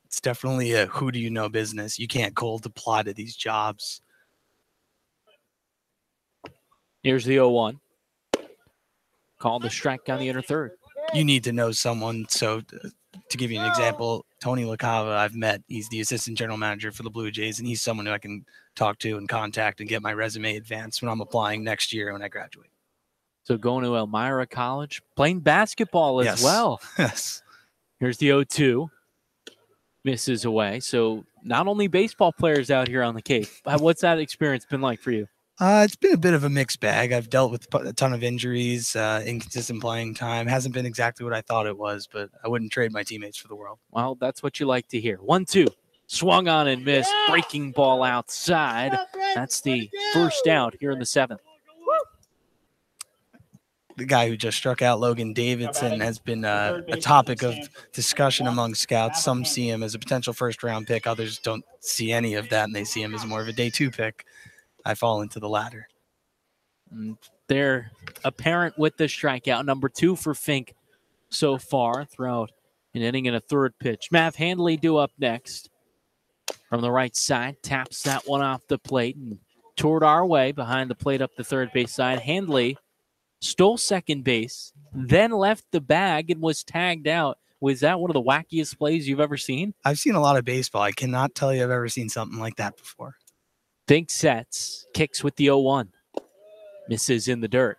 It's definitely a who do you know business. You can't cold apply to these jobs.
Here's the 0-1. Called the strike on the inner third.
You need to know someone. So to give you an example, Tony LaCava I've met. He's the assistant general manager for the Blue Jays, and he's someone who I can talk to and contact and get my resume advanced when I'm applying next year when I graduate.
So going to Elmira College, playing basketball as well.
Yes.
Here's the 0-2. Misses away. So not only baseball players out here on the Cape. What's that experience been like for you?
It's been a bit of a mixed bag. I've dealt with a ton of injuries, inconsistent playing time. Hasn't been exactly what I thought it was, but I wouldn't trade my teammates for the world.
Well, that's what you like to hear. 1-2. Swung on and missed. Breaking ball outside. That's the first out here in the seventh.
The guy who just struck out, Logan Davidson, has been a topic of discussion among scouts. Some see him as a potential first-round pick. Others don't see any of that, and they see him as more of a day two pick. I fall into the latter.
They're apparent with the strikeout. Number 2 for Fink so far throughout an inning and a third pitch. Matt Handley due up next. From the right side, taps that one off the plate and toward our way behind the plate up the third base side. Handley stole second base, then left the bag and was tagged out. Was that one of the wackiest plays you've ever seen?
I've seen a lot of baseball. I cannot tell you I've ever seen something like that before.
Fink sets, kicks with the 0-1. Misses in the dirt.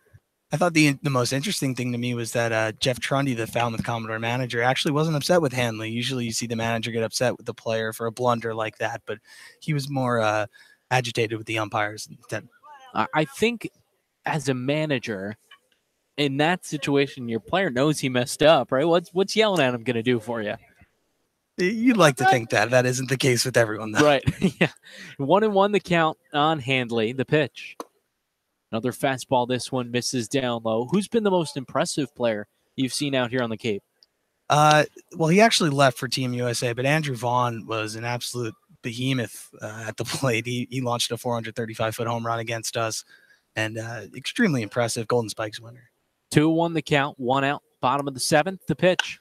I thought the most interesting thing to me was that Jeff Trundy, the Falmouth Commodore manager, actually wasn't upset with Handley. Usually you see the manager get upset with the player for a blunder like that, but he was more agitated with the umpires instead.
I think as a manager, in that situation, your player knows he messed up, right? What's yelling at him going to do for you?
You'd like to think that isn't the case with everyone, though.
Right. Yeah. 1-1 the count on Handley. The pitch. Another fastball. This one misses down low. Who's been the most impressive player you've seen out here on the Cape?
Well, he actually left for Team USA, but Andrew Vaughn was an absolute behemoth at the plate. He launched a 435-foot home run against us, and extremely impressive Golden Spikes winner.
2-1 the count. 1 out. Bottom of the seventh. The pitch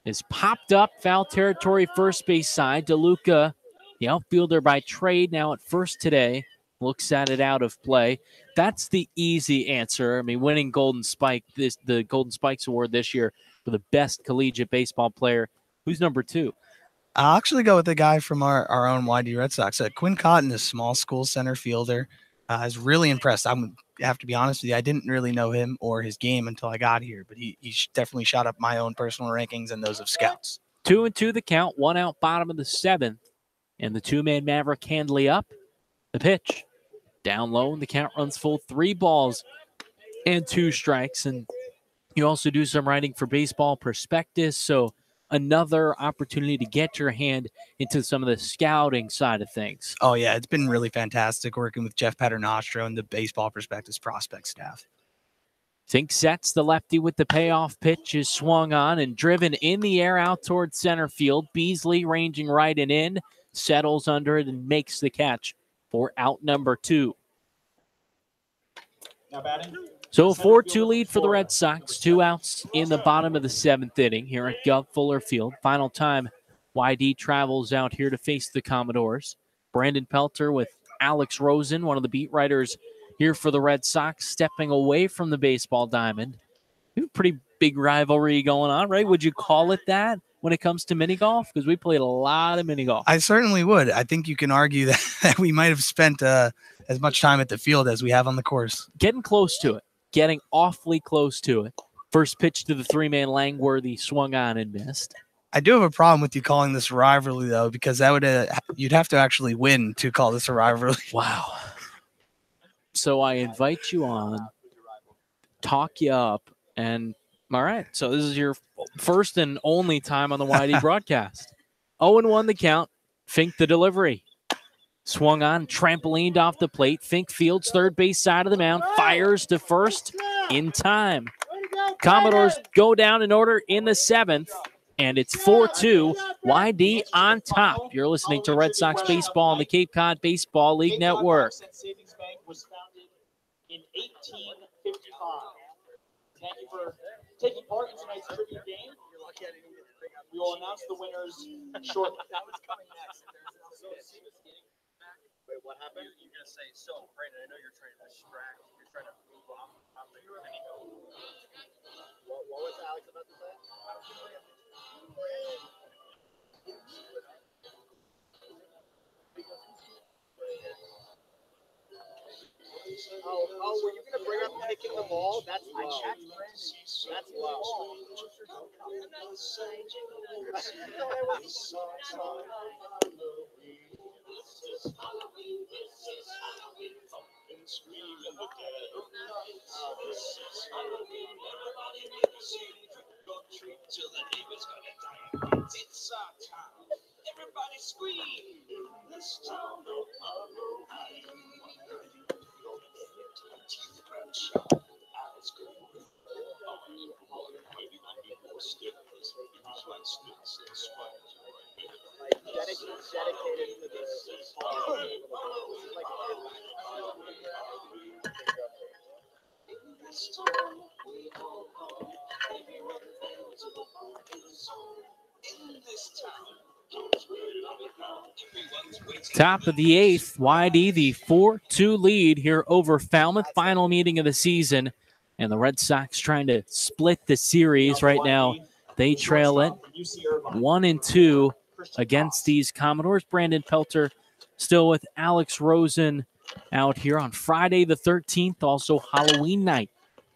is popped up. Foul territory, first base side. DeLuca The outfielder by trade now at first today. Looks at it out of play. That's the easy answer. I mean, winning Golden Spike, the Golden Spikes Award this year for the best collegiate baseball player. Who's number 2?
I'll actually go with the guy from our own YD Red Sox. Quinn Cotton, a small school center fielder, is really impressed. I have to be honest with you. I didn't really know him or his game until I got here, but he definitely shot up my own personal rankings and those of scouts.
2-2 the count, 1 out, bottom of the 7th. And the two-man Maverick Handley up. The pitch. Down low, and the count runs full. 3 balls and 2 strikes. And you also do some writing for Baseball Prospectus, so another opportunity to get your hand into some of the scouting side of things.
Oh, yeah, it's been really fantastic working with Jeff Paternostro and the Baseball Prospectus prospect staff.
Fink sets the lefty with the payoff pitch, is swung on and driven in the air out towards center field. Beasley ranging right and in, settles under it and makes the catch for out number 2.
Now batting.
So a 4-2 lead for the Red Sox. 2 outs in the bottom of the 7th inning here at Gov Fuller Field. Final time, YD travels out here to face the Commodores. Brandon Pelter with Alex Rosen, one of the beat writers here for the Red Sox, stepping away from the baseball diamond. We have a pretty big rivalry going on, right? Would you call it that when it comes to mini golf? Because we played a lot of mini golf.
I certainly would. I think you can argue that we might have spent as much time at the field as we have on the course.
Getting close to it. Getting awfully close to it. First pitch to the 3-man Langworthy, swung on and missed.
I do have a problem with you calling this a rivalry, though, because that would you'd have to actually win to call this a rivalry.
Wow. So I invite you on, talk you up, and all right. So this is your first and only time on the YD broadcast. 0-1 the count. Fink the delivery. Swung on, trampolined off the plate. Fink fields third base side of the mound, fires to first in time. Commodores go down in order in the 7th, and it's 4-2. YD on top. You're listening to Red Sox baseball on the Cape Cod Baseball League Network.
Savings Bank was founded in 1855. Thank you for taking part in tonight's trivia game. We will announce the winners shortly. That was coming next. Wait, what happened? You're going to say, so, Brandon, I know you're trying to distract. You're trying to move off. What was Alex about to say? Oh, were you going to bring up kicking the ball? That's low. That's low. It's our time. Everybody scream. This town of dedicated to this.
Top of the 8th, YD, the 4-2 lead here over Falmouth. Final meeting of the season, and the Red Sox trying to split the series right now. They trail it 1-2 against these Commodores. Brandon Pelter still with Alex Rosen out here on Friday the 13th, also Halloween night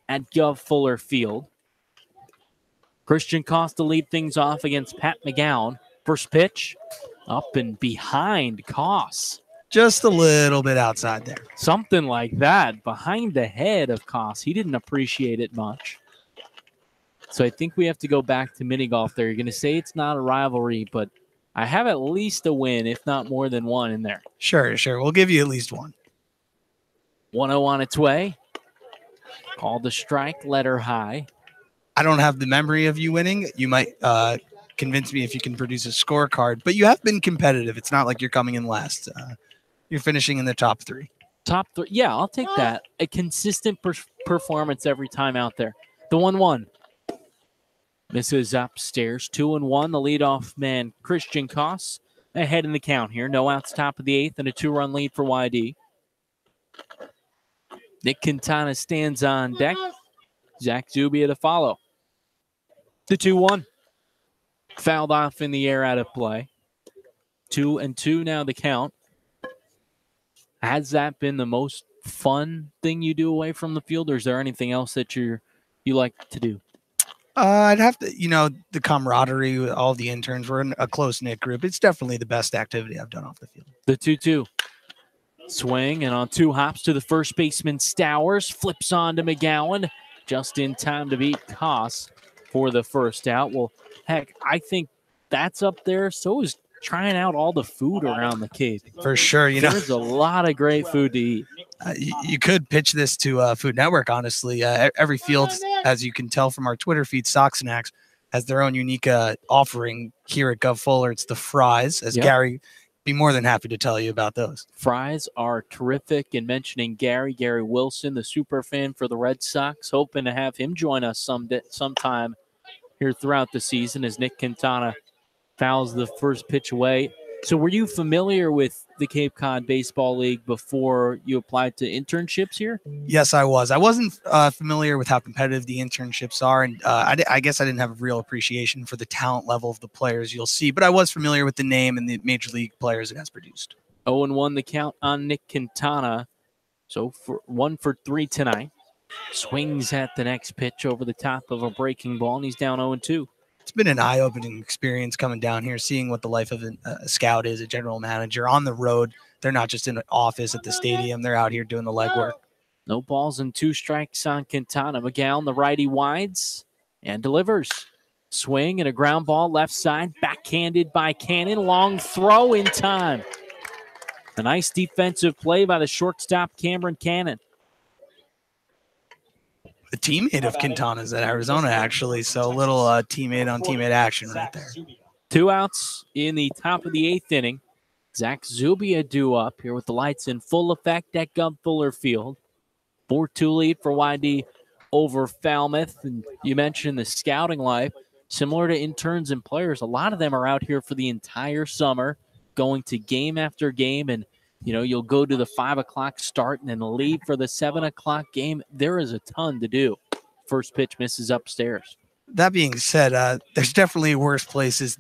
at Gov Fuller Field. Christian Costa lead things off against Pat McGowan. First pitch, up and behind Koss.
Just a little bit outside there.
Something like that, behind the head of Koss. He didn't appreciate it much. So I think we have to go back to mini golf there. You're going to say it's not a rivalry, but I have at least a win, if not more than one in there.
Sure. We'll give you at least one.
1-0 on its way. Called the strike, letter high.
I don't have the memory of you winning. You might convince me if you can produce a scorecard, but you have been competitive. It's not like you're coming in last. You're finishing in the top 3.
Top 3. Yeah, I'll take that. A consistent performance every time out there. The 1-1. Misses upstairs. 2-1. The leadoff man, Christian Koss, ahead in the count here. No outs, top of the 8th, and a 2-run lead for YD. Nick Quintana stands on deck. Zach Zubia to follow. The 2-1. Fouled off in the air, out of play. 2-2 now the count. Has that been the most fun thing you do away from the field, or is there anything else that you like to do?
I'd have to, the camaraderie with all the interns. We're in a close-knit group. It's definitely the best activity I've done off the field.
The 2-2. Swing, and on 2 hops to the first baseman, Stowers. Flips on to McGowan. Just in time to beat Koss for the first out. Well, heck, I think that's up there. So is trying out all the food around the Cape.
For sure.
There's a lot of great food to eat.
You could pitch this to Food Network, honestly. Every field, as you can tell from our Twitter feed, Sox Snacks, has their own unique offering here at Gov Fuller. It's the fries, as Gary be more than happy to tell you about those.
Fries are terrific. And mentioning Gary Wilson, the super fan for the Red Sox, hoping to have him join us sometime here throughout the season as Nick Quintana fouls the first pitch away. So were you familiar with the Cape Cod Baseball League before you applied to internships here?
Yes, I was. I wasn't familiar with how competitive the internships are, and I guess I didn't have a real appreciation for the talent level of the players you'll see, but I was familiar with the name and the major league players it has produced.
0-1 the count on Nick Quintana. So for 1 for 3 tonight. Swings at the next pitch over the top of a breaking ball, and he's down 0-2.
It's been an eye-opening experience coming down here, seeing what the life of a scout is, a general manager on the road. They're not just in an office at the stadium. They're out here doing the legwork.
No balls and 2 strikes on Quintana. McGowan, the righty, wides and delivers. Swing and a ground ball left side, backhanded by Cannon. Long throw in time. A nice defensive play by the shortstop, Cameron Cannon.
A teammate of Quintana's at Arizona, actually. So a little teammate on teammate action right there.
2 outs in the top of the 8th inning. Zach Zubia due up here with the lights in full effect at Gov Fuller Field. 4-2 lead for YD over Falmouth. And you mentioned the scouting life. Similar to interns and players, a lot of them are out here for the entire summer, going to game after game, and you'll go to the 5 o'clock start and then leave for the 7 o'clock game. There is a ton to do. First pitch misses upstairs.
That being said, there's definitely worse places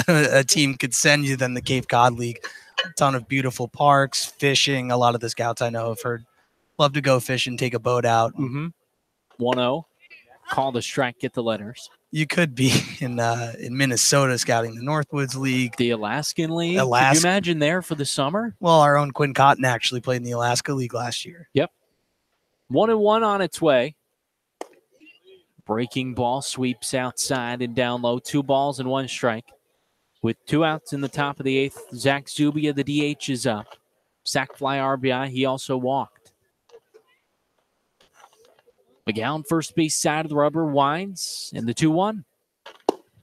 a team could send you than the Cape Cod League. A ton of beautiful parks, fishing. A lot of the scouts I know have heard love to go fishing, take a boat out.
1-0. Call the strike, get the letters.
You could be in Minnesota scouting the Northwoods League.
The Alaskan League. Could you imagine there for the summer?
Well, our own Quinn Cotton actually played in the Alaska League last year.
Yep. 1-1 on its way. Breaking ball sweeps outside and down low. 2 balls and 1 strike. With 2 outs in the top of the 8th, Zach Zubia, the DH, is up. Sac fly RBI. He also walked. McGowan, first base side of the rubber, winds, and the 2-1.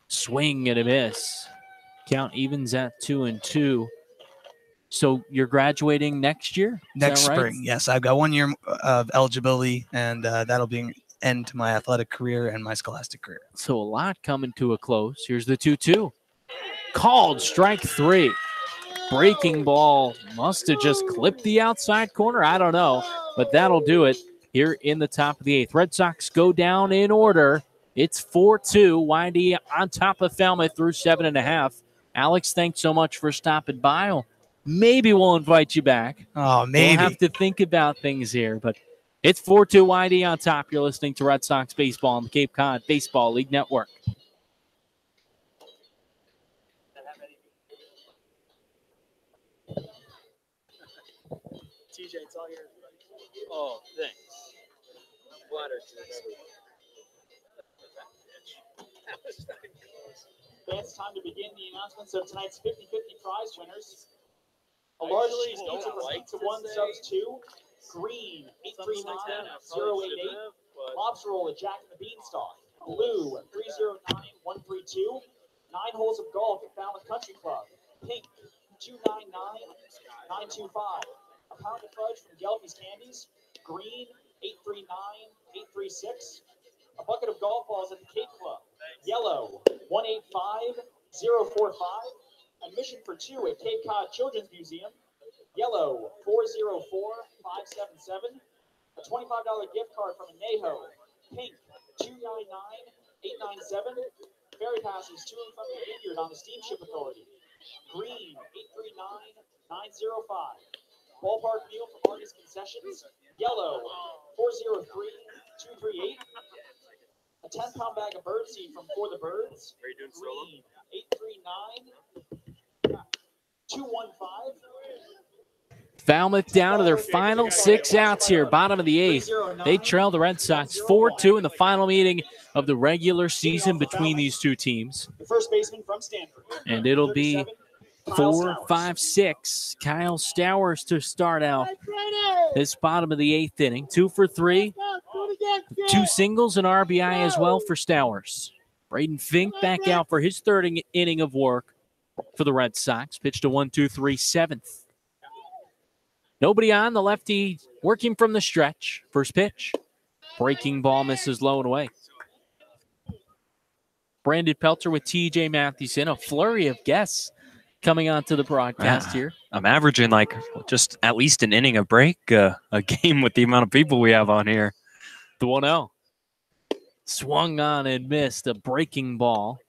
Swing and a miss. Count evens at 2-2. So you're graduating next year?
Next spring, yes. I've got 1 year of eligibility, and that'll be an end to my athletic career and my scholastic career.
So a lot coming to a close. Here's the 2-2. Called strike 3. Breaking ball must have just clipped the outside corner. I don't know, but that'll do it. Here in the top of the 8th. Red Sox go down in order. It's 4-2. YD on top of Falmouth through 7.5. Alex, thanks so much for stopping by. Maybe we'll invite you back.
Oh, maybe.
We'll have to think about things here, but it's 4-2 YD on top. You're listening to Red Sox Baseball on the Cape Cod Baseball League Network.
TJ, it's all yours. Oh, thanks. It's time to begin the announcements of tonight's 50-50 prize winners. A large pizza from Pizza 1 Subs 2, Green 839088, Lobster Roll at Jack and the Beanstalk, Blue 309132, 9 holes of golf at Falmouth Country Club, Pink 299925, a pound of fudge from Gelfie's Candies, Green 839836, a bucket of golf balls at the Cape Club, Yellow 185045, and admission for 2 at Cape Cod Children's Museum. Yellow 404-577. A $25 gift card from Anejo. Pink 299-897. Ferry passes to and from the Vineyard on the Steamship Authority. Green 839-905. Ballpark meal from Argus Concessions. Yellow 403-238. A 10-pound bag of birdseed from For the Birds. Green 839-215.
Falmouth down to their final 6 outs here, bottom of the 8th. They trail the Red Sox 4-2 in the final meeting of the regular season between these two teams.
The first baseman from Stanford.
And it'll be 4-5-6. Kyle Stowers to start out this bottom of the 8th inning. 2 for 3. 2 singles and RBI as well for Stowers. Braden Fink back out for his 3rd inning of work for the Red Sox. Pitched a 1-2-3 7th. Nobody on. The lefty working from the stretch. First pitch. Breaking ball misses low and away. Brandon Pelter with TJ Mathewson. A flurry of guests coming onto the broadcast here.
I'm averaging like just at least an inning a break a game with the amount of people we have on here.
The 1-0. Swung on and missed a breaking ball.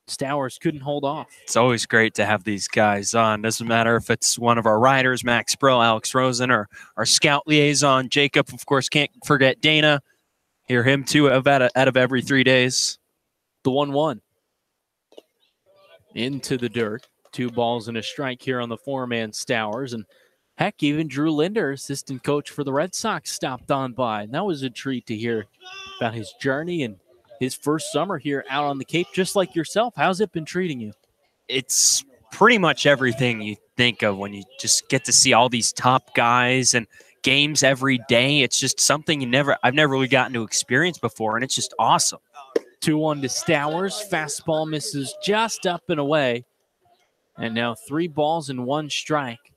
Stowers couldn't hold off.
It's always great to have these guys on. Doesn't matter if it's one of our riders, Max Brill, Alex Rosen, or our scout liaison, Jacob. Of course, can't forget Dana. Hear him too out of every 3 days.
The 1-1. Into the dirt. 2 balls and a strike here on the 4-man Stowers. And heck, even Drew Linder, assistant coach for the Red Sox, stopped on by. And that was a treat to hear about his journey and his first summer here out on the Cape, just like yourself. How's it been treating you?
It's pretty much everything you think of when you just get to see all these top guys and games every day. It's just something I've never really gotten to experience before, and it's just awesome.
2-1 to Stowers. Fastball misses just up and away. And now 3 balls and 1 strike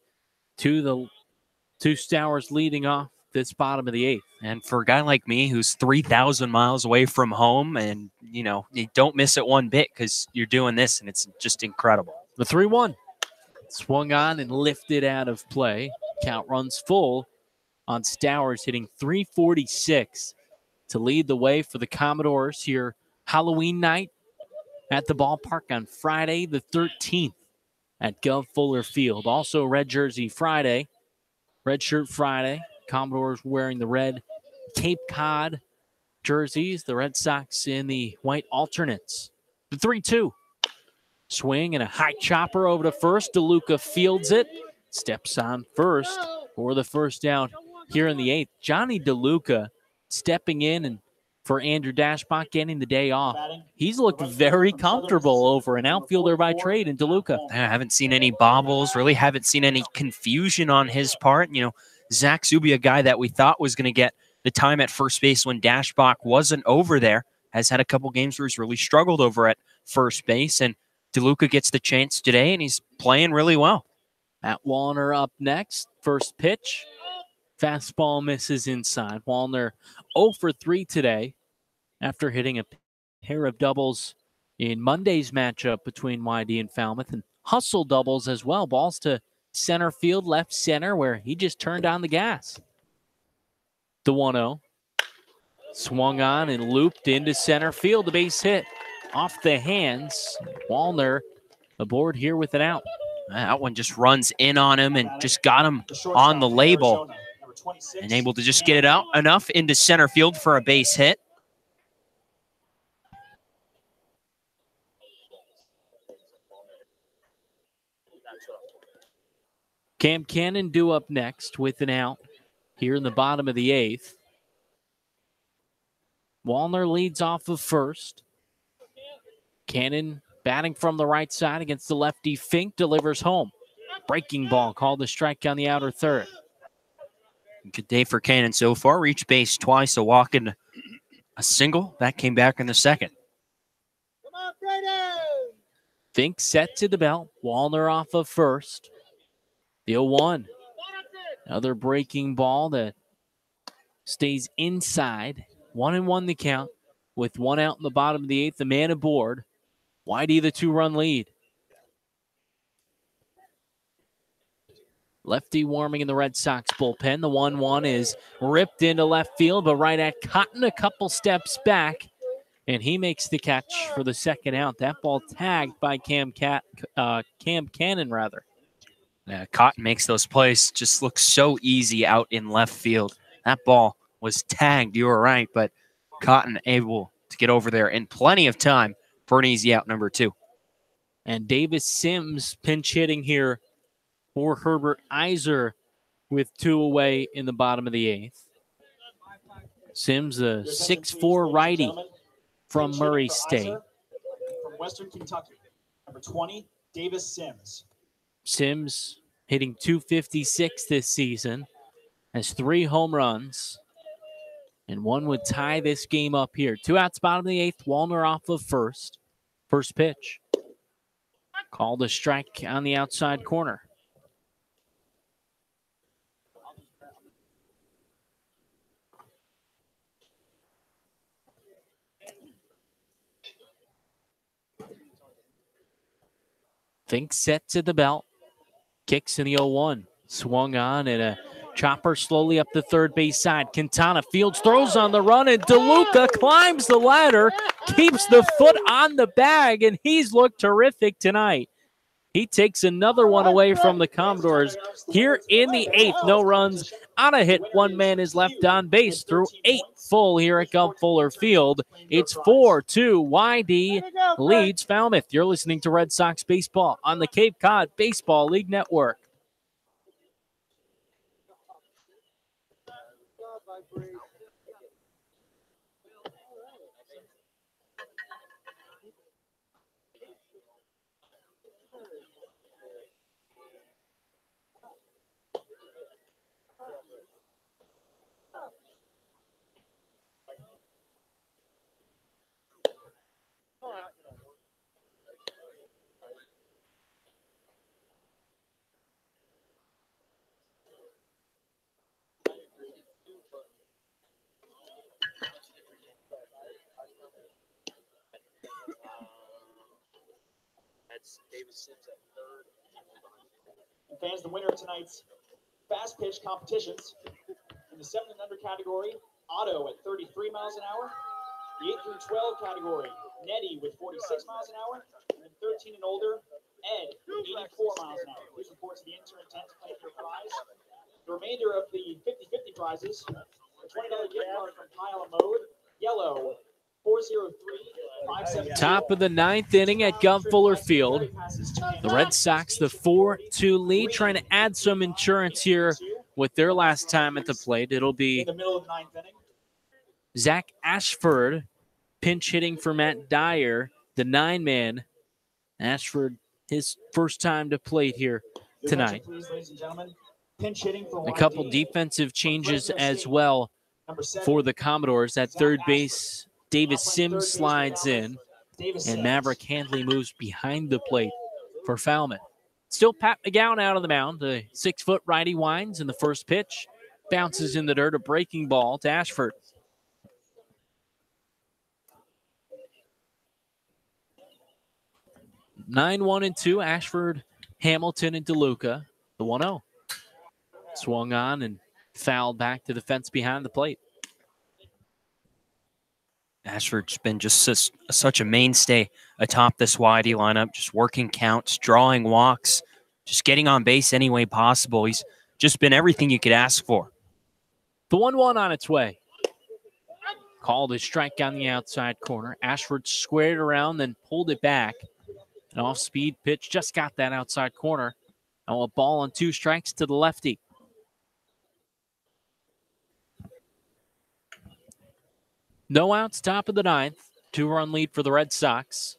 to Stowers leading off this bottom of the 8th.
And for a guy like me who's 3,000 miles away from home, and, you don't miss it one bit because you're doing this, and it's just incredible.
The 3-1. Swung on and lifted out of play. Count runs full on Stowers, hitting .346 to lead the way for the Commodores here Halloween night at the ballpark on Friday the 13th at Gov Fuller Field. Also red jersey Friday, red shirt Friday. Commodores wearing the red Cape Cod jerseys. The Red Sox in the white alternates. The 3-2. Swing and a high chopper over to first. DeLuca fields it. Steps on first for the first out here in the 8th. Johnny DeLuca stepping in and for Andrew Dashbach getting the day off. He's looked very comfortable over an outfielder by trade in DeLuca.
I haven't seen any bobbles, really haven't seen any confusion on his part. Zach Zuby, a guy that we thought was going to get the time at first base when Dashbach wasn't over there, has had a couple games where he's really struggled over at first base, and DeLuca gets the chance today, and he's playing really well.
Matt Wallner up next. First pitch. Fastball misses inside. Wallner 0 for 3 today after hitting a pair of doubles in Monday's matchup between YD and Falmouth, and hustle doubles as well. Balls to center field, left center, where he just turned on the gas. The 1-0. Swung on and looped into center field. The base hit off the hands. Wallner aboard here with an out.
That one just runs in on him and just got him on the label. And able to just get it out enough into center field for a base hit.
Cam Cannon due up next with an out here in the bottom of the 8th. Wallner leads off of first. Cannon batting from the right side against the lefty. Fink delivers home. Breaking ball called a strike on the outer third.
Good day for Cannon so far. Reached base twice, a walk and a single. That came back in the second.
Come on, Brady!
Fink set to the belt. Wallner off of first. The 0-1. Another breaking ball that stays inside. 1-1 the count with 1 out in the bottom of the 8th. The man aboard. YD the 2-run lead. Lefty warming in the Red Sox bullpen. The 1-1 is ripped into left field, but right at Cotton, a couple steps back, and he makes the catch for the second out. That ball tagged by Cam Cannon, rather.
Yeah, Cotton makes those plays just look so easy out in left field. That ball was tagged, you were right, but Cotton able to get over there in plenty of time for an easy out, number 2.
And Davis Sims pinch hitting here for Herbert Iser with 2 away in the bottom of the 8th. Sims, a 6'4" righty from Murray State.
From Western Kentucky, number 20, Davis Sims.
Sims hitting .256 this season, has 3 home runs, and 1 would tie this game up here. 2 outs, bottom of the 8th. Wallner off of first. First pitch. Called a strike on the outside corner. Fink set to the belt. Kicks in the 0-1. Swung on and a chopper slowly up the third base side. Quintana fields, throws on the run, and DeLuca climbs the ladder, keeps the foot on the bag, and he's looked terrific tonight. He takes another one away from the Commodores here in the 8th. No runs on a hit. 1 man is left on base through 8 full here at Gov Fuller Field. It's 4-2. YD leads Falmouth. You're listening to Red Sox Baseball on the Cape Cod Baseball League Network.
And fans, the winner of tonight's fast pitch competitions in the 7 and under category, Otto at 33 miles an hour. The 8 through 12 category, Nettie with 46 miles an hour. And then 13 and older, Ed, 84 miles an hour. Please report to the intern tent to claim your prize. The remainder of the 50-50 prizes, a $20 gift card from Kyle Mode, yellow, 403-570.
Top of the 9th inning at Gov Fuller Field. The Red Sox, the 4-2 lead, trying to add some insurance here with their last time at the plate. It'll be
In the middle of the 9th inning.
Zach Ashford pinch hitting for Matt Dyer, the 9-man. Ashford, his first time to plate here tonight.
Please, ladies and gentlemen. Pinch hitting for
A couple defensive changes as well for the Commodores. At third base, Davis Sims slides in, and Maverick Handley moves behind the plate for Falmouth. Still Pat McGowan out on the mound. The 6-foot righty winds in the first pitch. Bounces in the dirt, a breaking ball to Ashford. Nine, 1, and 2. Ashford, Hamilton, and DeLuca. The 1-0. Swung on and fouled back to the fence behind the plate.
Ashford's been just such a mainstay atop this YD lineup, just working counts, drawing walks, just getting on base any way possible. He's just been everything you could ask for.
The 1-1 on its way. Called a strike on the outside corner. Ashford squared around, then pulled it back. An off-speed pitch just got that outside corner. Now a ball on 2 strikes to the lefty. No outs, top of the 9th. 2-run lead for the Red Sox.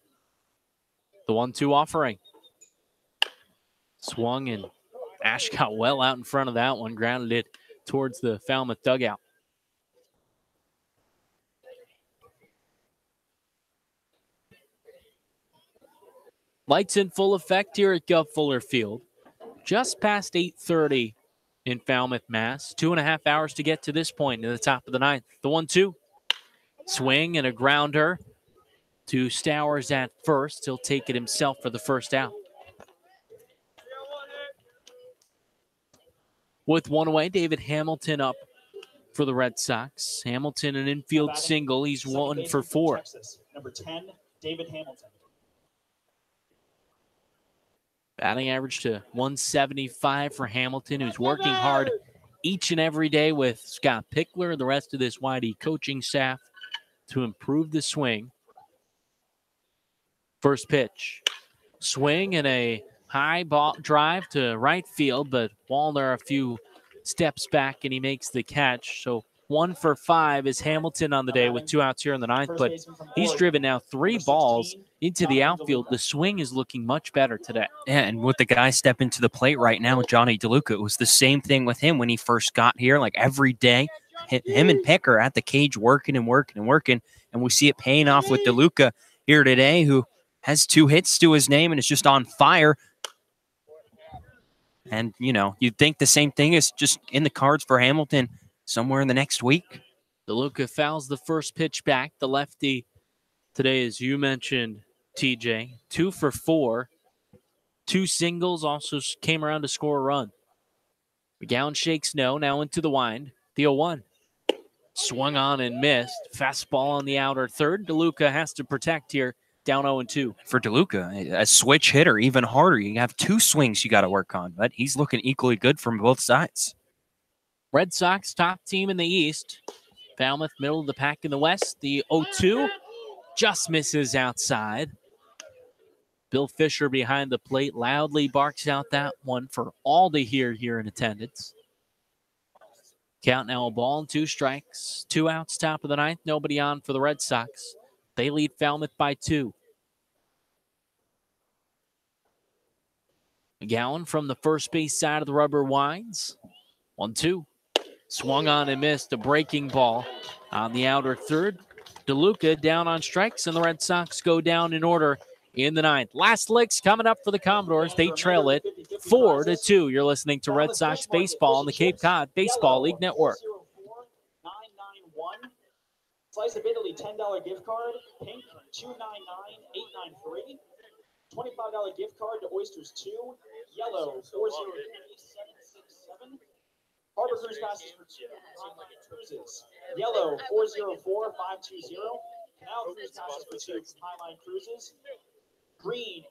The 1-2 offering. Swung, and Ash got well out in front of that one. Grounded it towards the Falmouth dugout. Lights in full effect here at Gov Fuller Field. Just past 8:30 in Falmouth, Mass. 2.5 hours to get to this point in the top of the 9th. The 1-2. Swing and a grounder to Stowers at first. He'll take it himself for the first out. With one away, David Hamilton up for the Red Sox. Hamilton, an infield
Batting,
single. He's
second
1
baseman
for
from
4.
Texas, number 10, David Hamilton.
Batting average to 175 for Hamilton, who's working hard each and every day with Scott Pickler and the rest of this YD coaching staff to improve the swing. First pitch. Swing and a high ball drive to right field, but Wallner a few steps back and he makes the catch. So 1 for 5 is Hamilton on the day with 2 outs here in the ninth, but he's driven now 3 balls into the outfield. The swing is looking much better today.
Yeah, and with the guy stepping to the plate right now, Johnny DeLuca, it was the same thing with him when he first got here. Like every day, him and Pick are at the cage working and working and working, and we see it paying off with DeLuca here today, who has 2 hits to his name and is just on fire. And, you know, you'd think the same thing is just in the cards for Hamilton somewhere in the next week.
DeLuca fouls the first pitch back. The lefty today, as you mentioned, TJ, 2 for 4. 2 singles, also came around to score a run. McGowan shakes no, now into the wind. The 0-1. Swung on and missed. Fastball on the outer third. DeLuca has to protect here. Down 0-2.
For DeLuca, a switch hitter, even harder. You have 2 swings you got to work on, but he's looking equally good from both sides.
Red Sox, top team in the East. Falmouth, middle of the pack in the West. The 0-2 just misses outside. Bill Fisher behind the plate loudly barks out that one for all to hear here in attendance. Count now, a ball and 2 strikes. 2 outs, top of the ninth. Nobody on for the Red Sox. They lead Falmouth by 2. McGowan from the first base side of the rubber winds. 1-2. Swung on and missed a breaking ball on the outer third. DeLuca down on strikes, and the Red Sox go down in order in the ninth. Last licks coming up for the Commodores. They trail it 4-2. You're listening to Red Sox baseball on the Cape Cod Baseball League Network.
991. Slice of Italy $10 gift card. Pink 299-893. $25 gift card to Oysters 2. Yellow 403-767. Harbor Cruise passes for 2. Highline Cruises. Yellow 404-520. Canal Cruise passes for 2. Highline Cruises. Green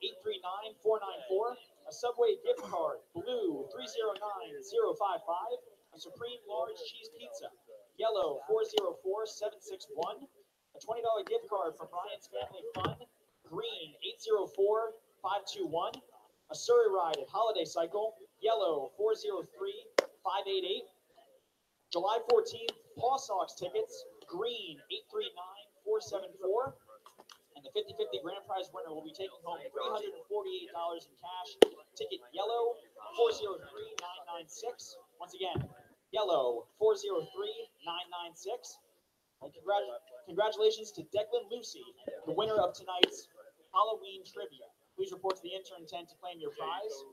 839-494. A Subway gift card. Blue 309-055. A Supreme large cheese pizza. Yellow 404-761. A $20 gift card from Ryan's Family Fun. Green 804-521. A Surrey ride at Holiday Cycle. Yellow 403-588. July 14th, Paw Sox tickets. Green 839-474. And the 50-50 grand prize winner will be taking home $348 in cash. Ticket yellow 403-996. Once again, yellow 403-996. And congratulations to Declan Lucy, the winner of tonight's Halloween trivia. Please report to the intern tent to claim your prize.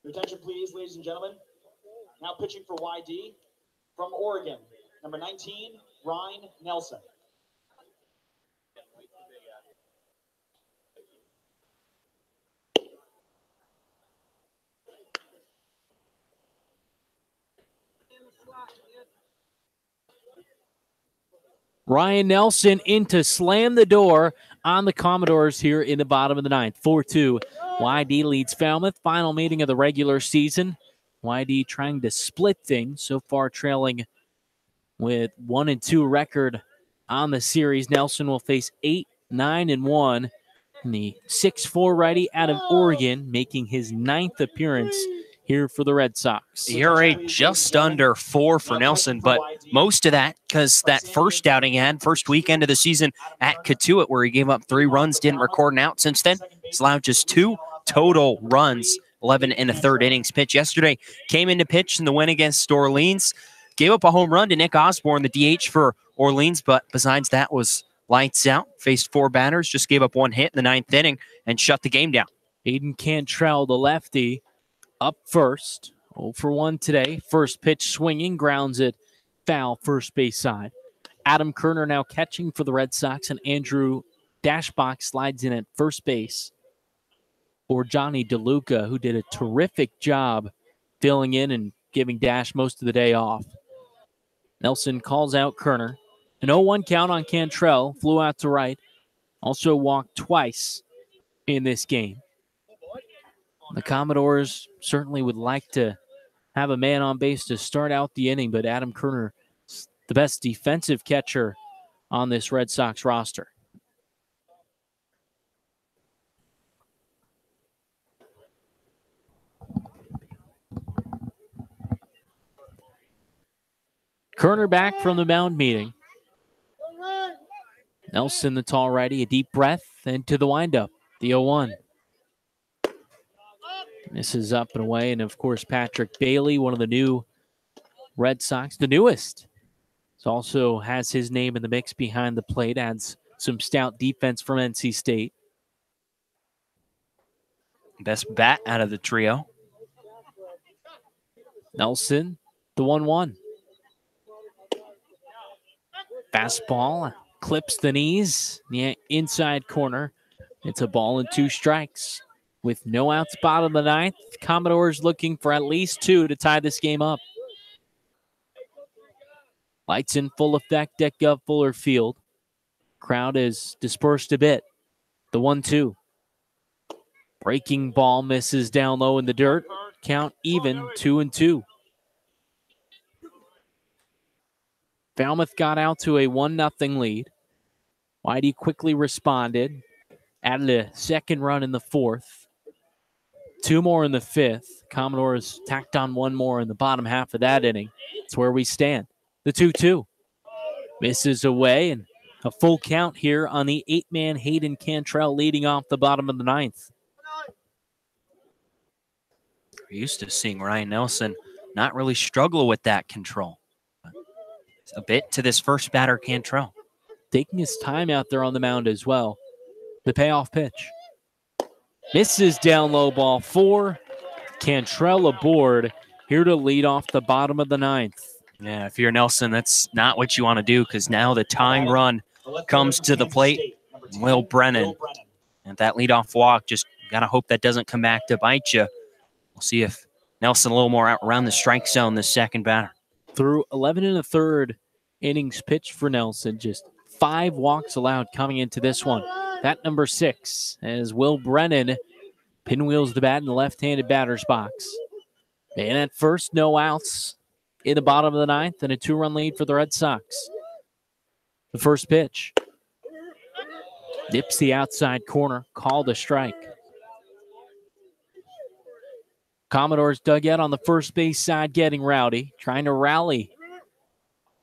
Your attention, please, ladies and gentlemen. Now pitching for YD from Oregon, number 19, Ryan Nelson.
Ryan Nelson in to slam the door on the Commodores here in the bottom of the ninth. 4-2. YD leads Falmouth. Final meeting of the regular season. YD trying to split things. So far trailing with 1-2 record on the series. Nelson will face 8-9-1. And the 6'4" righty out of Oregon, making his 9th appearance here for the Red Sox.
ERA just under 4 for Nelson, but most of that because that first outing he had, first weekend of the season at Katuitt, where he gave up 3 runs, didn't record an out since then. He's allowed just 2 total runs, 11 and a third innings pitch. Yesterday, came into pitch in the win against Orleans, gave up a home run to Nick Osborne, the DH for Orleans, but besides that was lights out. Faced 4 batters, just gave up 1 hit in the 9th inning and shut the game down.
Aiden Cantrell, the lefty, up first. 0 for 1 today. First pitch swinging, grounds it foul first base side. Adam Kerner now catching for the Red Sox, and Andrew Dash box slides in at first base for Johnny DeLuca, who did a terrific job filling in and giving Dash most of the day off. Nelson calls out Kerner. An 0-1 count on Cantrell, flew out to right. Also walked twice in this game. The Commodores certainly would like to have a man on base to start out the inning, but Adam Kerner is the best defensive catcher on this Red Sox roster. Kerner back from the mound meeting. Nelson, the tall righty, a deep breath, and to the windup, the 0-1. This is up and away, and of course, Patrick Bailey, one of the new Red Sox, the newest, also has his name in the mix behind the plate, adds some stout defense from NC State.
Best bat out of the trio.
Nelson, the 1-1. Fastball clips the knees, the inside corner. It's a ball and 2 strikes. With no outs, bottom of the ninth, Commodores looking for at least 2 to tie this game up. Lights in full effect at Gov Fuller Field. Crowd is dispersed a bit. The 1-2. Breaking ball misses down low in the dirt. Count even, 2-2. Falmouth got out to a 1-0 lead. Whitey quickly responded. Added a second run in the 4th. 2 more in the 5th. Commodores tacked on 1 more in the bottom half of that inning. That's where we stand. The 2-2. Misses away, and a full count here on the 8-man Hayden Cantrell leading off the bottom of the 9th.
We're used to seeing Ryan Nelson not really struggle with that control. A bit to this first batter, Cantrell.
Taking his time out there on the mound as well. The payoff pitch. Misses down low, ball 4. Cantrell aboard, here to lead off the bottom of the 9th.
Yeah, if you're Nelson, that's not what you want to do, because now the tying run comes to the plate. Will Brennan. And that leadoff walk, just got to hope that doesn't come back to bite you. We'll see if Nelson a little more out around the strike zone this second batter.
Through 11 1/3 innings pitched for Nelson, just 5 walks allowed coming into this one. That number 6, as Will Brennan pinwheels the bat in the left-handed batter's box. And at first, no outs in the bottom of the 9th, and a 2-run lead for the Red Sox. The first pitch. Dips the outside corner, called a strike. Commodores dugout on the first base side getting rowdy, trying to rally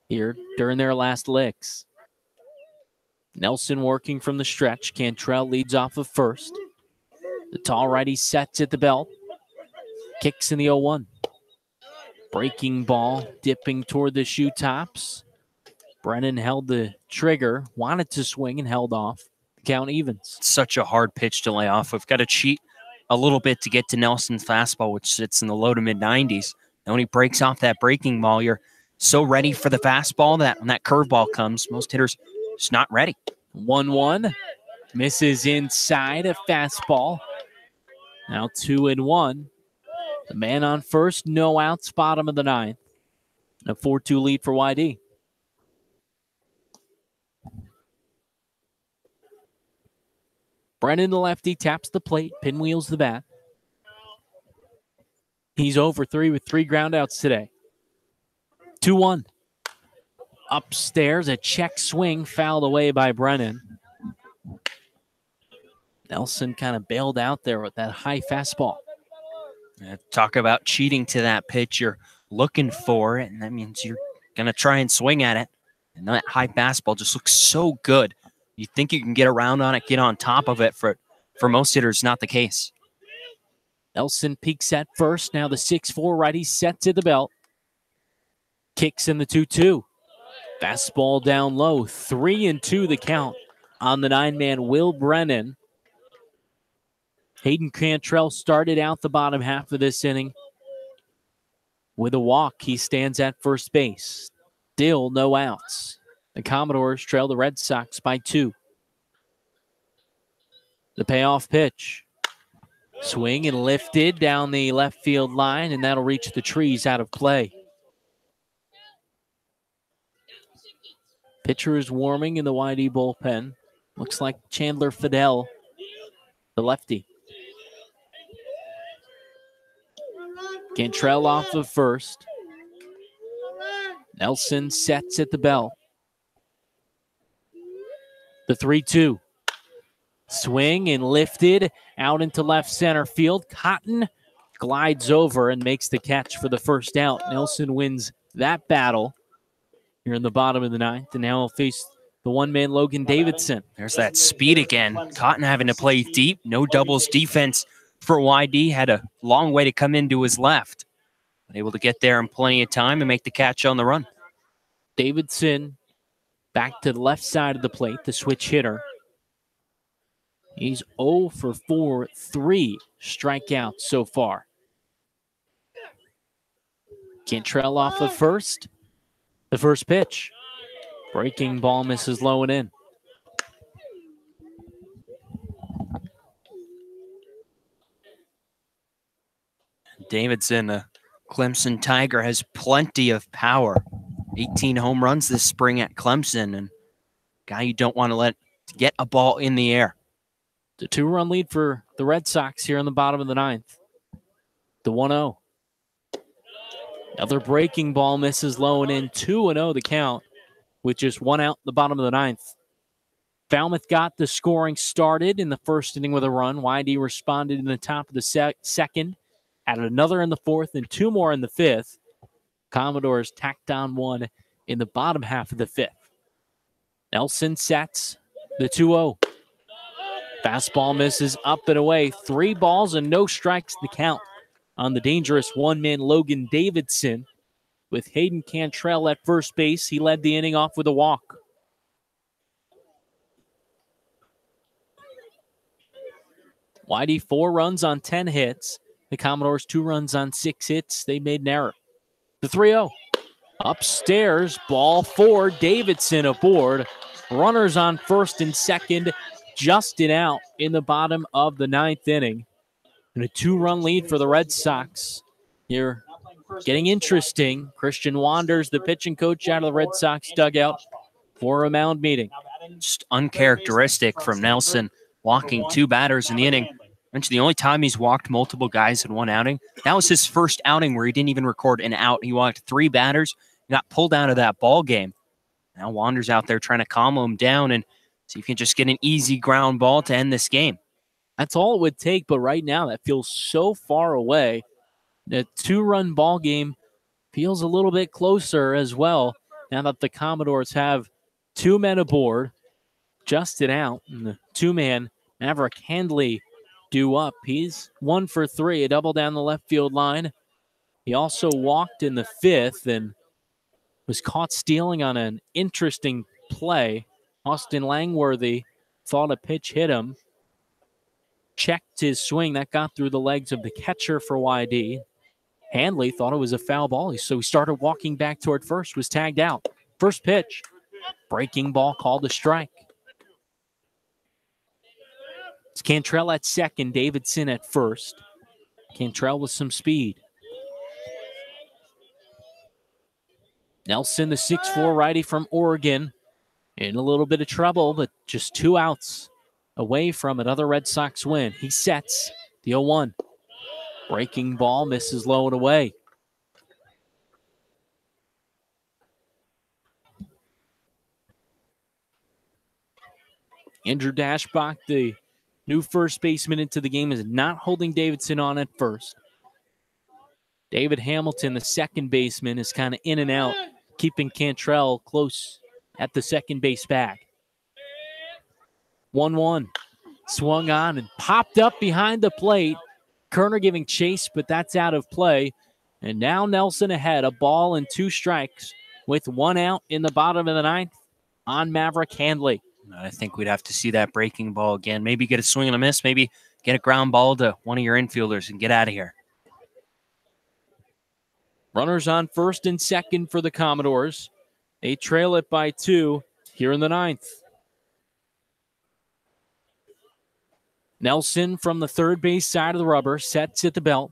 here during their last licks. Nelson working from the stretch. Cantrell leads off of first. The tall righty sets at the belt. Kicks in the 0-1. Breaking ball, dipping toward the shoe tops. Brennan held the trigger, wanted to swing and held off. The count evens.
Such a hard pitch to lay off. We've got to cheat a little bit to get to Nelson's fastball, which sits in the low to mid 90s. And when he breaks off that breaking ball, you're so ready for the fastball that when that curveball comes, most hitters just not ready.
1-1. Misses inside a fastball. Now 2-1. The man on first, no outs, bottom of the 9th. A 4-2 lead for YD. Brennan, the lefty, taps the plate, pinwheels the bat. He's 0-3 with 3 groundouts today. 2-1. Upstairs, a check swing fouled away by Brennan. Nelson kind of bailed out there with that high fastball.
Talk about cheating to that pitch. You're looking for it, and that means you're going to try and swing at it. And that high fastball just looks so good. You think you can get around on it, get on top of it. For most hitters, not the case.
Nelson peeks at first. Now the 6'4" righty set to the belt. Kicks in the 2-2. Fastball down low. 3-2 the count on the 9-man Will Brennan. Hayden Cantrell started out the bottom half of this inning with a walk. He stands at first base. Still no outs. The Commodores trail the Red Sox by 2. The payoff pitch. Swing and lifted down the left field line, and that'll reach the trees out of play. Pitcher is warming in the YD bullpen. Looks like Chandler Fidel, the lefty. Cantrell off of first. Nelson sets at the bell. The 3-2. Swing and lifted out into left center field. Cotton glides over and makes the catch for the first out. Nelson wins that battle here in the bottom of the ninth, and now he'll face the one-man Logan Davidson.
There's that speed again. Cotton having to play deep. No doubles defense for YD. Had a long way to come into his left. But able to get there in plenty of time and make the catch on the run.
Davidson back to the left side of the plate, the switch hitter. He's 0 for 4, 3 strikeouts so far. Cantrell off of first. The first pitch. Breaking ball misses low and in.
Davidson, a Clemson Tiger, has plenty of power. 18 home runs this spring at Clemson, and guy you don't want to let get a ball in the air.
The 2-run lead for the Red Sox here in the bottom of the ninth. The 1-0. Another breaking ball misses low and in. 2-0 the count with just 1 out in the bottom of the ninth. Falmouth got the scoring started in the first inning with a run. YD responded in the top of the second. Added another in the fourth and 2 more in the fifth. Commodores tacked on 1 in the bottom half of the fifth. Nelson sets the 2-0. Fastball misses up and away. 3 balls and no strikes the count on the dangerous one-man Logan Davidson. With Hayden Cantrell at first base, he led the inning off with a walk. YD 4 runs on 10 hits. The Commodores 2 runs on 6 hits. They made an error. The 3-0. Upstairs, ball 4. Davidson aboard. Runners on first and second. Justin out in the bottom of the ninth inning. And a 2-run lead for the Red Sox. Here, getting interesting. Christian Wanders, the pitching coach, out of the Red Sox dugout for a mound meeting.
Just uncharacteristic from Nelson, walking 2 batters in the inning. Mentioned the only time he's walked multiple guys in one outing. That was his first outing where he didn't even record an out. He walked 3 batters, got pulled out of that ball game. Now Wanders out there trying to calm him down and see if he can just get an easy ground ball to end this game.
That's all it would take, but right now that feels so far away. The 2-run ball game feels a little bit closer as well now that the Commodores have 2 men aboard. Justin out, and the 2-man Maverick Handley due up. He's 1 for 3, a double down the left field line. He also walked in the 5th and was caught stealing on an interesting play. Austin Langworthy thought a pitch hit him. Checked his swing. That got through the legs of the catcher for YD. Handley thought it was a foul ball, so he started walking back toward first, was tagged out. First pitch. Breaking ball called a strike. It's Cantrell at second, Davidson at first. Cantrell with some speed. Nelson, the 6'4" righty from Oregon, in a little bit of trouble, but just 2 outs away from another Red Sox win. He sets the 0-1. Breaking ball misses low and away. Andrew Dashbach, the new first baseman into the game, is not holding Davidson on at first. David Hamilton, the second baseman, is kind of in and out, keeping Cantrell close at the second base bag. 1-1. Swung on and popped up behind the plate. Kerner giving chase, but that's out of play. And now Nelson ahead, a ball and 2 strikes with 1 out in the bottom of the ninth on Maverick Handley.
I think we'd have to see that breaking ball again. Maybe get a swing and a miss. Maybe get a ground ball to one of your infielders and get out of here.
Runners on first and second for the Commodores. They trail it by 2 here in the ninth. Nelson from the third base side of the rubber sets at the belt.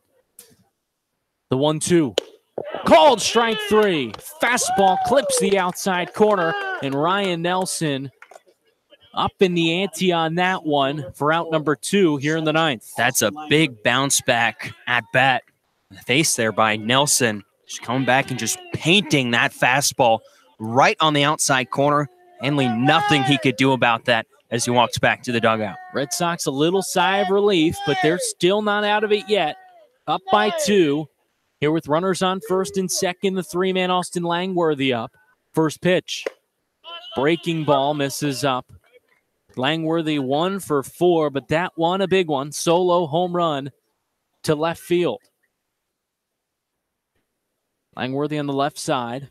The 1-2. Called strike 3. Fastball clips the outside corner, and Ryan Nelson up in the ante on that one for out number 2 here in the 9th.
That's a big bounce back at bat. The face there by Nelson. Just coming back and just painting that fastball right on the outside corner. Henley, nothing he could do about that as he walks back to the dugout.
Red Sox a little sigh of relief, but they're still not out of it yet. Up by 2. Here with runners on first and second, the 3-man Austin Langworthy up. First pitch. Breaking ball misses up. Langworthy 1 for 4, but that one a big one. Solo home run to left field. Langworthy on the left side.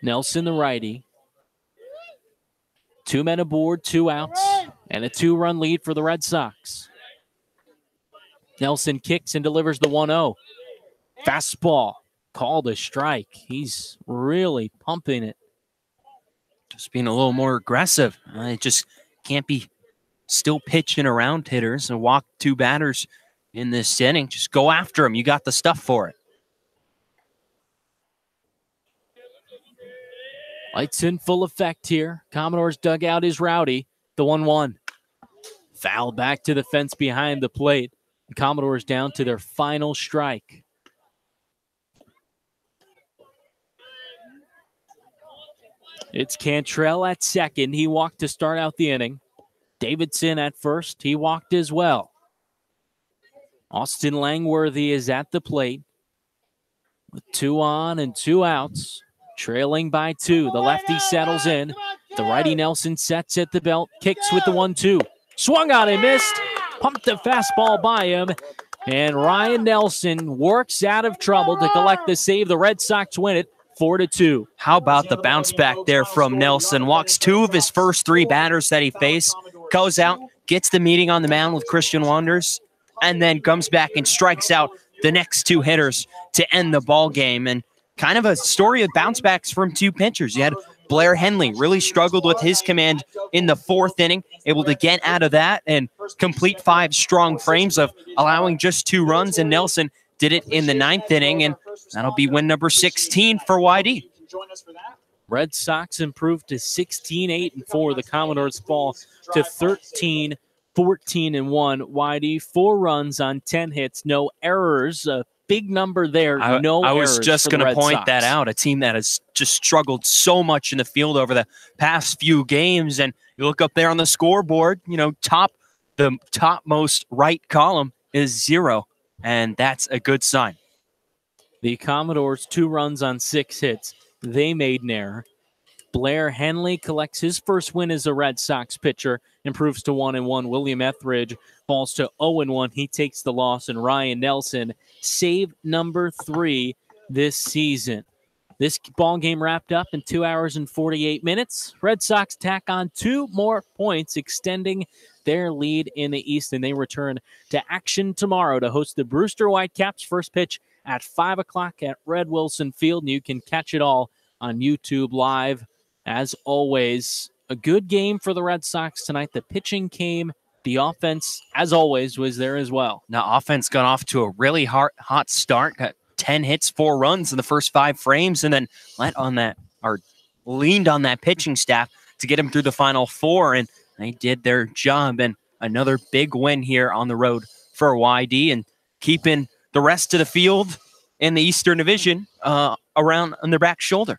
Nelson the righty. 2 men aboard, 2 outs, and a 2-run lead for the Red Sox. Nelson kicks and delivers the 1-0. Fastball called a strike. He's really pumping it.
Just being a little more aggressive. It just can't be still pitching around hitters and walk 2 batters in this inning. Just go after them. You got the stuff for it.
Lights in full effect here. Commodores dugout is rowdy. The 1-1. Foul back to the fence behind the plate. The Commodores down to their final strike. It's Cantrell at second. He walked to start out the inning. Davidson at first. He walked as well. Austin Langworthy is at the plate with 2 on and 2 outs. Trailing by 2. The lefty settles in. The righty Nelson sets at the belt. Kicks with the 1-2. Swung on and missed. Pumped the fastball by him. And Ryan Nelson works out of trouble to collect the save. The Red Sox win it 4-2.
How about the bounce back there from Nelson? Walks 2 of his first 3 batters that he faced. Goes out, gets the meeting on the mound with Christian Wonders, and then comes back and strikes out the next 2 hitters to end the ball game. And kind of a story of bounce backs from 2 pitchers. You had Blair Henley really struggled with his command in the 4th inning, able to get out of that and complete 5 strong frames of allowing just 2 runs. And Nelson did it in the 9th inning, and that'll be win number 16 for YD.
Red Sox improved to 16-8-4. The Commodores fall to 13-14-1. YD 4 runs on 10 hits, no errors. A big number there.
I was just going to point
Sox.
that out. A team that has just struggled so much in the field over the past few games, and you look up there on the scoreboard. The topmost right column is 0. And that's a good sign.
The Commodores 2 runs on 6 hits. They made an error. Blair Henley collects his first win as a Red Sox pitcher, improves to 1-1. William Etheridge falls to 0-1. He takes the loss, and Ryan Nelson save number 3 this season. This ball game wrapped up in 2 hours and 48 minutes. Red Sox tack on 2 more points, extending their lead in the East, and they return to action tomorrow to host the Brewster Whitecaps. First pitch at 5 o'clock at Red Wilson Field, and you can catch it all on YouTube Live. As always, a good game for the Red Sox tonight. The pitching came. The offense, as always, was there as well.
Now, offense got off to a really hot start. Got 10 hits, 4 runs in the first 5 frames, and then leaned on that pitching staff to get him through the final 4, and they did their job. And another big win here on the road for YD, and keeping the rest of the field in the Eastern Division around on their back shoulder.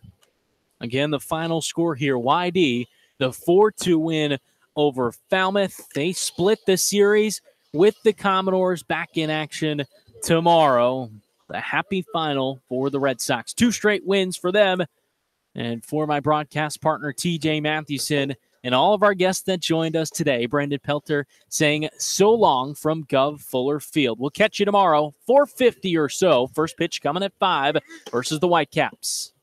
Again, the final score here, YD, the 4-2 win over Falmouth. They split the series with the Commodores back in action tomorrow. The happy final for the Red Sox. 2 straight wins for them. And for my broadcast partner, TJ Mathewson, and all of our guests that joined us today, Brandon Pelter saying so long from Gov Fuller Field. We'll catch you tomorrow, 4:50 or so. First pitch coming at 5 versus the Whitecaps.